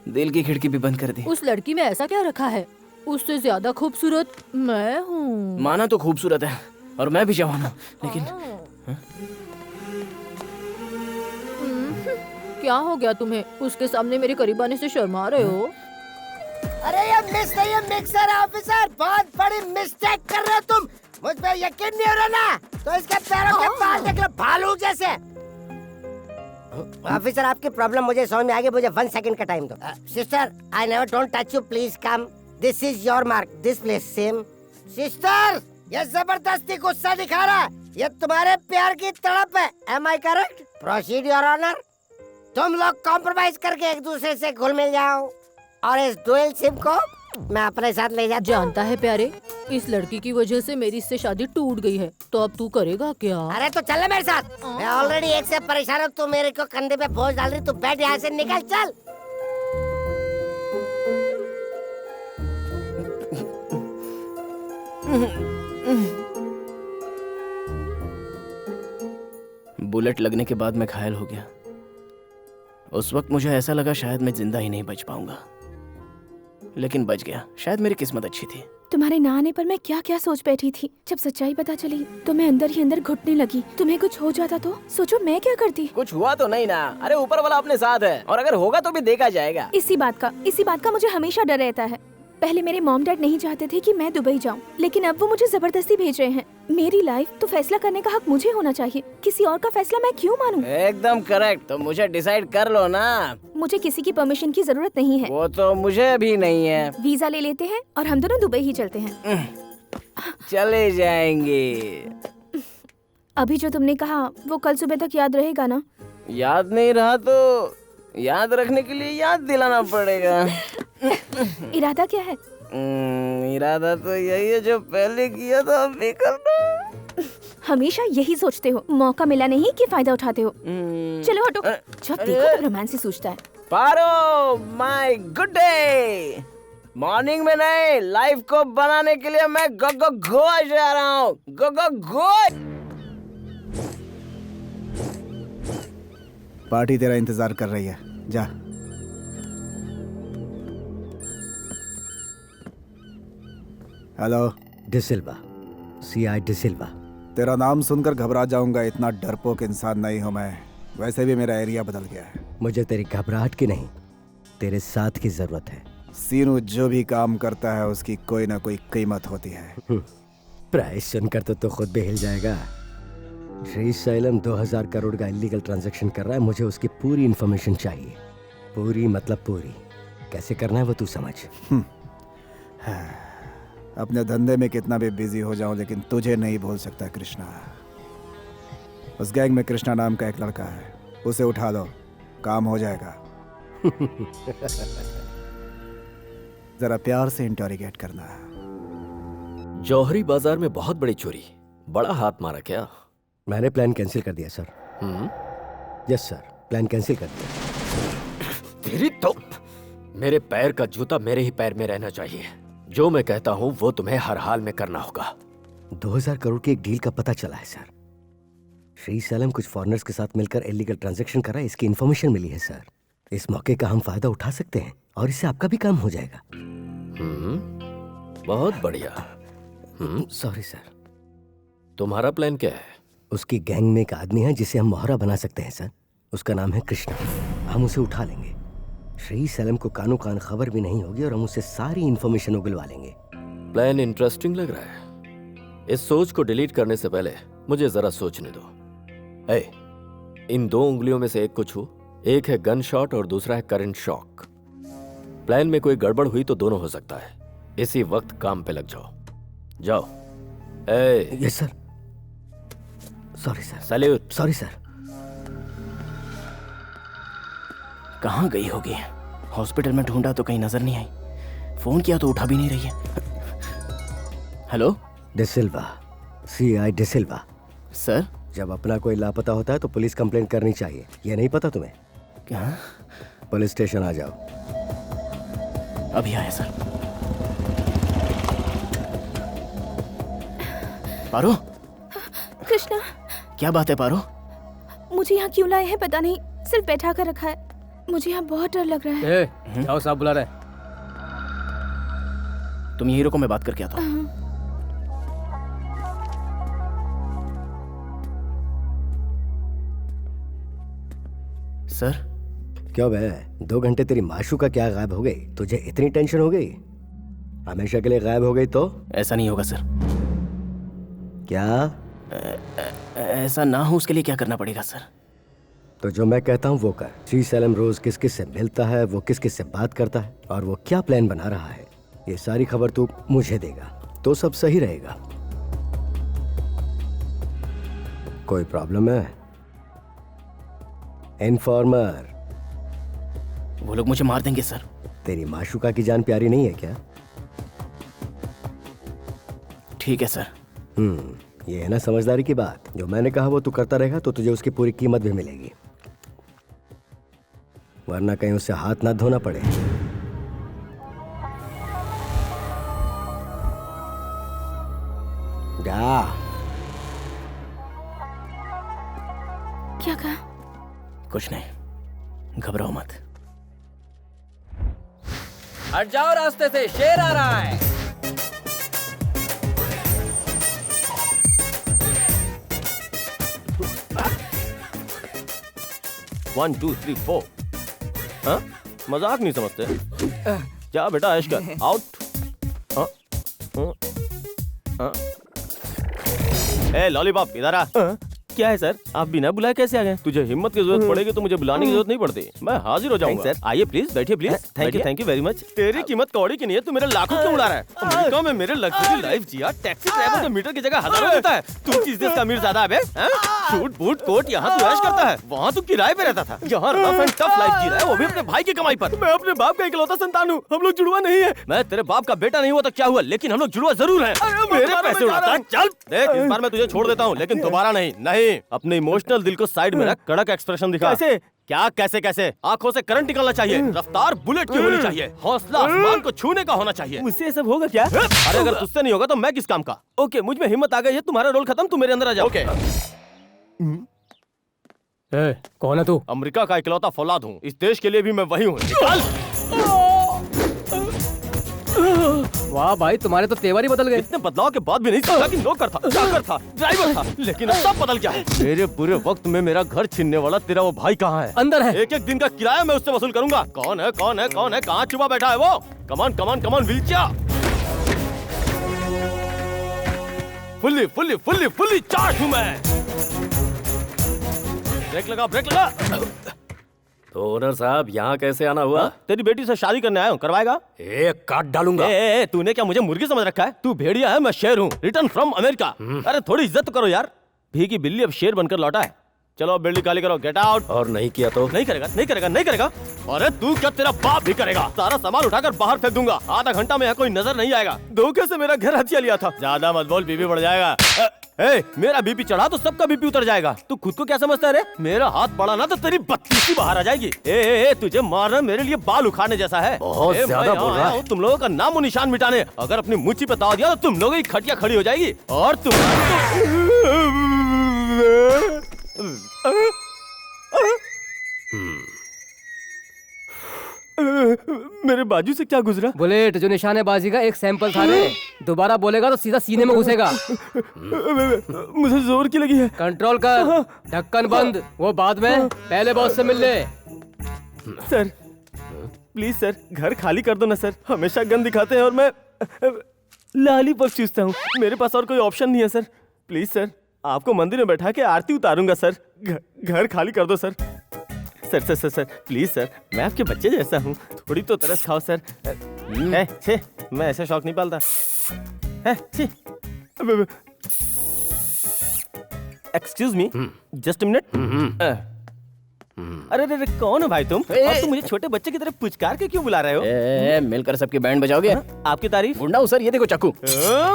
दिल की खिड़की भी बंद कर दी। उस लड़की में ऐसा क्या रखा है? उससे ज्यादा खूबसूरत मैं हूँ। माना तो खूबसूरत है और मैं भी जवान हूँ, लेकिन क्या हो गया तुम्हें? उसके सामने मेरे करीब आने से शर्मा रहे हो? अरे ये मिस नहीं, ये मिक्सर है ऑफिसर। बहुत बड़ी मिस्टेक कर रहे हो तुम। मुझ पे यकीन नहीं हो रहा ना? तो इसके पैरों के बाल देख लो, भालू जैसे। ऑफिसर आपकी प्रॉब्लम मुझे समझ में आ गई, मुझे 1 सेकंड का टाइम दो। Sister, I never don't touch you, please come. This is your mark, this place same. Sister, ये जबरदस्ती गुस्सा दिखा रहा है, ये तुम्हारे प्यार की तड़प है। Am I correct? Proceed your honour. तुम लोग कॉम्प्रोमाइज करके एक दूसरे से घुल मिल जाओ। और इस डुअल सिम को मैं अपने साथ ले जाता हूँ। जानता है प्यारे, इस लड़की की वजह से मेरी इससे शादी टूट गई है, तो अब तू करेगा क्या? अरे तो चल मेरे साथ, मैं ऑलरेडी एक से परेशान हूँ, तू मेरे को कंधे पे बोझ डाल रही, तू बैठ यहाँ से, निकल चल। बुलेट लगने के बाद मैं घायल हो गया। उस वक्त मुझे ऐसा लगा शायद मैं जिंदा ही नहीं बच पाऊंगा, लेकिन बच गया। शायद मेरी किस्मत अच्छी थी। तुम्हारे ना आने पर मैं क्या क्या सोच बैठी थी। जब सच्चाई पता चली तो मैं अंदर ही अंदर घुटने लगी। तुम्हें कुछ हो जाता तो सोचो मैं क्या करती। कुछ हुआ तो नहीं ना, अरे ऊपर वाला अपने साथ है, और अगर होगा तो भी देखा जाएगा। इसी बात का मुझे हमेशा डर रहता है। पहले मेरे मॉम डैड नहीं चाहते थे कि मैं दुबई जाऊं, लेकिन अब वो मुझे जबरदस्ती भेज रहे हैं। मेरी लाइफ तो फैसला करने का हक मुझे होना चाहिए, किसी और का फैसला मैं क्यों मानूं? एकदम करेक्ट, तो मुझे डिसाइड कर लो ना। मुझे किसी की परमिशन की जरूरत नहीं है। वो तो मुझे भी नहीं है। वीजा ले लेते हैं और हम दोनों दुबई ही चलते हैं। चले जाएंगे। अभी जो तुमने कहा वो कल सुबह तक याद रहेगा ना? याद नहीं रहा तो याद रखने के लिए याद दिलाना पड़ेगा। इरादा क्या है? इरादा तो यही है जो पहले किया था अभी करना। हमेशा यही सोचते हो, मौका मिला नहीं कि फायदा उठाते हो। चलो हटो, जब देखो तो रोमांस ही सूझता है। पारो, माय गुड डे। मॉर्निंग में नहीं, लाइफ को बनाने के लिए मैं गोवा जा रहा हूँ। गोवा। पार्टी तेरा इंतजार कर रही है, जा। Hello, D'Silva, CI D'Silva. तेरा नाम सुनकर घबरा जाऊंगा, इतना डरपोक इंसान नहीं हूं मैं। वैसे भी मेरा एरिया बदल गया है। मुझे तेरी घबराहट की नहीं, तेरे साथ की जरूरत है। सीनू जो भी काम करता है उसकी कोई ना कोई कीमत होती है। प्राइस सुनकर तो खुद भी हिल जाएगा। श्री सैलम 2000 करोड़ का इलीगल ट्रांजैक्शन कर रहा है। मुझे उसकी पूरी इंफॉर्मेशन चाहिए, पूरी मतलब पूरी। कैसे करना है वो तू समझ। अपने धंधे में कितना भी बिजी हो जाऊं, लेकिन तुझे नहीं भूल सकता कृष्णा। उस गैंग में कृष्णा नाम का एक लड़का है, उसे उठा लो, काम हो जाएगा। जरा प्यार से इंटरोगेट करना। जौहरी बाजार में बहुत बड़ी चोरी, बड़ा हाथ मारा क्या? मैंने प्लान कैंसिल कर दिया sir. Yes sir, plan cancel कर दिया। तेरी तो मेरे पैर का जूता मेरे ही पैर में रहना चाहिए। जो मैं कहता हूँ वो तुम्हें हर हाल में करना होगा। 2000 करोड़ की एक डील का पता चला है सर। श्री सैलम कुछ फॉरेनर्स के साथ मिलकर इलीगल ट्रांजैक्शन कर रहा है, इसकी इन्फॉर्मेशन मिली है सर। इस मौके का हम फायदा उठा सकते हैं और इससे आपका भी काम हो जाएगा। बहुत बढ़िया। Sorry sir. तुम्हारा प्लान क्या है? उसकी गैंग में एक आदमी है जिसे हम मोहरा बना सकते हैं सर। उसका नाम है कृष्णा। हम उसे उठा लेंगे। श्री सैलम को कानो कान खबर भी नहीं होगी और हम उससे सारी इंफॉर्मेशन उगलवा लेंगे। प्लान इंटरेस्टिंग लग रहा है। इस सोच को डिलीट करने से पहले मुझे जरा सोचने दो। इन 2 उंगलियों में से एक को छू। एक है गन शॉट और दूसरा है करंट शॉक। प्लान में कोई गड़बड़ हुई तो दोनों हो सकता है। इसी वक्त काम पे लग जाओ। जाओ। Yes sir. Sorry sir. Salute. Sorry sir. कहाँ गई होगी? हॉस्पिटल में ढूंढा तो कहीं नजर नहीं आई। फोन किया तो उठा भी नहीं रही है। Hello, D'Silva, CI D'Silva. Sir, जब अपना कोई लापता होता है तो पुलिस कंप्लेंट करनी चाहिए। ये नहीं पता तुम्हें? क्या? पुलिस स्टेशन आ जाओ। अभी आया सर। पारो। कृष्णा, क्या बात है पारो? मुझे यहाँ क्यों लाए हैं पता नहीं, सिर्फ बैठा कर रखा है। मुझे यहाँ बहुत डर लग रहा है। जाओ, साहब बुला रहे। तुम यही रुको, मैं बात करके आता हूँ। सर। क्यों बे, 2 घंटे तेरी माशूका क्या गायब हो गई? तुझे इतनी टेंशन हो गई? हमेशा के लिए गायब हो गई तो? ऐसा नहीं होगा सर। क्या? ऐसा ना हो उसके लिए क्या करना पड़ेगा सर? तो जो मैं कहता हूँ वो कर। श्री सैलम रोज किस किस से मिलता है, वो किस किस से बात करता है और वो क्या प्लान बना रहा है, ये सारी खबर तू मुझे देगा तो सब सही रहेगा। कोई प्रॉब्लम है? इन्फॉर्मर। वो लोग मुझे मार देंगे सर। तेरी माशुका की जान प्यारी नहीं है क्या? ठीक है सर। ये है ना समझदारी की बात। जो मैंने कहा वो तू करता रहेगा तो तुझे उसकी पूरी कीमत भी मिलेगी, वरना कहीं उससे हाथ ना धोना पड़े। जा। क्या कहा? कुछ नहीं, घबराओ मत। हट जाओ रास्ते से, शेर आ रहा है। One two three four. हाँ, मजाक नहीं समझते क्या बेटा? ऐश कर, आउट। ए लॉलीपॉप इधर आ। क्या है सर, आप बिना बुलाए कैसे आ गए? तुझे हिम्मत की जरूरत पड़ेगी तो मुझे बुलाने की जरूरत नहीं पड़ती, मैं हाजिर हो जाऊंगा। सर आइए प्लीज, बैठिए please. Thank you very much. तेरी कीमत कौड़ी की नहीं है, तू मेरे लाखों क्यों उड़ा रहा है? अमेरिका में मेरे लग्जरी लाइफ जिया, टैक्सी ड्राइवर को मीटर की जगह हजारों देता है। तू किस देश का अमीर ज़्यादा है? सूट बूट कोट यहाँ तू ऐश करता है, वहाँ तू किराए पे रहता था। यहाँ रफ एंड टफ लाइफ जी रहा है, वो भी अपने भाई की कमाई पर। मैं अपने बाप का इकलौता संतान हूँ, हम लोग जुड़वा नहीं है। मैं तेरे बाप का बेटा नहीं हुआ तो क्या हुआ, लेकिन हम लोग जुड़वा जरूर है। मेरे पैसे उड़ाता है, चल देख इस बार मैं तुझे छोड़ देता हूँ, लेकिन दोबारा नहीं। नहीं, अपने इमोशनल दिल को साइड में रख, कड़क एक्सप्रेशन दिखा। कैसे? क्या कैसे कैसे? आंखों से करंट निकलना चाहिए, रफ्तार बुलेट की होनी चाहिए, हौसला आसमान को छूने का होना चाहिए। मुझसे ये सब होगा क्या? अरे अगर तुझसे नहीं होगा तो मैं किस काम का? ओके, मुझ में हिम्मत आ गई है, तुम्हारा रोल खत्म, तुम मेरे अंदर आ जाओ। ओके। कौन है तू? अमेरिका का इकलौता फौलाद हूँ, इस देश के लिए भी मैं वही हूँ। वाह भाई, तुम्हारे तो तेवर ही बदल गए। इतने बदलाव के बाद भी नहीं समझा कि नौकर था, चाकर था, ड्राइवर था, लेकिन अब सब बदल गया है। मेरे बुरे वक्त में मेरा घर छीनने वाला तेरा वो भाई कहाँ है? अंदर है। एक एक दिन का किराया मैं उससे वसूल करूंगा। कौन है कौन है कौन है? कहाँ छुपा बैठा है वो? कमान कमान कमान विलचिया। Fully fully fully fully charge हूँ मैं। ब्रेक लगा, ब्रेक लगा। तो ओनर साहब यहाँ कैसे आना हुआ? तेरी बेटी से शादी करने आया हूँ, करवाएगा? एक काट डालूंगा। तूने क्या मुझे मुर्गी समझ रखा है? तू भेड़िया है, मैं शेर हूँ, रिटर्न फ्रॉम अमेरिका। अरे थोड़ी इज्जत तो करो यार। भीगी बिल्ली अब शेर बनकर लौटा है। चलो बिल्ली काली करो, गेट आउट। और नहीं किया तो? नहीं करेगा, नहीं करेगा, नहीं करेगा। अरे तू क्या, तेरा बाप भी करेगा। सारा सामान उठाकर बाहर फेंक दूंगा, आधा घंटा में यहाँ कोई नजर नहीं आएगा। धोखे से मेरा घर हथिया लिया था। ज्यादा मत बोल, बीबी बढ़ जाएगा। मेरा बीपी चढ़ा तो सबका बीपी उतर जाएगा। तू खुद को क्या समझता है रे? मेरा हाथ पड़ा ना तो तेरी बत्तीसी बाहर आ जाएगी। तुझे मारना मेरे लिए बाल उखाड़ने जैसा है। बहुत ज्यादा बोल रहा है। तुम लोगों का नामो निशान मिटाने। अगर अपनी मुच्ची पे ताव दिया तो तुम लोगों की खटिया खड़ी हो जाएगी और तुम मेरे बाजू से क्या गुजरा? बुलेट जो निशानेबाजी का एक सैंपल था रे। दोबारा बोलेगा तो सीधा सीने में घुसेगा। मुझे जोर की लगी है। कंट्रोल कर, ढक्कन बंद, वो बाद में, पहले बॉस से मिल ले। सर प्लीज सर, घर खाली कर दो ना सर। हमेशा गन दिखाते हैं और मैं लॉलीपॉप चूसता हूँ। मेरे पास और कोई ऑप्शन नहीं है सर। प्लीज सर, आपको मंदिर में बैठा के आरती उतारूंगा सर। घर खाली कर दो sir. Sir sir sir sir please sir, मैं आपके बच्चे जैसा हूँ, थोड़ी तो तरस खाओ सर। मैं ऐसा शौक नहीं पालता। Excuse me, just a minute. अरे अरे कौन हो भाई तुम? और तुम मुझे छोटे बच्चे की तरह पुचकार के क्यों बुला रहे हो? मिलकर सबकी बैंड बजाओगे? आपकी तारीफ? गुंडा हूँ सर, ये देखो चाकू।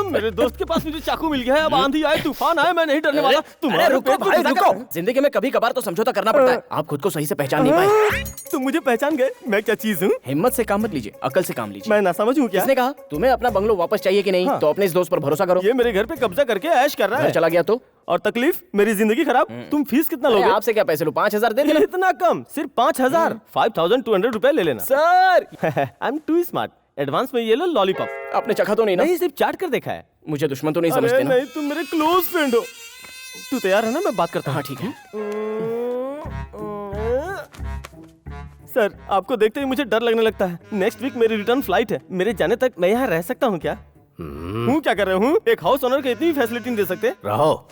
मेरे दोस्त के पास मुझे चाकू मिल गया है। अब आंधी आए तूफान आए, मैं नहीं डरने वाला। तुम्हारे रुको भाई रुको, जिंदगी में कभी कभार तो समझौता करना पड़ता है। आप खुद को सही से पहचान नहीं पाए। तुम मुझे पहचान गए? मैं क्या चीज हूँ? हिम्मत से काम मत लीजिए, अकल से काम लीजिए। मैं ना समझूं क्या? किसने कहा? तुम्हें अपना बंगलो वापस चाहिए कि नहीं? तो अपने इस दोस्त पर भरोसा करो। ये मेरे घर पे कब्जा करके ऐश कर रहा है। चला गया तो? और तकलीफ मेरी जिंदगी खराब। तुम फीस कितना लोगे? आपसे क्या पैसे लो, 5000 दे देना। इतना कम? सिर्फ 5000? 5200 रुपए ले लेना sir. I am too smart. Advance में ये लो लॉलीपॉप। आपने चखा तो नहीं ना? नहीं, सिर्फ चाट कर देखा है। मुझे दुश्मन तो नहीं समझते ना? नहीं, तुम मेरे क्लोज फ्रेंड हो। तू तैयार है ना? मैं बात करता हूँ। हाँ ठीक है। सर आपको देखते ही मुझे डर लगने लगता है। नेक्स्ट वीक मेरी रिटर्न फ्लाइट है। मेरे जाने तक मैं यहाँ रह सकता हूँ क्या? हूँ क्या कर रहे हूँ? एक हाउस ओनर को इतनी फैसिलिटी दे सकते? रहो।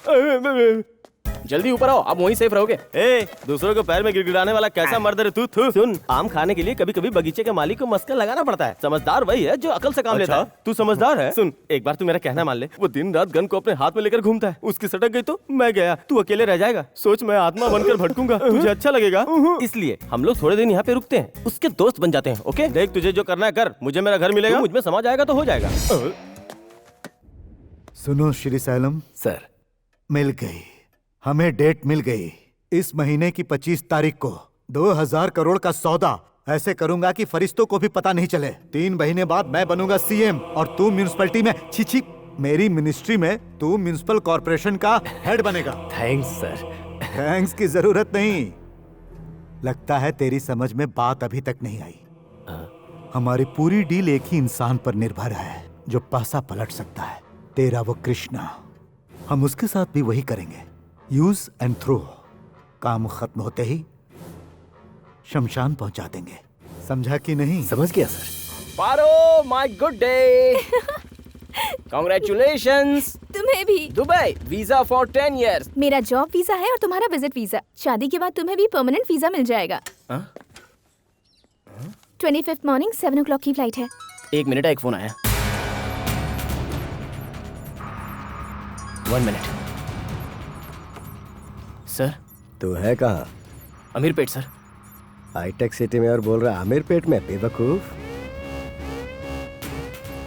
जल्दी ऊपर आओ, आप वहीं सेफ रहोगे। ए, दूसरों को पैर में गिड़गिड़ाने वाला कैसा मर्द है तू? सुन, आम खाने के लिए कभी कभी बगीचे के मालिक को मस्का लगाना पड़ता है। समझदार वही है जो अकल से काम लेता है। तू समझदार है? सुन, एक बार तू मेरा कहना मान ले। वो दिन रात गन को अपने हाथ में लेकर घूमता है, उसकी सटक गई तो मैं गया, तू अकेले रह जाएगा। सोच, मैं आत्मा बनकर भटकूंगा, तुझे अच्छा लगेगा? इसलिए हम लोग थोड़े दिन यहाँ पे रुकते हैं, उसके दोस्त बन जाते हैं। ओके, देख तुझे जो करना है कर, मुझे मेरा घर मिलेगा, मुझ में समा जाएगा तो हो जाएगा। सुनो श्री सैलम सर, मिल गई, हमें डेट मिल गई। इस महीने की 25 तारीख को 2000 करोड़ का सौदा ऐसे करूंगा कि फरिश्तों को भी पता नहीं चले। 3 महीने बाद मैं बनूंगा सीएम और तू म्यूनिसिपैलिटी में, छी मेरी मिनिस्ट्री में तू म्यूनिसिपल कॉर्पोरेशन का हेड बनेगा। Thanks sir. थैंक्स की जरूरत नहीं। लगता है तेरी समझ में बात अभी तक नहीं आई। हमारी पूरी डील एक ही इंसान पर निर्भर है जो पासा पलट सकता है, तेरा वो कृष्णा। हम उसके साथ भी वही करेंगे, यूज एंड थ्रो। काम खत्म होते ही शमशान पहुंचा देंगे, समझा कि नहीं? समझ गया sir. Paro, my good day. Congratulations. तुम्हें भी। Dubai visa for 10 years। मेरा जॉब वीजा है और तुम्हारा विजिट वीजा। शादी के बाद तुम्हें भी परमानेंट वीजा मिल जाएगा। 25th मॉर्निंग 7 o'clock की फ्लाइट है। 1 मिनट, एक फोन आया। 1 मिनट। सर, तू है कहाँ? अमीरपेट सर। हाईटेक सिटी में और बोल रहा अमीरपेट में, बेवकूफ।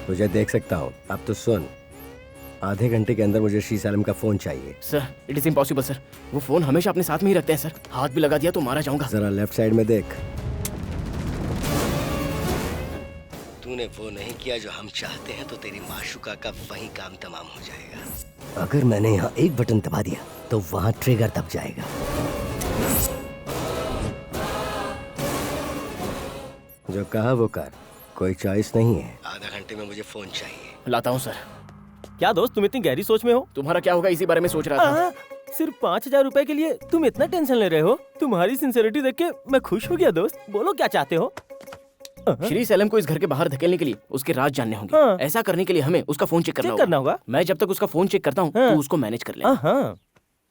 तुझे देख सकता हूँ। अब तो सुन, आधे घंटे के अंदर मुझे श्री सैलम का फोन चाहिए। Sir, it is impossible sir. वो फोन हमेशा अपने साथ में ही रखते हैं सर। हाथ भी लगा दिया तो मारा जाऊंगा। जरा लेफ्ट साइड में देख। तूने वो नहीं किया जो हम चाहते हैं तो तेरी माशुका का वही काम तमाम हो जाएगा। अगर मैंने यहाँ एक बटन दबा दिया तो वहाँ ट्रिगर दब जाएगा। जो कहा वो कर, कोई चॉइस नहीं है। आधा घंटे में मुझे फोन चाहिए। लाता हूँ सर। क्या दोस्त, तुम इतनी गहरी सोच में हो? तुम्हारा क्या होगा इसी बारे में सोच रहा था। सिर्फ 5000 रुपए के लिए तुम इतना टेंशन ले रहे हो? तुम्हारी सिंसियरिटी देख के मैं खुश हो गया दोस्त। बोलो क्या चाहते हो? श्री सैलम को इस घर के बाहर धकेलने के लिए उसके राज जानने होंगे। ऐसा करने के लिए हमें उसका फोन चेक करना होगा। मैं जब तक उसका फोन चेक करता हूँ तो उसको मैनेज कर ले।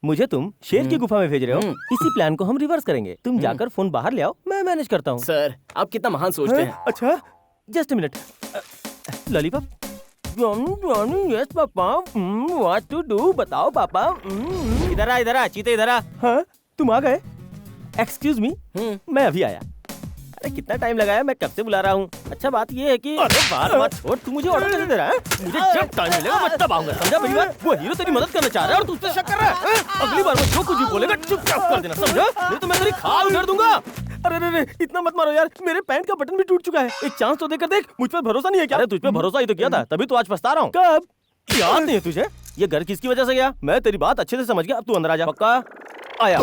मुझे तुम शेर की गुफा में भेज रहे हो। इसी प्लान को हम रिवर्स करेंगे। तुम जाकर फोन बाहर ले आओ, मैं मैनेज करता हूँ। सर, आप कितना महान सोचते हैं। अच्छा, just a minute. Lollipop. Yes papa, what to do, बताओ पापा। इधर आ चीते, इधर आ। हाँ, तुम आ गए? एक्सक्यूज मी, मैं अभी आया। अरे कितना टाइम लगाया, मैं कब से बुला रहा हूँ। अच्छा, बात ये है कि अरे बात मत छोड़, तू मुझे ऑर्डर कैसे दे रहा है? मुझे जब टाइम मिलेगा मैं तब आऊंगा, समझा मेरी बात? वो हीरो तेरी मदद करना चाह रहा है और तू उससे शक कर रहा है। अगली बार वो जो कुछ भी बोलेगा चुपचाप कर देना, समझा? नहीं तो मैं तेरी खाल उधेड़ दूंगा। अरे इतना मत मारो यार, मेरे पैंट का बटन भी टूट चुका है। एक चांस तो देकर देख, मुझ पर भरोसा नहीं है क्या? अरे तुझ पे भरोसा ही तो किया था, तभी तो आज पछता रहा हूँ। कब? याद नहीं है तुझे? ये घर किसकी वजह से गया? मैं तेरी बात अच्छे से समझ गया, अब तू अंदर आ जा। पक्का? आया।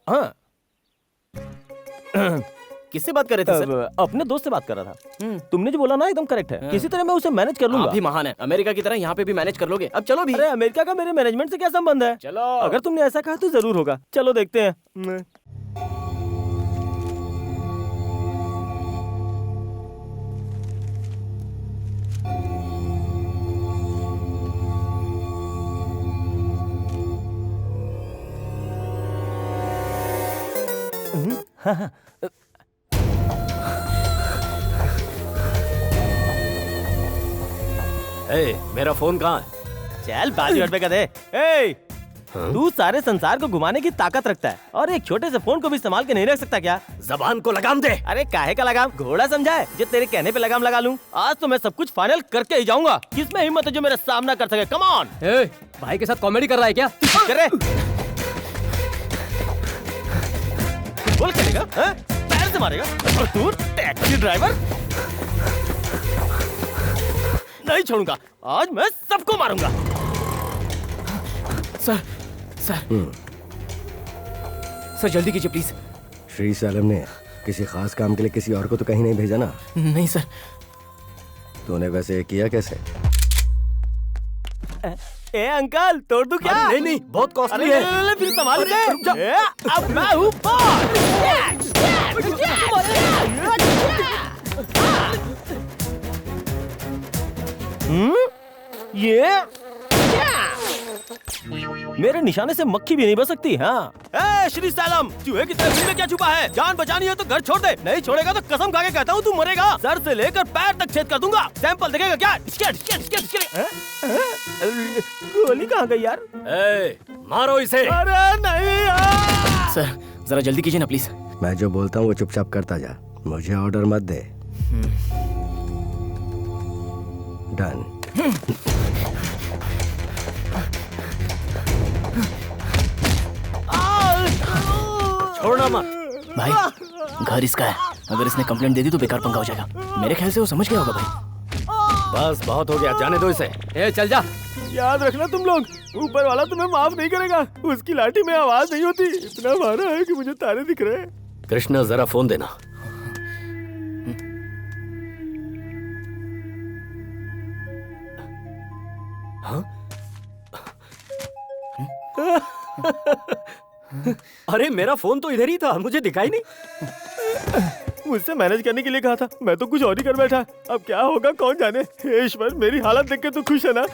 हाँ, किससे बात कर रहे थे सर? अपने दोस्त से बात कर रहा था। तुमने जो बोला ना एकदम करेक्ट है। किसी तरह मैं उसे मैनेज कर लूंगा। आप भी महान है, अमेरिका की तरह यहाँ पे भी मैनेज कर लोगे। अब चलो भी। अरे अमेरिका का मेरे मैनेजमेंट से क्या संबंध है? चलो, अगर तुमने ऐसा कहा तो जरूर होगा। चलो देखते हैं। मेरा फोन कहाँ है? चल बाजी पे का दे। तू सारे संसार को घुमाने की ताकत रखता है और एक छोटे से फोन को भी संभाल के नहीं रख सकता क्या? जबान को लगाम दे। अरे काहे का लगाम? घोड़ा समझा है जो तेरे कहने पे लगाम लगा लूं? आज तो मैं सब कुछ फाइनल करके ही जाऊंगा। किसमें हिम्मत है जो मेरा सामना कर सके? Come on. भाई के साथ कॉमेडी कर रहा है क्या? करे बोल करेगा, पैर से मारेगा और तू टैक्सी ड्राइवर? नहीं छोड़ूंगा, आज मैं सबको मारूंगा। सर सर जल्दी कीजिए प्लीज। श्री सैलम ने किसी खास काम के लिए किसी और को तो कहीं नहीं भेजा ना? नहीं सर। तूने वैसे किया कैसे? ए अंकल, तोड़ दूं क्या? नहीं, बहुत कॉस्टली है। फिर संभाल के। अब मैं हूँ ये मेरे निशाने से मक्खी भी नहीं बच सकती। हाँ ए श्री सैलम, चूहे की तरह में क्या छुपा है? जान बचानी है तो घर छोड़ दे, नहीं छोड़ेगा तो कसम खा के कहता हूँ तू मरेगा। सर से लेकर पैर तक छेद कर दूंगा। सैंपल देखेगा क्या? गोली कहाँ गई यार? मारो इसे। अरे नहीं यार। सर जरा जल्दी कीजिए ना प्लीज। मैं जो बोलता हूँ वो चुपचाप करता जा, मुझे ऑर्डर मत दे। डन। छोड़ना मत भाई, घर इसका है। अगर इसने कंप्लेंट दे दी तो बेकार पंगा हो जाएगा। मेरे ख्याल से वो समझ गया होगा भाई। बस बहुत हो गया, जाने दो इसे। ए चल जा। याद रखना तुम लोग, ऊपर वाला तुम्हें माफ नहीं करेगा। उसकी लाठी में आवाज नहीं होती, इतना मारा है कि मुझे तारे दिख रहे हैं। कृष्णा जरा फोन देना। हाँ? अरे मेरा फोन तो इधर ही था, मुझे दिखाई नहीं। मुझसे मैनेज करने के लिए कहा था, मैं तो कुछ और ही कर बैठा। अब क्या होगा कौन जाने। हे ईश्वर, मेरी हालत देख के तो खुश है ना?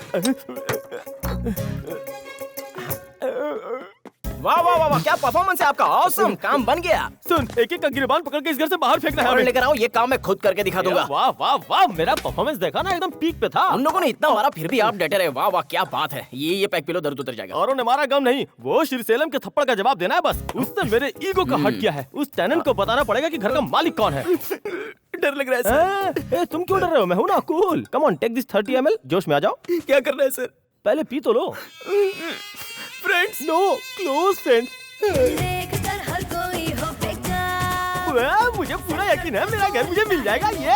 वाह वाह वाह वाह, क्या परफॉर्मेंस है आपका। ऑसम, काम बन गया। सुन, एक एक का गिरबान पकड़ के इस घर से बाहर फेंकना है। और लेकर आओ, ये काम मैं खुद करके दिखा दूंगा। वाह वाह वाह, मेरा परफॉर्मेंस देखा ना, एकदम पीक पे था। उन लोगों ने इतना मारा फिर भी आप डटे रहे। वाह वाह क्या बात है। ये पैक पिलो, दर्द उतर जाएगा। औरों ने मारा गम नहीं, वो श्रीसेलम के थप्पड़ का जवाब देना है बस। उसने मेरे ईगो का हट किया है। उस टेनेंट को बताना पड़ेगा कि घर का मालिक कौन है। डर लग रहा है सर। तुम क्यों डर रहे हो? मैं हूं ना cool. Come on, take this 30 ml। जोश में आ जाओ। क्या करना है सर? पहले पी तो लो। Friends, no, close friends. मुझे पूरा यकीन है मेरा घर मुझे मिल जाएगा। ये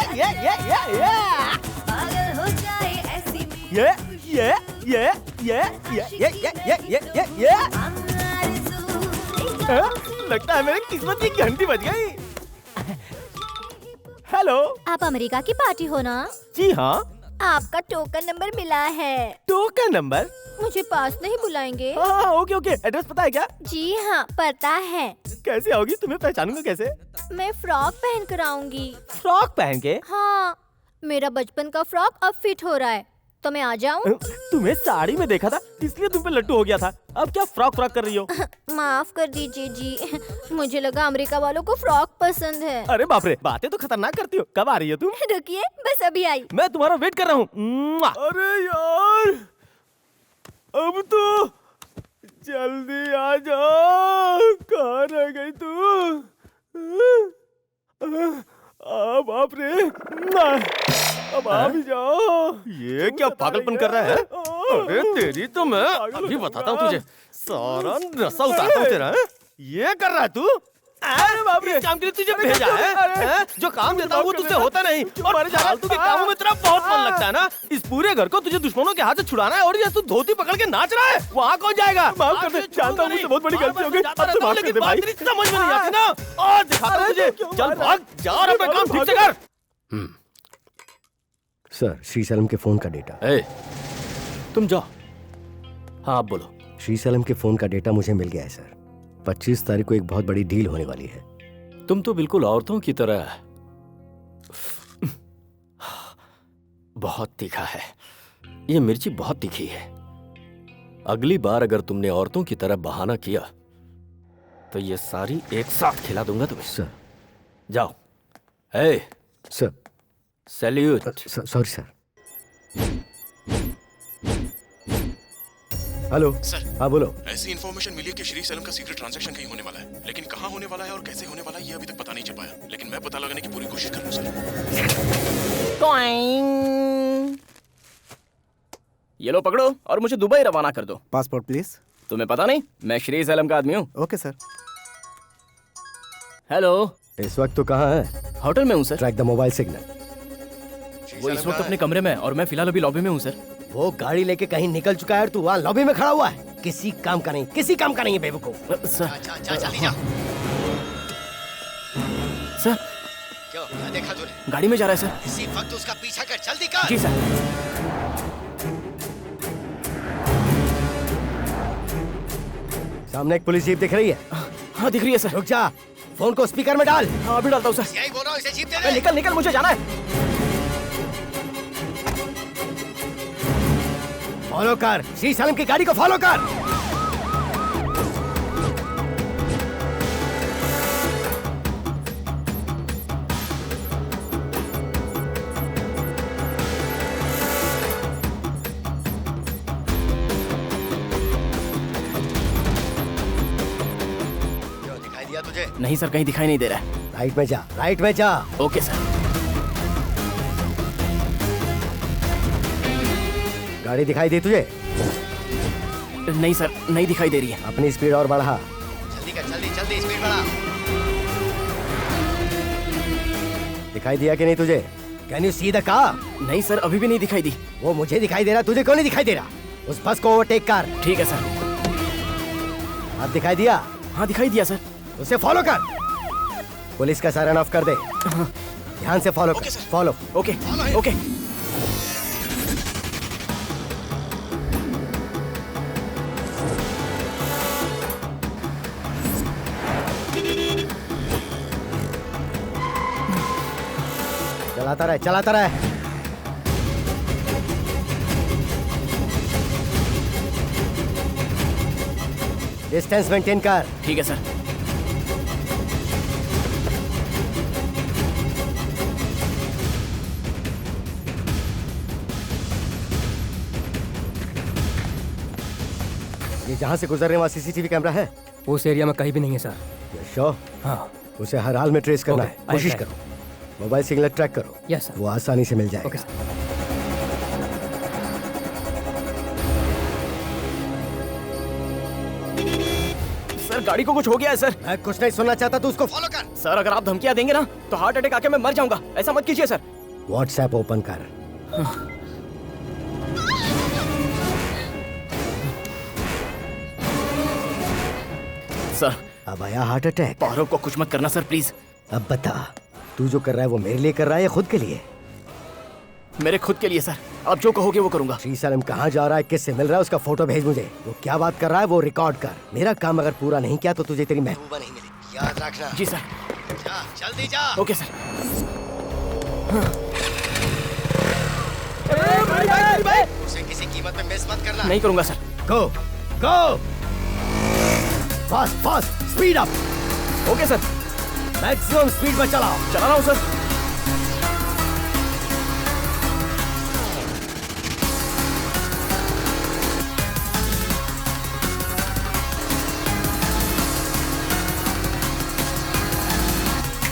लगता है मेरी किस्मत की घंटी बज गई। हेलो, आप अमेरिका की पार्टी हो ना? जी हाँ। आपका टोकन नंबर मिला है। Token number? मुझे पास नहीं बुलाएंगे? हाँ, ओके ओके। एड्रेस पता है क्या? जी हाँ पता है। कैसे आओगी? तुम्हें पहचानूंगा कैसे? मैं फ्रॉक पहन कर आऊंगी। फ्रॉक पहन के? हाँ, मेरा बचपन का फ्रॉक अब फिट हो रहा है, तो मैं आ जाऊं? तुम्हें साड़ी में देखा था इसलिए तुम पे लट्टू हो गया था। अब क्या फ्रॉक कर रही हो? माफ कर दीजिए जी, मुझे लगा अमेरिका वालों को फ्रॉक पसंद है। अरे बाप रे, बातें तो खतरनाक करती हो। कब आ रही हो तुम? रुकिए, बस अभी आई। मैं तुम्हारा वेट कर रहा हूँ। अरे यार, अब तो जल्दी आ जाओ। कहाँ रह गई तू? बाप रे, अब आ भी जाओ। ये क्या पागलपन कर रहा है? अरे तेरी तो मैं अभी बताता हूँ तुझे। सारा नशा उतारता हूँ तेरा। ये कर रहा है तू? अरे बाप रे, काम के लिए तुझे भेजा है? जो काम देता हूँ वो तुझसे होता नहीं। और फालतू के कामों में तेरा बहुत मन लगता है ना। इस पूरे घर को तुझे दुश्मनों के हाथ से छुड़ाना है, और ये तू धोती पकड़ के नाच रहा है। वहाँ कौन जाएगा? माफ कर दे, जानता हूँ मुझसे बहुत बड़ी गलती हो गई। अब तो माफ कर दे भाई। समझ में नहीं आती ना, और दिखाता हूँ तुझे। चल भाग, जा और अपना काम ठीक से कर। सर, श्रीसेलम के फोन का डेटा। तुम जाओ। हाँ, आप बोलो। श्रीसेलम के फोन का डेटा मुझे मिल गया है सर। 25 तारीख को एक बहुत बड़ी डील होने वाली है। तुम तो बिल्कुल औरतों की तरह बहुत तीखा है। ये मिर्ची बहुत तीखी है। अगली बार अगर तुमने औरतों की तरह बहाना किया तो ये सारी एक साथ खिला दूंगा तुम्हें। सर जाओ। Sir, salute. Sorry sir. Hello sir. हाँ बोलो। ऐसी इन्फॉर्मेशन मिली है कि श्री सेलम का सीक्रेट ट्रांजैक्शन कहीं होने वाला है, लेकिन कहाँ होने वाला है और कैसे होने वाला है ये अभी तक पता नहीं चल पाया। लेकिन मैं पता लगाने की पूरी कोशिश कर रहा हूँ सर। ये लो पकड़ो और मुझे दुबई रवाना कर दो। Passport please. तुम्हें पता नहीं मैं श्री सेलम का आदमी हूँ। Okay sir. हेलो, इस वक्त तो कहाँ है? होटल में हूँ sir. Track the mobile signal. वो इस वक्त अपने कमरे में और मैं फिलहाल अभी लॉबी में हूँ सर। वो गाड़ी लेके कहीं निकल चुका है और तू वहाँ लॉबी में खड़ा हुआ है। किसी काम का नहीं, किसी काम का नहीं है बेवकूफ। सर जल्दी जा। सर क्यों, क्या देखा तूने? गाड़ी में जा रहा है सर। इसी वक्त उसका पीछा कर, जल्दी कर। जी सर। सामने एक पुलिस जीप दिख रही है। हाँ दिख रही है सर। रुक जा, फोन को स्पीकर में डाल। हाँ अभी डालता हूँ सर। यही बोल रहा हूँ, इसे जीप दे दे। निकल निकल, मुझे जाना है। फॉलो कर, श्री सेलम की गाड़ी को फॉलो कर। नहीं सर, कहीं दिखाई नहीं दे रहा है। राइट में जा, राइट में जा। Okay sir. गाड़ी दिखाई दी तुझे? नहीं सर, नहीं दिखाई दे रही है। अपनी स्पीड और बढ़ा। जल्दी कर, जल्दी जल्दी स्पीड बढ़ा। दिखाई दिया कि नहीं तुझे? Can you see the car? नहीं सर, अभी भी नहीं दिखाई दी। वो मुझे दिखाई दे रहा, तुझे क्यों नहीं दिखाई दे रहा? उस बस को ओवरटेक कर। ठीक है सर। अब दिखाई दिया? हाँ दिखाई दिया सर। उसे फॉलो कर। पुलिस का सायरन ऑफ कर दे। ध्यान से फॉलो कर। फॉलो। Okay okay. चलाता रहे, चलाता रहे। डिस्टेंस मेंटेन कर। ठीक है सर। ये जहाँ से गुजर रहे वहाँ सीसीटीवी कैमरा है? उस एरिया में कहीं भी नहीं है सर। श्योर? हाँ। उसे हर हाल में ट्रेस करना Okay, है। कोशिश I'll try. करो। मोबाइल सिग्नल ट्रैक करो। Yes sir. वो आसानी से मिल जाएगा। Okay sir. सर गाड़ी को कुछ हो गया है सर। मैं कुछ नहीं सुनना चाहता, तू उसको फॉलो कर। सर अगर आप धमकियां देंगे ना तो हार्ट अटैक आके मैं मर जाऊंगा। ऐसा मत कीजिए सर। व्हाट्सएप ओपन कर। सर अब आया हार्ट अटैक। पारो को कुछ मत करना सर प्लीज। अब बता, तू जो कर रहा है वो मेरे लिए कर रहा है या खुद के लिए? मेरे खुद के लिए सर। आप जो कहोगे वो करूंगा। श्री सैलम कहाँ जा रहा है, किससे मिल रहा है, उसका फोटो भेज मुझे। वो क्या बात कर रहा है वो रिकॉर्ड कर। मेरा काम अगर पूरा नहीं किया तो तुझे तेरी महबूबा नहीं मिलेगी, याद रखना। जी सर। जा, जल्दी जा। Okay sir. उसे किसी कीमत पे मिस मत करना। नहीं करूंगा sir. Go go, fast fast, speed up. Okay sir. Maximum speed में चलाओ। चला रहा हूँ sir.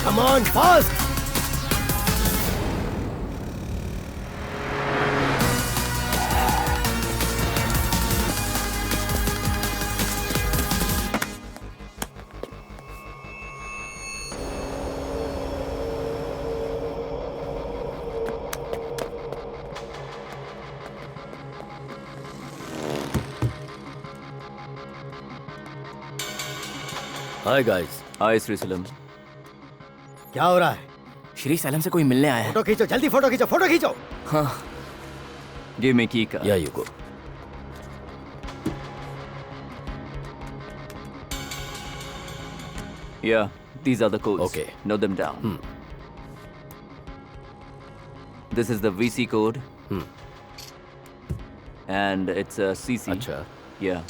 Come on, fast! Hi guys. Hi Srisailam. क्या हो रहा है? श्री सैलम से कोई मिलने आया है। फोटो खींचो, जल्दी फोटो खींचो, फोटो खींचो। हाँ। Give me key card. Yeah, you go. Yeah, these are the codes. Okay. Note them down. This is the VC code. And it's a CC. Acha. Yeah.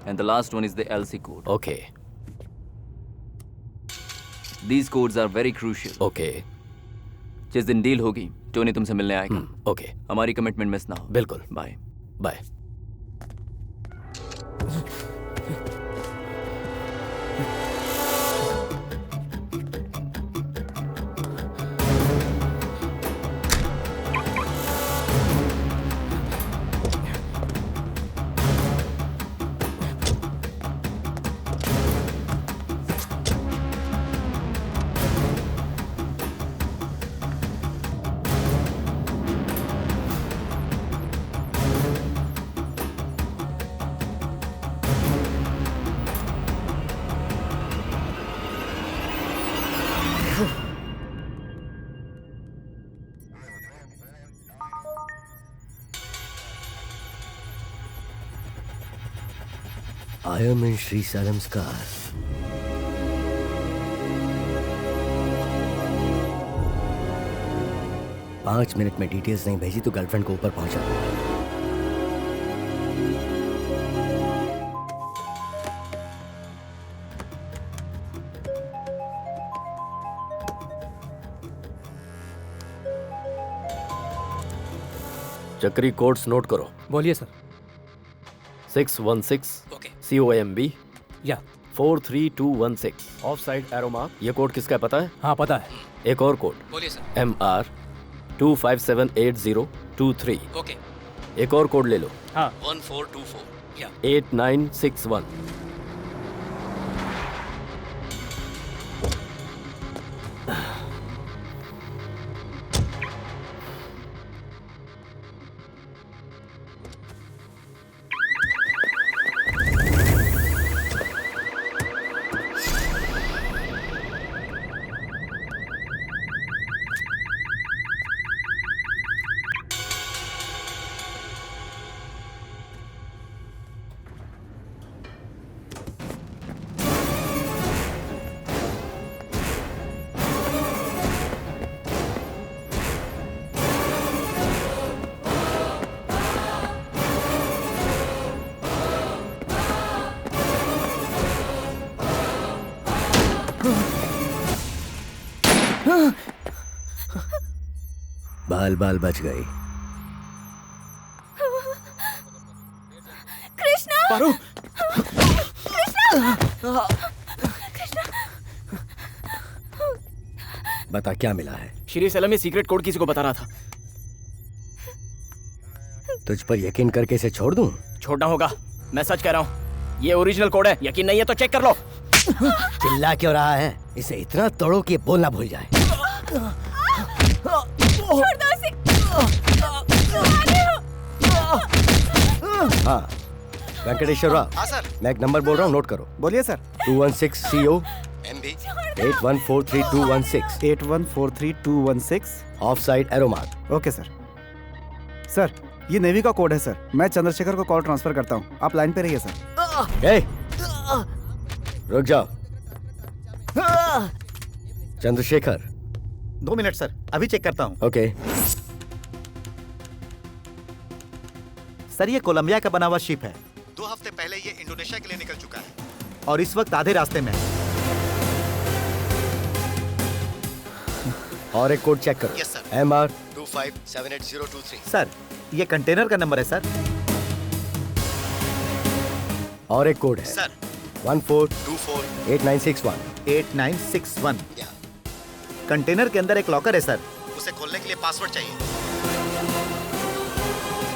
And the last one is the LC code. Okay. These codes are very crucial. Okay. जिस दिन deal होगी Tony तुमसे मिलने आएगा। Okay. हमारी commitment miss ना हो। बिल्कुल। Bye bye. I am in Sri Salam's car. पाँच मिनट में डिटेल्स नहीं भेजी तो गर्लफ्रेंड को ऊपर पहुंचा। चक्री कोड्स नोट करो। बोलिए सर। 616 COMB या 43216 ऑफ साइड एरो मार्क। ये कोड किसका है पता है? हाँ पता है। एक और कोड। बोलिए सर। MR 2578023। ओके। एक और कोड ले लो। हाँ 1424 या 8961। बाल बाल बच गई। कृष्णा! पारू! कृष्णा! बता क्या मिला है? श्री सैलम ये सीक्रेट कोड किसी को बता रहा था। तुझ पर यकीन करके इसे छोड़ दूं? छोड़ना होगा, मैं सच कह रहा हूँ। ये ओरिजिनल कोड है, यकीन नहीं है तो चेक कर लो। चिल्ला क्यों रहा है? इसे इतना तोड़ो कि बोलना भूल जाए। छोड़ दो इसे। हाँ वेंकटेश्वर राव। हाँ सर। मैं एक नंबर बोल रहा हूँ, नोट करो। बोलिए sir. 216 CO MB 8143 8143 of side arrow mark. Okay sir. Sir ये नेवी का कोड है सर। मैं चंद्रशेखर को कॉल ट्रांसफर करता हूँ, आप लाइन पे रहिए सर। ए, रुक जाओ। चंद्रशेखर। 2 मिनट सर, अभी चेक करता हूँ। ओके। सर ये कोलंबिया का बना हुआ शिप है। 2 हफ्ते पहले ये इंडोनेशिया के लिए निकल चुका है और इस वक्त आधे रास्ते में है। और एक कोड चेक करो। Yes sir. MR 2578023। सर ये कंटेनर का नंबर है सर। और एक कोड है सर 14248961। 8961। कंटेनर के अंदर एक लॉकर है सर, उसे खोलने के लिए पासवर्ड चाहिए।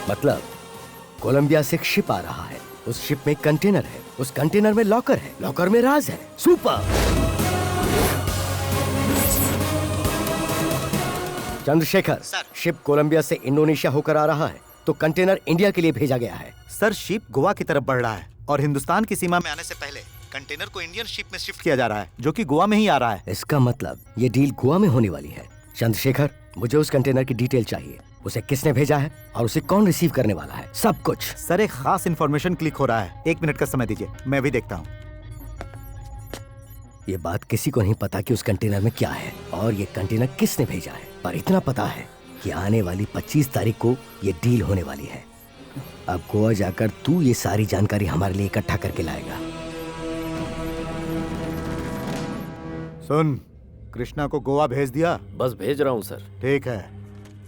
मतलब कोलंबिया से एक शिप आ रहा है, उस शिप में कंटेनर है, उस कंटेनर में लॉकर है, लॉकर में राज है। Super. Chandrashekhar sir. Ship Colombia से इंडोनेशिया होकर आ रहा है, तो कंटेनर इंडिया के लिए भेजा गया है। सर शिप गोवा की तरफ बढ़ रहा है और हिंदुस्तान की सीमा में आने से पहले कंटेनर को इंडियन शिप में शिफ्ट किया जा रहा है, जो कि गोवा में ही आ रहा है। इसका मतलब ये डील गोवा में होने वाली है। चंद्रशेखर मुझे उस कंटेनर की डिटेल चाहिए, उसे किसने भेजा है और उसे कौन रिसीव करने वाला है, सब कुछ। सर एक खास इन्फॉर्मेशन क्लिक हो रहा है, 1 मिनट का समय दीजिए, मैं भी देखता हूँ। ये बात किसी को नहीं पता कि उस कंटेनर में क्या है और ये कंटेनर किसने भेजा है, पर इतना पता है कि आने वाली 25 तारीख को ये डील होने वाली है। अब गोवा जाकर तू ये सारी जानकारी हमारे लिए इकट्ठा करके लाएगा। सुन, कृष्णा को गोवा भेज दिया? बस भेज रहा हूँ सर। ठीक है,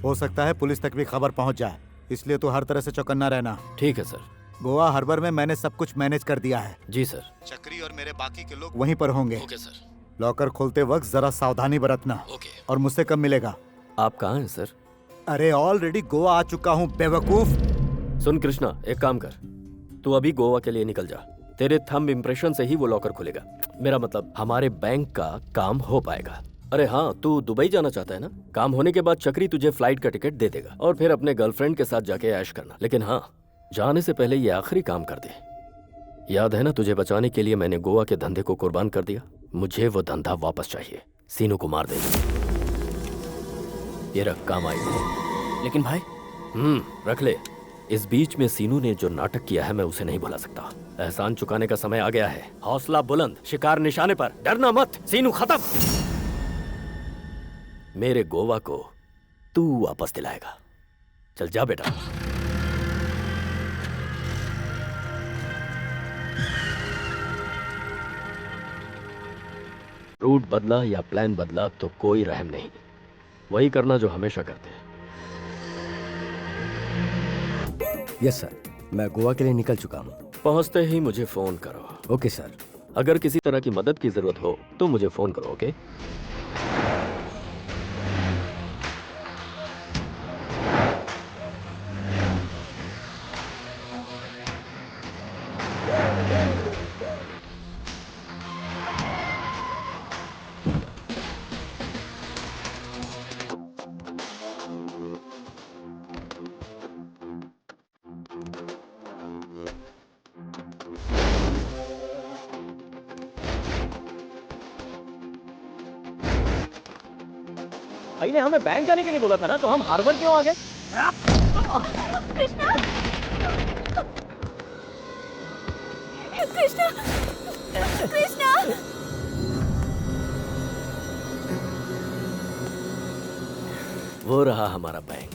हो सकता है पुलिस तक भी खबर पहुंच जाए, इसलिए तू हर तरह से चौकन्ना रहना। ठीक है सर। गोवा हार्बर में मैंने सब कुछ मैनेज कर दिया है। जी सर। चक्री और मेरे बाकी के लोग वहीं पर होंगे। Okay sir. लॉकर खोलते वक्त जरा सावधानी बरतना। ओके। और मुझसे कब मिलेगा? आप कहाँ हैं सर? अरे ऑलरेडी गोवा आ चुका हूँ बेवकूफ। सुन कृष्णा, एक काम कर, तू अभी गोवा के लिए निकल जा। तेरे थंब इम्प्रेशन से ही वो लॉकर खुलेगा। मेरा मतलब हमारे बैंक का काम हो पाएगा। अरे हाँ, तू दुबई जाना चाहता है ना? काम होने के बाद चक्री तुझे फ्लाइट का टिकट दे देगा और फिर अपने गर्लफ्रेंड के साथ जाके ऐश करना। लेकिन हाँ, जाने से पहले ये आखिरी काम कर दे। याद है ना, तुझे बचाने के लिए मैंने गोवा के धंधे को कुर्बान कर दिया। मुझे वो धंधा वापस चाहिए। सीनू को मार दे। ये रख, काम आई। लेकिन भाई। रख ले। इस बीच में सीनू ने जो नाटक किया है मैं उसे नहीं भुला सकता। एहसान चुकाने का समय आ गया है। हौसला बुलंद, शिकार निशाने पर, डरना मत। सीनू खत्म। मेरे गोवा को तू वापस दिलाएगा। चल जा बेटा। रूट बदला या प्लान बदला तो कोई रहम नहीं। वही करना जो हमेशा करते हैं। यस सर, मैं गोवा के लिए निकल चुका हूँ। पहुंचते ही मुझे फोन करो। Okay sir. अगर किसी तरह की मदद की जरूरत हो तो मुझे फोन करो, ओके? भाई ने हमें बैंक जाने के लिए बोला था ना, तो हम हार्बर क्यों आ गए? कृष्णा, कृष्णा, कृष्णा। वो रहा हमारा बैंक।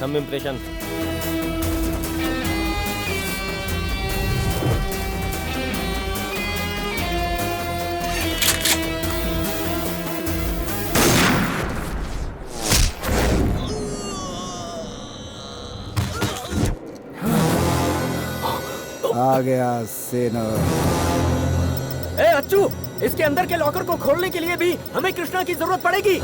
Some impression. आ गया सेनो। ए अच्छू, इसके अंदर के लॉकर को खोलने के लिए भी हमें कृष्णा की जरूरत पड़ेगी।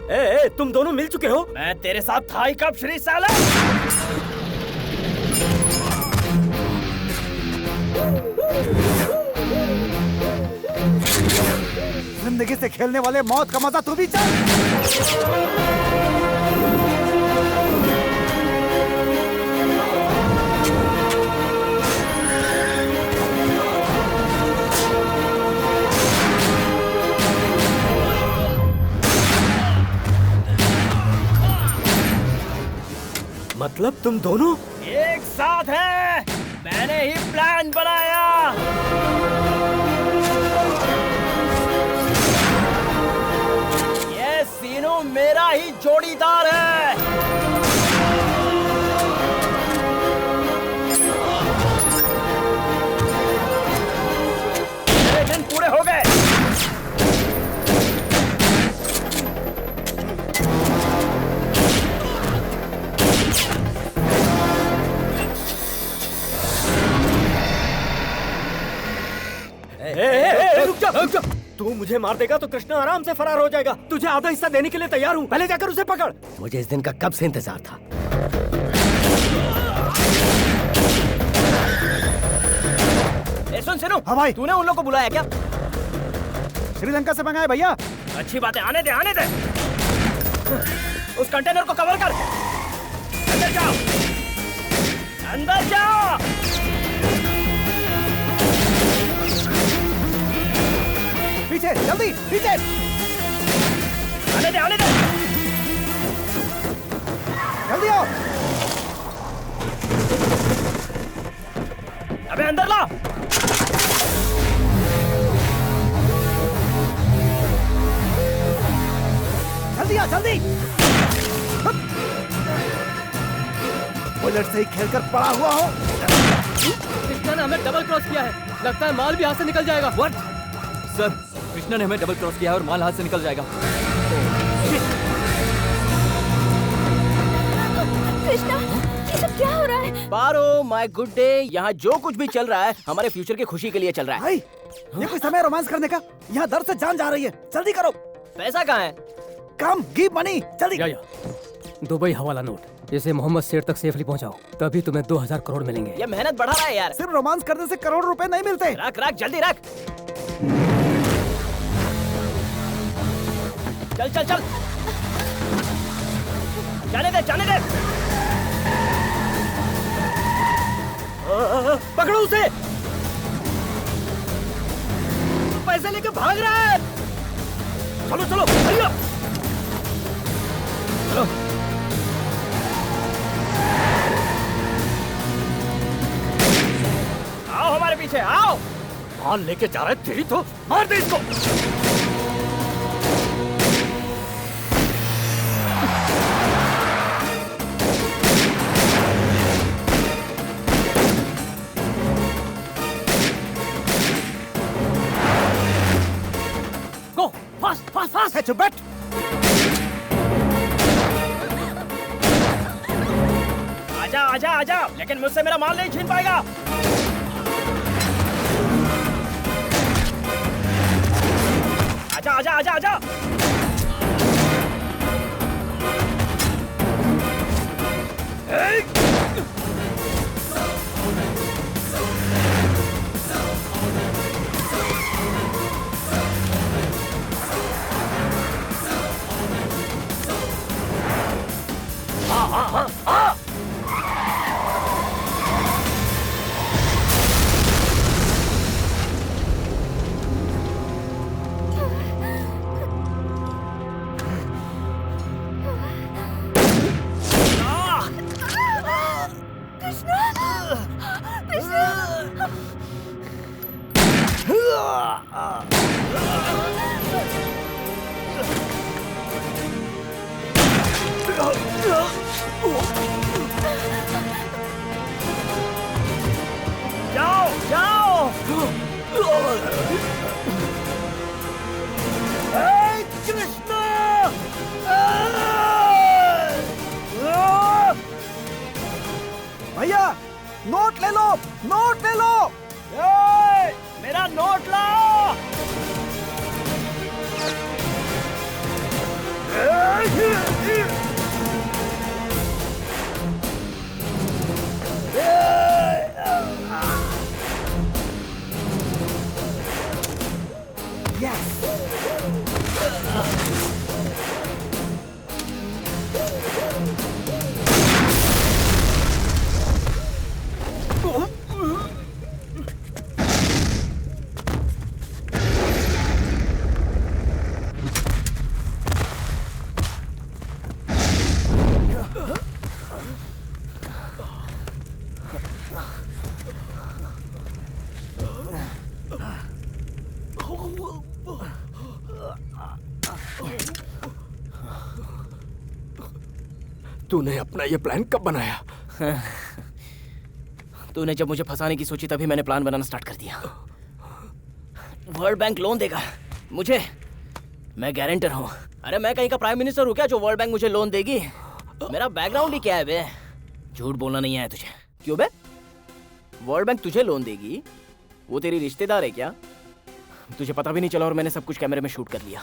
ए, तुम दोनों मिल चुके हो? मैं तेरे साथ था ही कब, श्री सेलम? जिंदगी से खेलने वाले मौत का मजा तू भी चल। मतलब तुम दोनों एक साथ हैं? मैंने ही प्लान बनाया। ये सीनो मेरा ही जोड़ीदार है। मेरे दिन पूरे हो गए। रुक जा। तू मुझे मार देगा तो कृष्णा आराम से फरार हो जाएगा। तुझे आधा हिस्सा देने के लिए तैयार हूँ, पहले जाकर उसे पकड़। मुझे इस दिन का कब से इंतजार था। सुन सुनो। हाँ भाई, तूने उन लोगों को बुलाया क्या? श्रीलंका से मंगाए भैया। अच्छी बात है, आने दे आने दे। उस कंटेनर को कवर कर। अंदर जाओ, अंदर जाओ। पीछे जल्दी, पीछे। आने दे आने दे। जल्दी आओ। अबे अंदर ला। जल्दी आ, जल्दी। बुलेट से ही खेलकर पड़ा हुआ हो। कृष्णा ने हमें डबल क्रॉस किया है, लगता है माल भी हाथ से निकल जाएगा। व्हाट? सर, कृष्णा ने हमें डबल क्रॉस किया है और माल हाथ से निकल जाएगा। कृष्णा, ये सब क्या हो रहा है? पारो, माय गुड डे। यहाँ जो कुछ भी चल रहा है हमारे फ्यूचर की खुशी के लिए चल रहा है। भाई, ये कोई समय रोमांस करने का? यहाँ दर्द से जान जा रही है, जल्दी करो। पैसा कहाँ है? कम, गिव मनी, जल्दी। या। दुबई हवाला नोट, इसे मोहम्मद सेठ तक सेफली पहुंचाओ, तभी तुम्हें 2000 करोड़ मिलेंगे। ये मेहनत बढ़ा रहा है यार। सिर्फ रोमांस करने से करोड़ रुपए नहीं मिलते। रख रख, जल्दी रख। चल चल चल, जाने दे जाने दे। पकड़ो उसे। पैसे लेके भाग रहा है। चलो चलो भैया, चलो। आओ हमारे पीछे आओ। माल लेके जा रहा है तेरी तो, मार दे इसको। Fast fast fast. चुप बैठ। आजा आजा आजा, लेकिन मुझसे मेरा माल नहीं छीन पाएगा। आजा आजा आजा आजा। जाओ जाओ। कृष्णा, भैया, नोट ले लो, नोट ले लो। मेरा नोट लाओ। तूने अपना ये प्लान कब बनाया? तूने जब मुझे फंसाने की सोची तभी मैंने प्लान बनाना स्टार्ट कर दिया। वर्ल्ड बैंक लोन देगा मुझे, मैं गारंटर हूँ। अरे मैं कहीं का प्राइम मिनिस्टर हूँ क्या जो वर्ल्ड बैंक मुझे लोन देगी? मेरा बैकग्राउंड ही क्या है बे? झूठ बोलना नहीं आया तुझे। क्यों बे? वर्ल्ड बैंक तुझे लोन देगी? वो तेरी रिश्तेदार है क्या? तुझे पता भी नहीं चला और मैंने सब कुछ कैमरे में शूट कर लिया।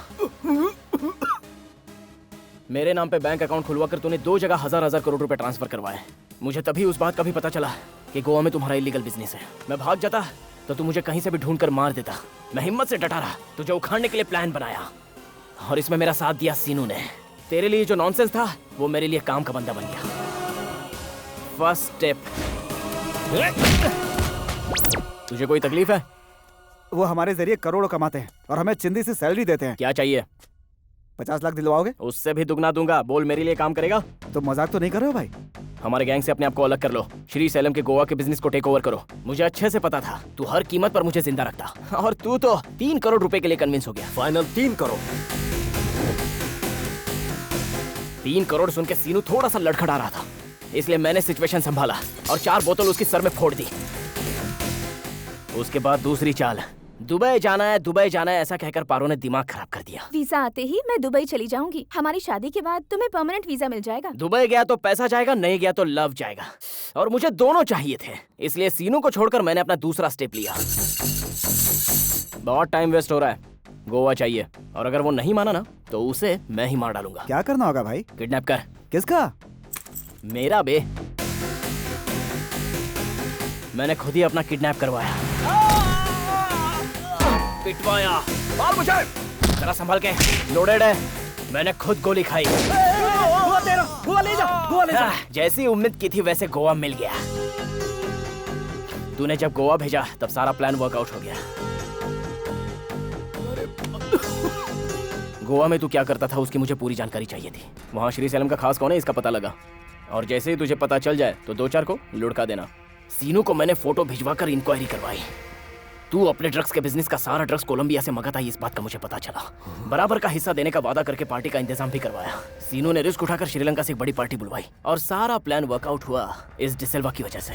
मेरे नाम पे बैंक अकाउंट खुलवा कर तूने 2 जगह हजार करोड़ रुपए ट्रांसफर करवाए। मुझे तभी उस बात का भी पता चला कि गोवा में तुम्हारा इलीगल बिजनेस है। मैं भाग जाता तो तू मुझे कहीं से भी ढूंढ कर मार देता। मैं हिम्मत से डटा रहा, तुझे उखाड़ने के लिए प्लान बनाया और इसमें मेरा साथ दिया सीनू ने। तेरे लिए जो नॉनसेंस था वो मेरे लिए काम का बंदा बन गया। First step. तुझे कोई तकलीफ है? वो हमारे जरिए करोड़ों कमाते हैं और हमें चिंदी से सैलरी देते हैं। क्या चाहिए? 50 लाख दिलवाओगे? उससे भी दुगना दूंगा। बोल, मेरे लिए काम करेगा? तो मजाक तो नहीं कर रहे हो भाई? हमारे गैंग से अपने आप को अलग कर लो। श्री सैलम के गोवा के बिजनेस को टेक ओवर करो। मुझे अच्छे से पता था तू हर कीमत पर मुझे जिंदा रखता और तू तो 3 करोड़ रुपए के लिए कन्विंस हो गया। फाइनल 3 करोड़। 3 करोड़ सुन के सीनू थोड़ा सा लड़खड़ा रहा था, इसलिए मैंने सिचुएशन संभाला और 4 बोतल उसकी सर में फोड़ दी। उसके बाद दूसरी चाल, दुबई जाना है, दुबई जाना है ऐसा कहकर पारो ने दिमाग खराब कर दिया। वीजा आते ही मैं दुबई चली जाऊंगी। हमारी शादी के बाद तुम्हें परमानेंट वीजा मिल जाएगा। दुबई गया तो पैसा जाएगा, नहीं गया तो लव जाएगा, और मुझे दोनों चाहिए थे। इसलिए सीनू को छोड़कर मैंने अपना दूसरा स्टेप लिया। बहुत टाइम वेस्ट हो रहा है, गोवा चाहिए, और अगर वो नहीं माना ना तो उसे मैं ही मार डालूंगा। क्या करना होगा भाई? किडनैप कर। किसका? मेरा बे। मैंने खुद ही अपना किडनैप करवाया, पिटवाया। मार मुझे, जरा संभल के, लोडेड है। मैंने खुद गोली खाई। गोवा ले जा, गोवा ले जा। जैसी उम्मीद की थी वैसे गोवा मिल गया। तूने जब गोवा भेजा तब सारा प्लान वर्कआउट हो गया। गोवा में तू क्या करता था उसकी मुझे पूरी जानकारी चाहिए थी। वहाँ श्री सेलम का खास कौन है इसका पता लगा, और जैसे ही तुझे पता चल जाए तो 2-4 को लुढ़का देना। सीनू को मैंने फोटो भिजवाकर इंक्वायरी करवाई। तू अपने ड्रग्स के बिजनेस का सारा ड्रग्स कोलंबिया से मंगाता है, इस बात का मुझे पता चला। बराबर का हिस्सा देने का वादा करके पार्टी का इंतजाम भी करवाया। सीनू ने रिस्क उठाकर श्रीलंका से एक बड़ी पार्टी बुलवाई, और सारा प्लान वर्कआउट हुआ इस डिसेल्वा की वजह से।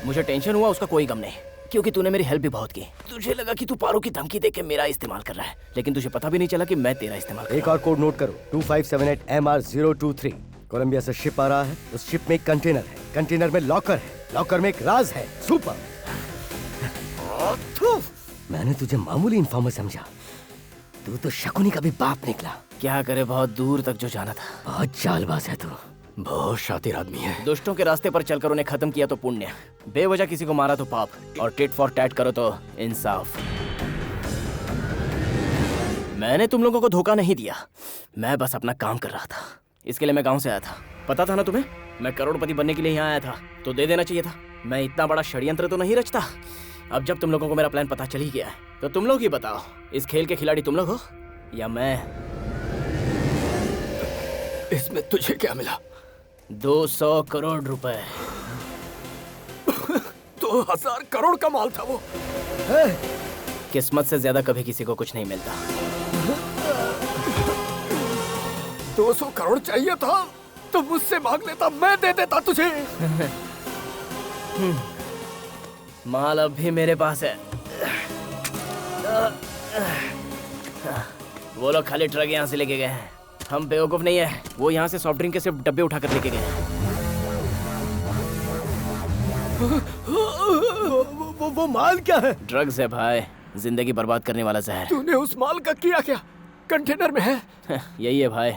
मुझे टेंशन हुआ, उसका कोई गम नहीं, क्योंकि तूने मेरी हेल्प भी बहुत की। तुझे लगा कि तू पारो की धमकी देके मेरा इस्तेमाल कर रहा है, लेकिन तुझे पता भी नहीं चला कि मैं तेरा इस्तेमाल कर रहा हूं। एक और कोड नोट करो, 2578 MR023। कोलंबिया से शिप आ रहा है। उस शिप में एक कंटेनर है, कंटेनर में लॉकर है, लॉकर में एक राज है। सुपर। मैंने तुझे मामूली इन्फॉर्मर समझा, तू तो शकुनी का भी बाप निकला। क्या करे, बहुत दूर तक जो जाना था। बहुत चालबाज है तू, बहुत शातिर आदमी है। दुष्टों के रास्ते पर चलकर उन्हें खत्म किया तो पुण्य, बेवजह किसी को मारा तो पाप, और टिट फॉर टैट करो तो इंसाफ। मैंने तुम लोगों को धोखा नहीं दिया, मैं बस अपना काम कर रहा था। इसके लिए मैं गांव से आया था। पता था ना तुम्हें, मैं करोड़पति बनने के लिए यहाँ आया था, तो दे देना चाहिए था। मैं इतना बड़ा षड्यंत्र तो नहीं रचता। अब जब तुम लोगों को मेरा प्लान पता चल ही गया है, तो तुम लोग ही बताओ, इस खेल के खिलाड़ी तुम लोग हो या मैं? इसमें तुझे क्या मिला? 200 करोड़ रुपए। 2000 करोड़ का माल था वो। किस्मत से ज्यादा कभी किसी को कुछ नहीं मिलता। 200 करोड़ चाहिए था तो मुझसे मांग लेता, मैं दे देता तुझे। माल अब भी मेरे पास है। वो लोग खाली ट्रक यहाँ से लेके गए हैं। हम बेवकूफ नहीं है, वो यहाँ से सॉफ्ट ड्रिंक के सिर्फ डब्बे उठाकर लेके गए हैं। वो माल क्या है? ड्रग्स है भाई, जिंदगी बर्बाद करने वाला जहर। तूने उस माल का किया क्या? कंटेनर में है। यही है भाई।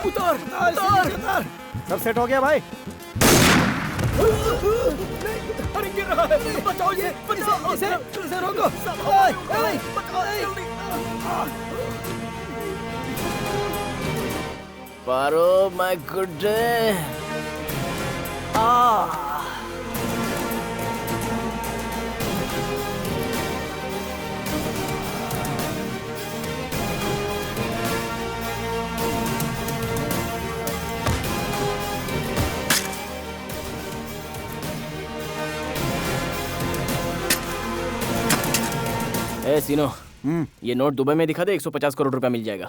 उतार, उतार, उतार। सब सेट हो गया भाई? अरे गिर रहा है, बचाओ ये, बचाओ इसे रोको। पारो माय गुड डे। ए सीनो, ये नोट दुबई में दिखा दे, 150 करोड़ रुपया मिल जाएगा।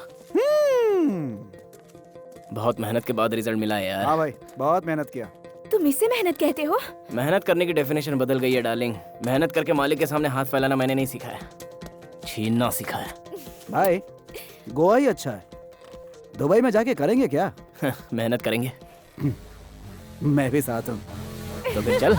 बहुत मेहनत के बाद रिजल्ट मिला है यार। हाँ भाई, बहुत मेहनत किया। तुम इसे मेहनत कहते हो? मेहनत करने की डेफिनेशन बदल गई है डार्लिंग। मेहनत करके मालिक के सामने हाथ फैलाना मैंने नहीं सीखा है, छीनना सीखा है। भाई गोवा ही अच्छा है, दुबई में जाके करेंगे क्या? मेहनत करेंगे। मैं भी साथ हूँ। तो फिर चल।